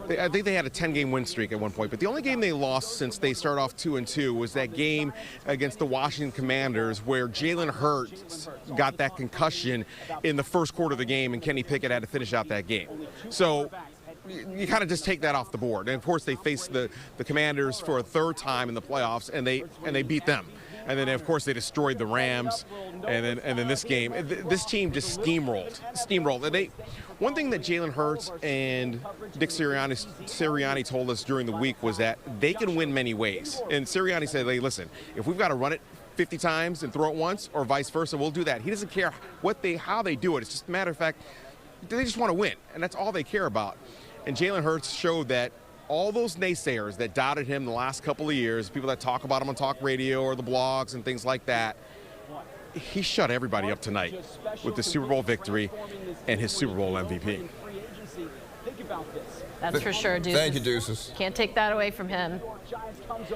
I think they had a 10-game win streak at one point, but the only game they lost since they started off 2-2 was that game against the Washington Commanders where Jalen Hurts got that concussion in the first quarter of the game and Kenny Pickett had to finish out that game. So you kind of just take that off the board. And, of course, they faced the Commanders for a third time in the playoffs, and they beat them. And then, of course, they destroyed the Rams. And then this game, this team just steamrolled. And one thing that Jalen Hurts and Dick Sirianni told us during the week was that they can win many ways. And Sirianni said, hey, listen, if we've got to run it 50 times and throw it once or vice versa, we'll do that. He doesn't care how they do it. It's just a matter of fact, they just want to win. And that's all they care about. And Jalen Hurts showed that all those naysayers that doubted him the last couple of years, people that talk about him on talk radio or the blogs and things like that, he shut everybody up tonight with the Super Bowl victory and his Super Bowl MVP. think about this. That's for sure, Deuces. Thank you, Deuces. Can't take that away from him.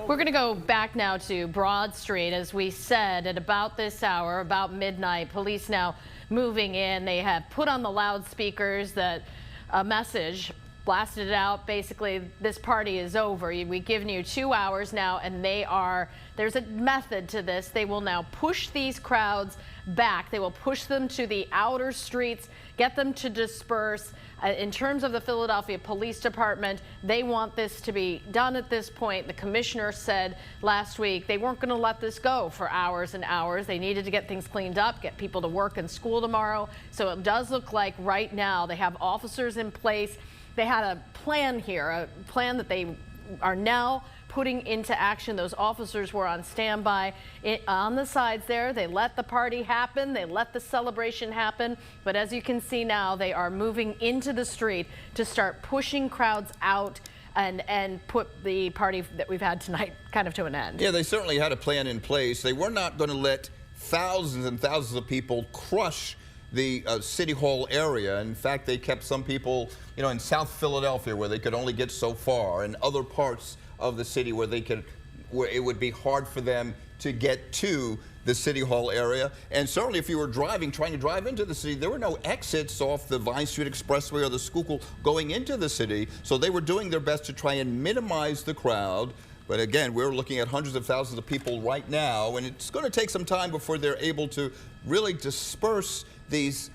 We're going to go back now to Broad Street. As we said, at about this hour, about midnight, police now moving in. They have put on the loudspeakers that a message, blasted it out. Basically, this party is over. We've given you 2 hours now, and there's a method to this. They will now push these crowds back. They will push them to the outer streets, get them to disperse. In terms of the Philadelphia Police Department, they want this to be done at this point. The commissioner said last week they weren't going to let this go for hours and hours. They needed to get things cleaned up, get people to work and school tomorrow. So it does look like right now they have officers in place. They had a plan here, a plan that they are now putting into action. Those officers were on standby on the sides there. They let the party happen. They let the celebration happen. But as you can see now, they are moving into the street to start pushing crowds out and put the party that we've had tonight kind of to an end. Yeah, they certainly had a plan in place. They were not going to let thousands and thousands of people crush the City Hall area. In fact, they kept some people, in South Philadelphia where they could only get so far, and other parts of the city where it would be hard for them to get to the City Hall area. And certainly if you were trying to drive into the city, there were no exits off the Vine Street Expressway or the Schuylkill going into the city. So they were doing their best to try and minimize the crowd. But again, we're looking at hundreds of thousands of people right now, and it's going to take some time before they're able to really disperse these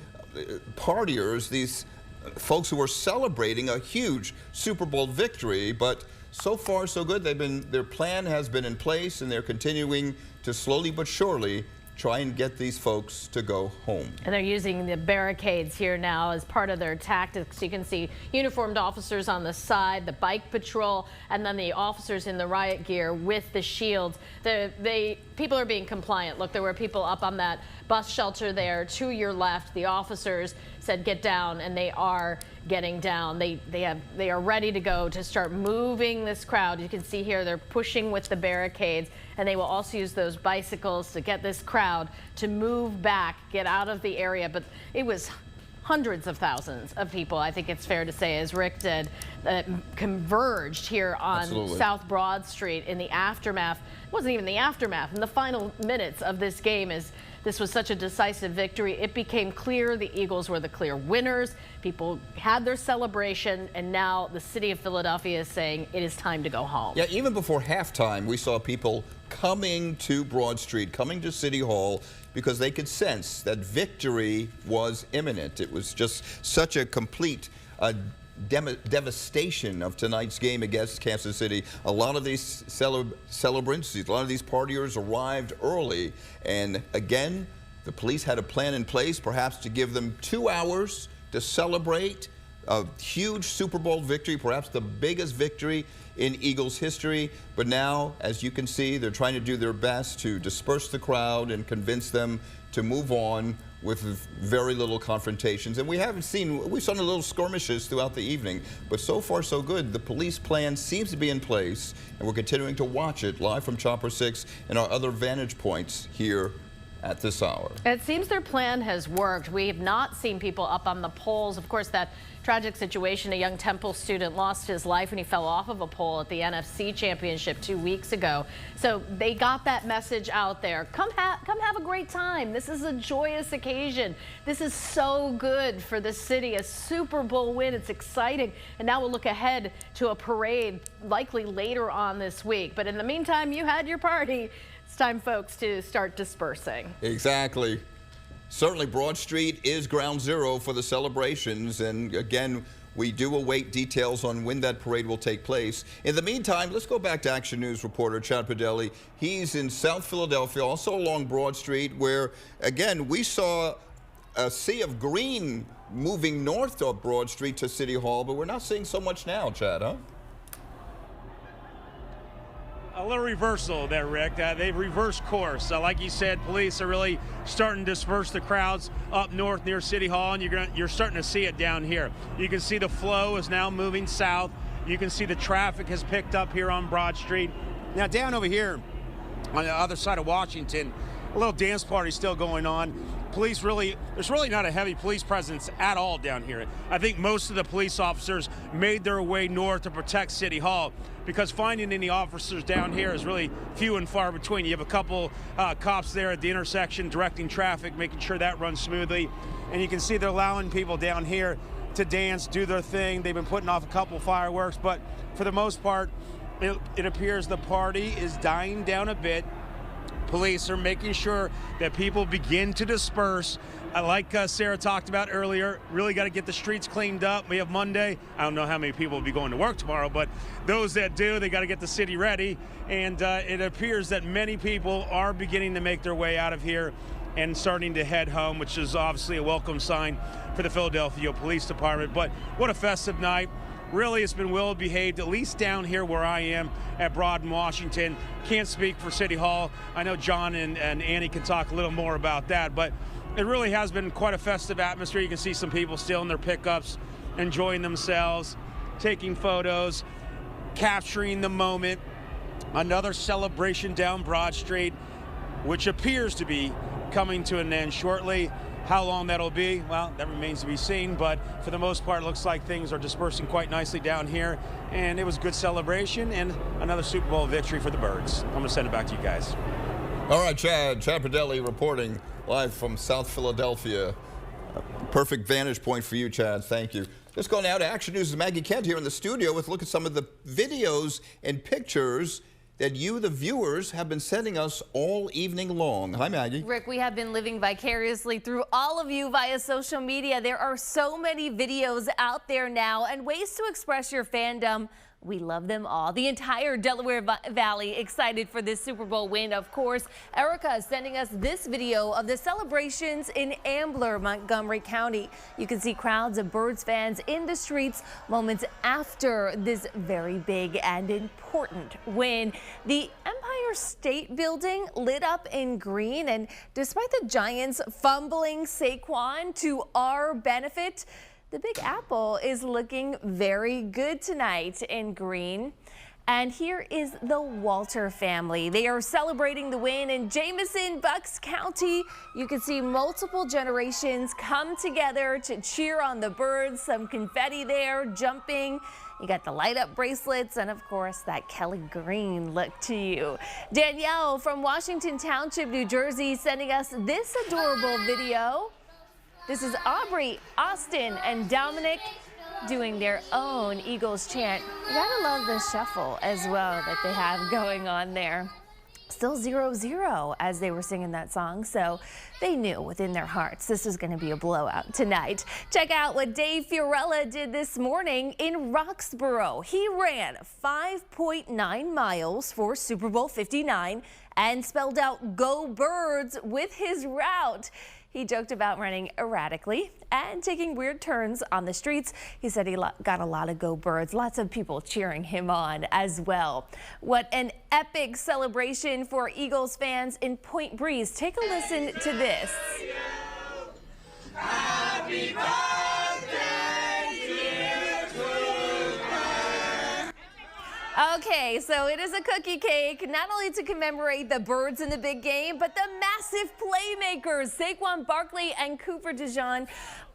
partiers, these folks who are celebrating a huge Super Bowl victory. But so far, so good. Their plan has been in place, and they're continuing to slowly but surely try and get these folks to go home. And they're using the barricades here now as part of their tactics. You can see uniformed officers on the side, the bike patrol, and then the officers in the riot gear with the shields. People are being compliant. Look, there were people up on that bus shelter there to your left. The officers said get down, and they are getting down. They are ready to go to start moving this crowd. You can see here they're pushing with the barricades, and they will also use those bicycles to get this crowd to move back, get out of the area. But it was hundreds of thousands of people, I think it's fair to say, as Rick did, that converged here on South Broad Street in the aftermath. It wasn't even the aftermath. In the final minutes of this game, as this was such a decisive victory, it became clear the Eagles were the clear winners. People had their celebration, and now the city of Philadelphia is saying it is time to go home. Yeah, even before halftime, we saw people coming to Broad Street, coming to City Hall, because they could sense that victory was imminent. It was just such a complete devastation of tonight's game against Kansas City. A lot of these celebrants, a lot of these partiers arrived early, and again, the police had a plan in place, perhaps to give them 2 hours to celebrate a huge Super Bowl victory, perhaps the biggest victory in Eagles history. But now, as you can see, they're trying to do their best to disperse the crowd and convince them to move on with very little confrontations. And we've seen a little skirmishes throughout the evening, but so far so good. The police plan seems to be in place, and we're continuing to watch it live from Chopper 6 and our other vantage points here at this hour. It seems their plan has worked. We have not seen people up on the poles. Of course, that tragic situation, a young Temple student lost his life when he fell off of a pole at the NFC Championship 2 weeks ago. So they got that message out there. Come have a great time. This is a joyous occasion. This is so good for the city. A Super Bowl win. It's exciting. And now we'll look ahead to a parade likely later on this week. But in the meantime, you had your party. It's time, folks, to start dispersing. Exactly. Certainly, Broad Street is ground zero for the celebrations. And again, we do await details on when that parade will take place. In the meantime, let's go back to Action News reporter Chad Padelli. He's in South Philadelphia, also along Broad Street, where, again, we saw a sea of green moving north of Broad Street to City Hall, but we're not seeing so much now, Chad, huh? A little reversal there, Rick. They've reversed course. Like you said, police are really starting to disperse the crowds up north near City Hall, and you're starting to see it down here. You can see the flow is now moving south. You can see the traffic has picked up here on Broad Street. Now down over here on the other side of Washington, a little dance party still going on. police there's really not a heavy police presence at all down here. I think most of the police officers made their way north to protect City Hall, because finding any officers down here is really few and far between. You have a couple cops there at the intersection directing traffic, making sure that runs smoothly. And you can see they're allowing people down here to dance, do their thing. They've been putting off a couple fireworks, but for the most part, it appears the party is dying down a bit. Police are making sure that people begin to disperse. Like Sarah talked about earlier, really got to get the streets cleaned up. We have Monday. I don't know how many people will be going to work tomorrow, but those that do, they got to get the city ready. And it appears that many people are beginning to make their way out of here and starting to head home, which is obviously a welcome sign for the Philadelphia Police Department. But what a festive night. Really, it's been well behaved, at least down here where I am at Broad and Washington. Can't speak for City Hall. I know John and Annie can talk a little more about that, but it really has been quite a festive atmosphere. You can see some people still in their pickups, enjoying themselves, taking photos, capturing the moment. Another celebration down Broad Street, which appears to be coming to an end shortly. How long that'll be, well, that remains to be seen, but for the most part, it looks like things are dispersing quite nicely down here, and it was a good celebration and another Super Bowl victory for the Birds. I'm gonna send it back to you guys. All right, Chad Pradelli reporting live from South Philadelphia. Perfect vantage point for you, Chad. Thank you. Let's go now to Action News' Maggie Kent here in the studio with a look at some of the videos and pictures that you, the viewers, have been sending us all evening long. Hi, Maggie. Rick, we have been living vicariously through all of you via social media. There are so many videos out there now and ways to express your fandom. We love them all. The entire Delaware Valley excited for this Super Bowl win, of course. Erica is sending us this video of the celebrations in Ambler, Montgomery County. You can see crowds of Birds fans in the streets moments after this very big and important win. The Empire State Building lit up in green, and despite the Giants fumbling Saquon to our benefit, the Big Apple is looking very good tonight in green. And here is the Walter family. They are celebrating the win in Jameson, Bucks County. You can see multiple generations come together to cheer on the Birds. Some confetti there, jumping. You got the light up bracelets and, of course, that Kelly Green look to you. Danielle from Washington Township, New Jersey, sending us this adorable video. This is Aubrey, Austin, and Dominic doing their own Eagles chant. You gotta love the shuffle as well that they have going on there. Still 0-0 as they were singing that song, so they knew within their hearts this was going to be a blowout tonight. Check out what Dave Fiorella did this morning in Roxborough. He ran 5.9 miles for Super Bowl 59 and spelled out "Go Birds" with his route. He joked about running erratically and taking weird turns on the streets. He said he got a lot of "Go Birds," lots of people cheering him on as well. What an epic celebration for Eagles fans in Point Breeze. Take a listen to this. Happy birthday, dear Cooper. Okay, so it is a cookie cake, not only to commemorate the Birds in the big game, but the massive playmakers, Saquon Barkley and Cooper DeJean,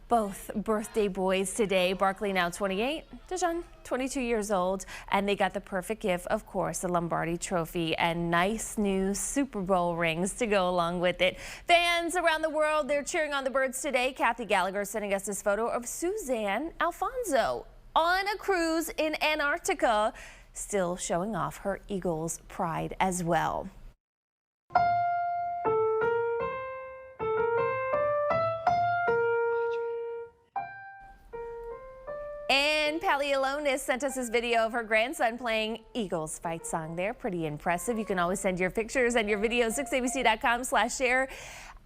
both birthday boys today. Barkley now 28, DeJean 22 years old, and they got the perfect gift, of course, the Lombardi Trophy and nice new Super Bowl rings to go along with it. Fans around the world, they're cheering on the Birds today. Kathy Gallagher sending us this photo of Suzanne Alfonso on a cruise in Antarctica, still showing off her Eagles pride as well. And Paleolonis sent us this video of her grandson playing Eagles fight song there. Pretty impressive. You can always send your pictures and your videos, 6abc.com/share.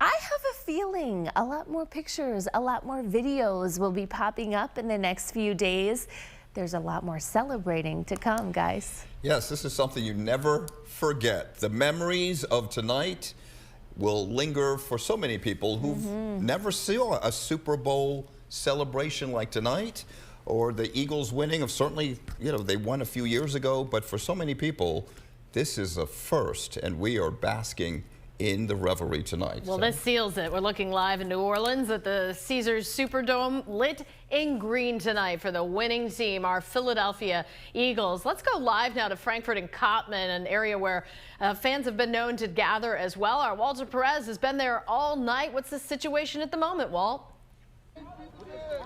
I have a feeling a lot more pictures, a lot more videos will be popping up in the next few days. There's a lot more celebrating to come, guys. Yes, this is something you never forget. The memories of tonight will linger for so many people who've never saw a Super Bowl celebration like tonight, or the Eagles winning. Of certainly, you know, they won a few years ago, but for so many people, this is a first, and we are basking in the revelry tonight. Well, this seals it. We're looking live in New Orleans at the Caesars Superdome, lit in green tonight for the winning team, our Philadelphia Eagles. Let's go live now to Frankfurt and Cottman, an area where fans have been known to gather as well. Our Walter Perez has been there all night. What's the situation at the moment, Walt?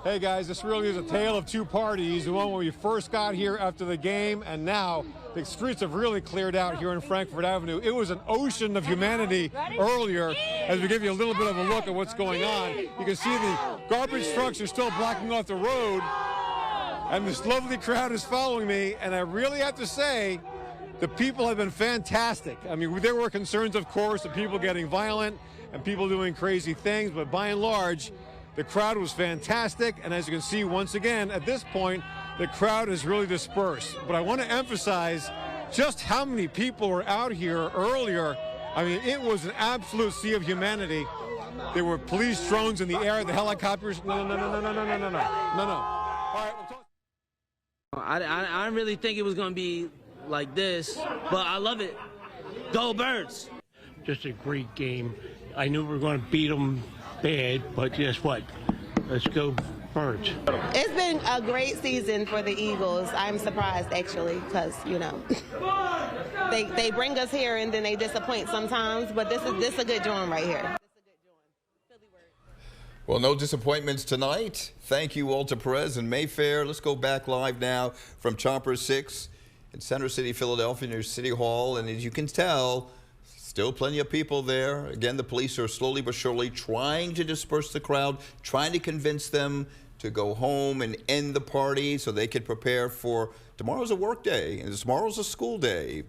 Hey guys, this really is a tale of two parties. The one when we first got here after the game, and now the streets have really cleared out here in Frankfurt Avenue. It was an ocean of humanity earlier. As we give you a little bit of a look at what's going on, you can see the garbage trucks are still blocking off the road, and this lovely crowd is following me, and I really have to say, the people have been fantastic. I mean, there were concerns, of course, of people getting violent and people doing crazy things, but by and large, the crowd was fantastic, and as you can see, once again, at this point, the crowd is really dispersed. But I want to emphasize just how many people were out here earlier. I mean, it was an absolute sea of humanity. There were police drones in the air, the helicopters. No. All right, we'll talk. I didn't really think it was going to be like this, but I love it. Go Birds! Just a great game. I knew we were going to beat them bad, but guess what? Let's go Birds. It's been a great season for the Eagles. I'm surprised, actually, because, you know, they bring us here and then they disappoint sometimes, but this is a good joint right here. Well, no disappointments tonight. Thank you, Walter Perez and Mayfair. Let's go back live now from Chopper 6 in Center City, Philadelphia, near City Hall. And as you can tell, still plenty of people there. Again, the police are slowly but surely trying to disperse the crowd, trying to convince them to go home and end the party so they can prepare for tomorrow's a work day and tomorrow's a school day.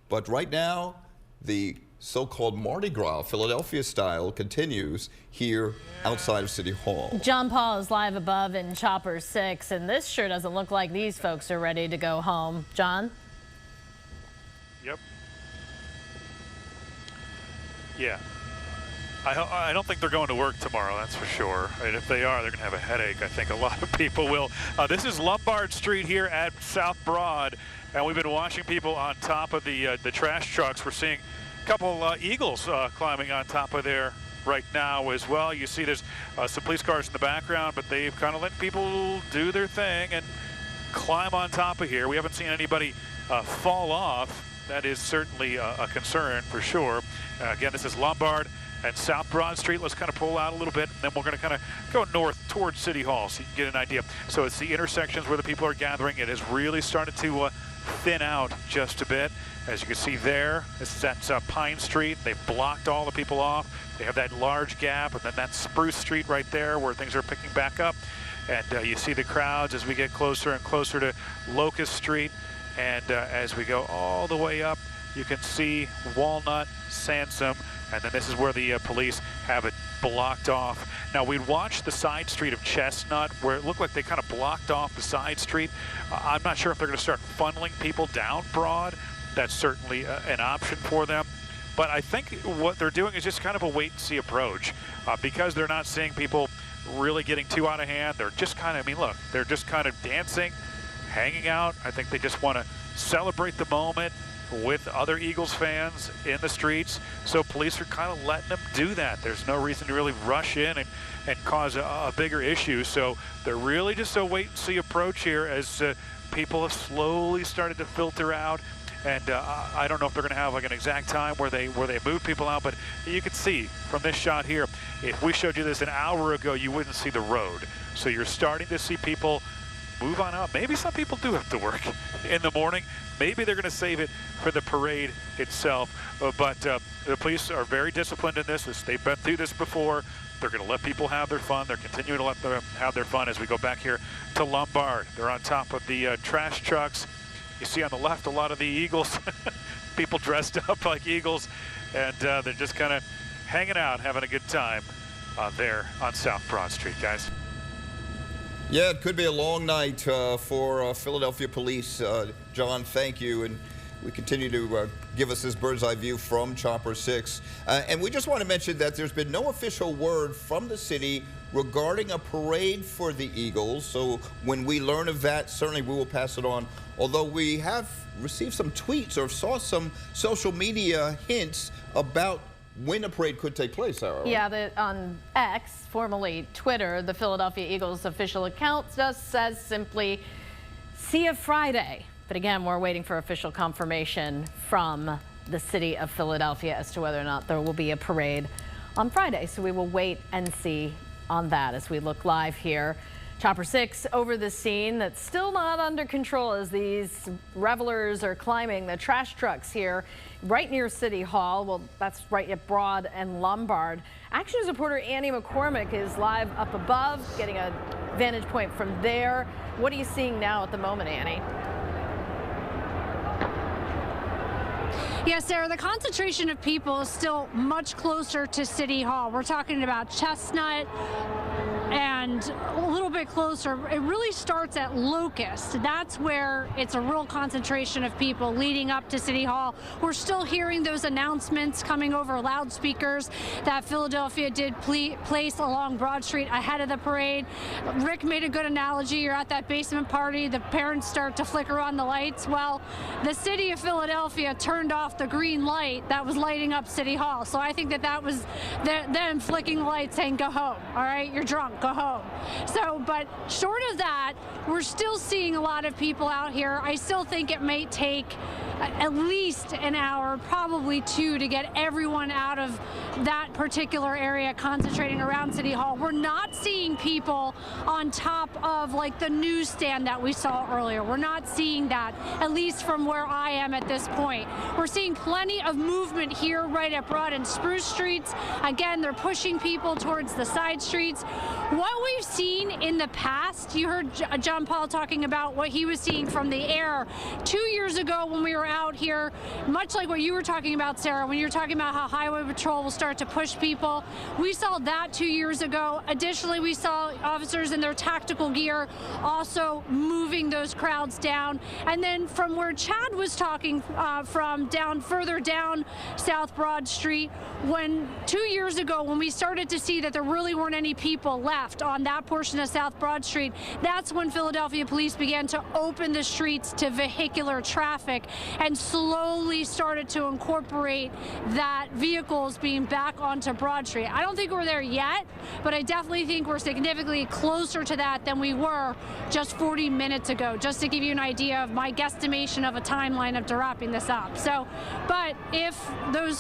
But right now, the so-called Mardi Gras, Philadelphia style, continues here outside of City Hall. John Paul is live above in Chopper 6, and this sure doesn't look like these folks are ready to go home. John? Yep. Yeah. I don't think they're going to work tomorrow, that's for sure. And if they are, they're going to have a headache. I think a lot of people will. This is Lombard Street here at South Broad, and we've been watching people on top of the trash trucks. We're seeing a couple Eagles climbing on top of there right now as well. You see there's some police cars in the background, but they've kind of let people do their thing and climb on top of here. We haven't seen anybody fall off. That is certainly a concern for sure. Again, this is Lombard and South Broad Street. Let's kind of pull out a little bit, and then we're going to kind of go north towards City Hall so you can get an idea. So it's the intersections where the people are gathering. It has really started to thin out just a bit. As you can see there, this is at Pine Street. They've blocked all the people off. They have that large gap, and then that Spruce Street right there where things are picking back up. And you see the crowds as we get closer and closer to Locust Street. And as we go all the way up, you can see Walnut, Sansom, and then this is where the police have it blocked off. Now, we'd watched the side street of Chestnut where it looked like they kind of blocked off the side street. I'm not sure if they're going to start funneling people down Broad. That's certainly an option for them. But I think what they're doing is just kind of a wait-and-see approach because they're not seeing people really getting too out of hand. They're just kind of, I mean, look, they're just kind of dancing, hanging out. I think they just want to celebrate the moment with other Eagles fans in the streets. So police are kind of letting them do that. There's no reason to really rush in and cause a bigger issue. So they're really just a wait-and-see approach here as people have slowly started to filter out. And I don't know if they're going to have like an exact time where they move people out, but you can see from this shot here, if we showed you this an hour ago, you wouldn't see the road. So you're starting to see people move on up. Maybe some people do have to work in the morning. Maybe they're going to save it for the parade itself. But the police are very disciplined in this. They've been through this before. They're going to let people have their fun. They're continuing to let them have their fun as we go back here to Lombard. They're on top of the trash trucks. You see on the left a lot of the Eagles, people dressed up like Eagles, and they're just kind of hanging out, having a good time there on South Broad Street, guys. Yeah, it could be a long night for Philadelphia police. John, thank you. And we continue to give us this bird's eye view from Chopper 6. And we just want to mention that there's been no official word from the city regarding a parade for the Eagles. So when we learn of that, certainly we will pass it on. Although we have received some tweets or saw some social media hints about when a parade could take place, Sarah. Yeah, on X, formerly Twitter, the Philadelphia Eagles official account just says simply, see you Friday. But again, we're waiting for official confirmation from the city of Philadelphia as to whether or not there will be a parade on Friday. So we will wait and see on that as we look live here. Chopper 6 over the scene that's still not under control as these revelers are climbing the trash trucks here right near City Hall. Well, that's right at Broad and Lombard. Action News reporter Annie McCormick is live up above, getting a vantage point from there. What are you seeing now at the moment, Annie? Yes, Sarah, the concentration of people is still much closer to City Hall. We're talking about Chestnut and a little bit closer. It really starts at Locust. That's where it's a real concentration of people leading up to City Hall. We're still hearing those announcements coming over loudspeakers that Philadelphia did place along Broad Street ahead of the parade. Rick made a good analogy. You're at that basement party. The parents start to flicker on the lights. Well, the city of Philadelphia turned off the green light that was lighting up City Hall. So I think that was them flicking the lights saying, go home, all right? You're drunk, go home. So, but short of that, we're still seeing a lot of people out here. I still think it may take at least an hour, probably 2, to get everyone out of that particular area concentrating around City Hall. We're not seeing people on top of like the newsstand that we saw earlier. We're not seeing that, at least from where I am at this point. We're seeing plenty of movement here right at Broad and Spruce Streets. Again, they're pushing people towards the side streets. What we've seen in the past, you heard John Paul talking about what he was seeing from the air 2 years ago when we were out here, much like what you were talking about, Sarah, when you were talking about how Highway Patrol will start to push people. We saw that 2 years ago. Additionally, we saw officers in their tactical gear also moving those crowds down. And then from where Chad was talking from further down South Broad Street, when 2 years ago, when we started to see that there really weren't any people left on that portion of South Broad Street, that's when Philadelphia police began to open the streets to vehicular traffic and slowly started to incorporate that vehicles being back onto Broad Street. I don't think we're there yet, but I definitely think we're significantly closer to that than we were just 40 minutes ago, just to give you an idea of my guesstimation of a timeline of wrapping this up. So, but if those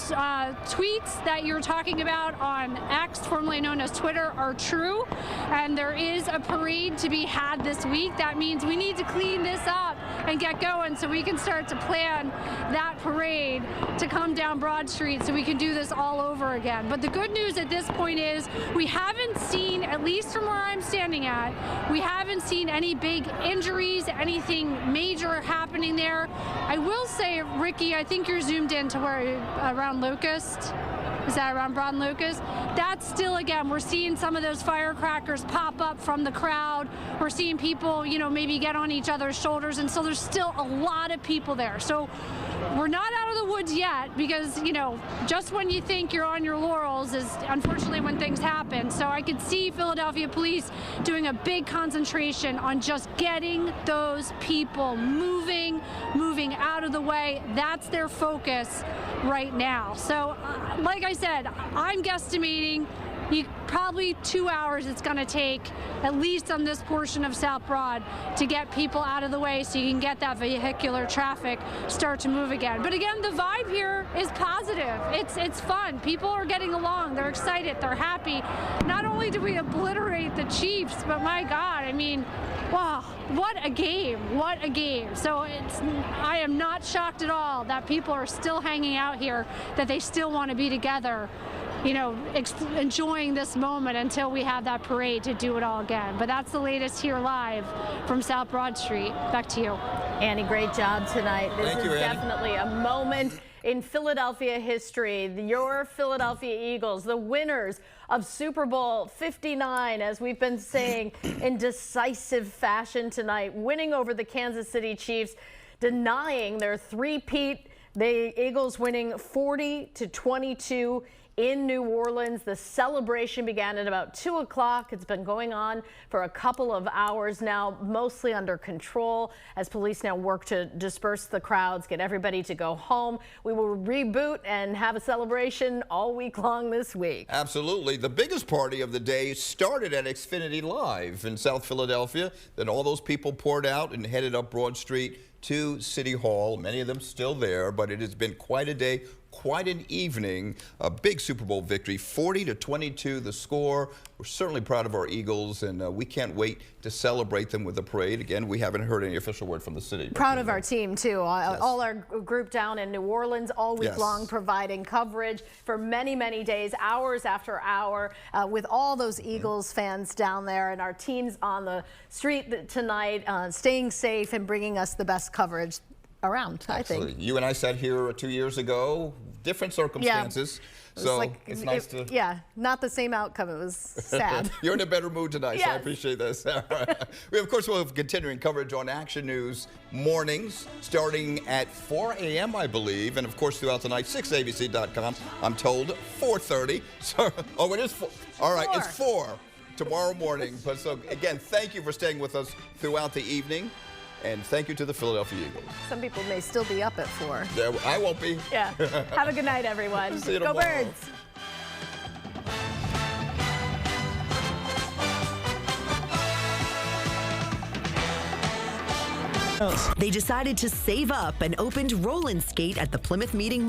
tweets that you're talking about on X, formerly known as Twitter, are true, and there is a parade to be had this week, that means we need to clean this up and get going so we can start to plan that parade to come down Broad Street so we can do this all over again. But the good news at this point is we haven't seen, at least from where I'm standing at, we haven't seen any big injuries, anything major happening there. I will say, Ricky, I think you're zoomed in to where, around Locust. Is that around Broad and Locust? That's still, again, we're seeing some of those firecrackers pop up from the crowd. We're seeing people, you know, maybe get on each other's shoulders, and so there's still a lot of people there. So we're not out of the woods yet, because, you know, just when you think you're on your laurels is unfortunately when things happen. So I could see Philadelphia police doing a big concentration on just getting those people moving out of the way. That's their focus right now. So like I said, I'm guesstimating probably 2 hours it's going to take, at least on this portion of South Broad, to get people out of the way so you can get that vehicular traffic start to move again. But again, the vibe here is positive. It's fun. People are getting along. They're excited. They're happy. Not only do we obliterate the Chiefs, but my God, I mean, wow, what a game. What a game. So I am not shocked at all that people are still hanging out here, that they still want to be together, you know, enjoying this moment until we have that parade to do it all again. But that's the latest here live from South Broad Street. Back to you. Annie, great job tonight. This is definitely a moment in Philadelphia history. Your Philadelphia Eagles, the winners of Super Bowl 59, as we've been saying, in decisive fashion tonight, winning over the Kansas City Chiefs, denying their three-peat. The Eagles winning 40-22 in New Orleans. The celebration began at about 2 o'clock. It's been going on for a couple of hours now, mostly under control as police now work to disperse the crowds, get everybody to go home. We will reboot and have a celebration all week long this week. Absolutely. The biggest party of the day started at Xfinity Live in South Philadelphia. Then all those people poured out and headed up Broad Street to City Hall. Many of them still there, but it has been quite a day, quite an evening. A big Super Bowl victory, 40-22 the score. We're certainly proud of our Eagles, and we can't wait to celebrate them with a parade. Again, we haven't heard any official word from the city. Proud of our team, too. All our group down in New Orleans all week long, providing coverage for many, many days, hours after hour, with all those Eagles fans down there, and our teams on the street tonight, staying safe and bringing us the best coverage around, I think. You and I sat here 2 years ago, different circumstances. Yeah. So it's nice to... Yeah, not the same outcome. It was sad. You're in a better mood tonight, yes. So I appreciate this. All right. Of course, we'll have continuing coverage on Action News mornings, starting at 4 a.m., I believe, and of course throughout the night, 6abc.com. I'm told 4:30. So, oh, it is 4. All right, 4. It's 4 tomorrow morning. But so again, thank you for staying with us throughout the evening. And thank you to the Philadelphia Eagles. Some people may still be up at 4. Yeah, I won't be. Yeah. Have a good night, everyone. See you Go tomorrow. Birds. They decided to save up and opened Roll and Skate at the Plymouth Meeting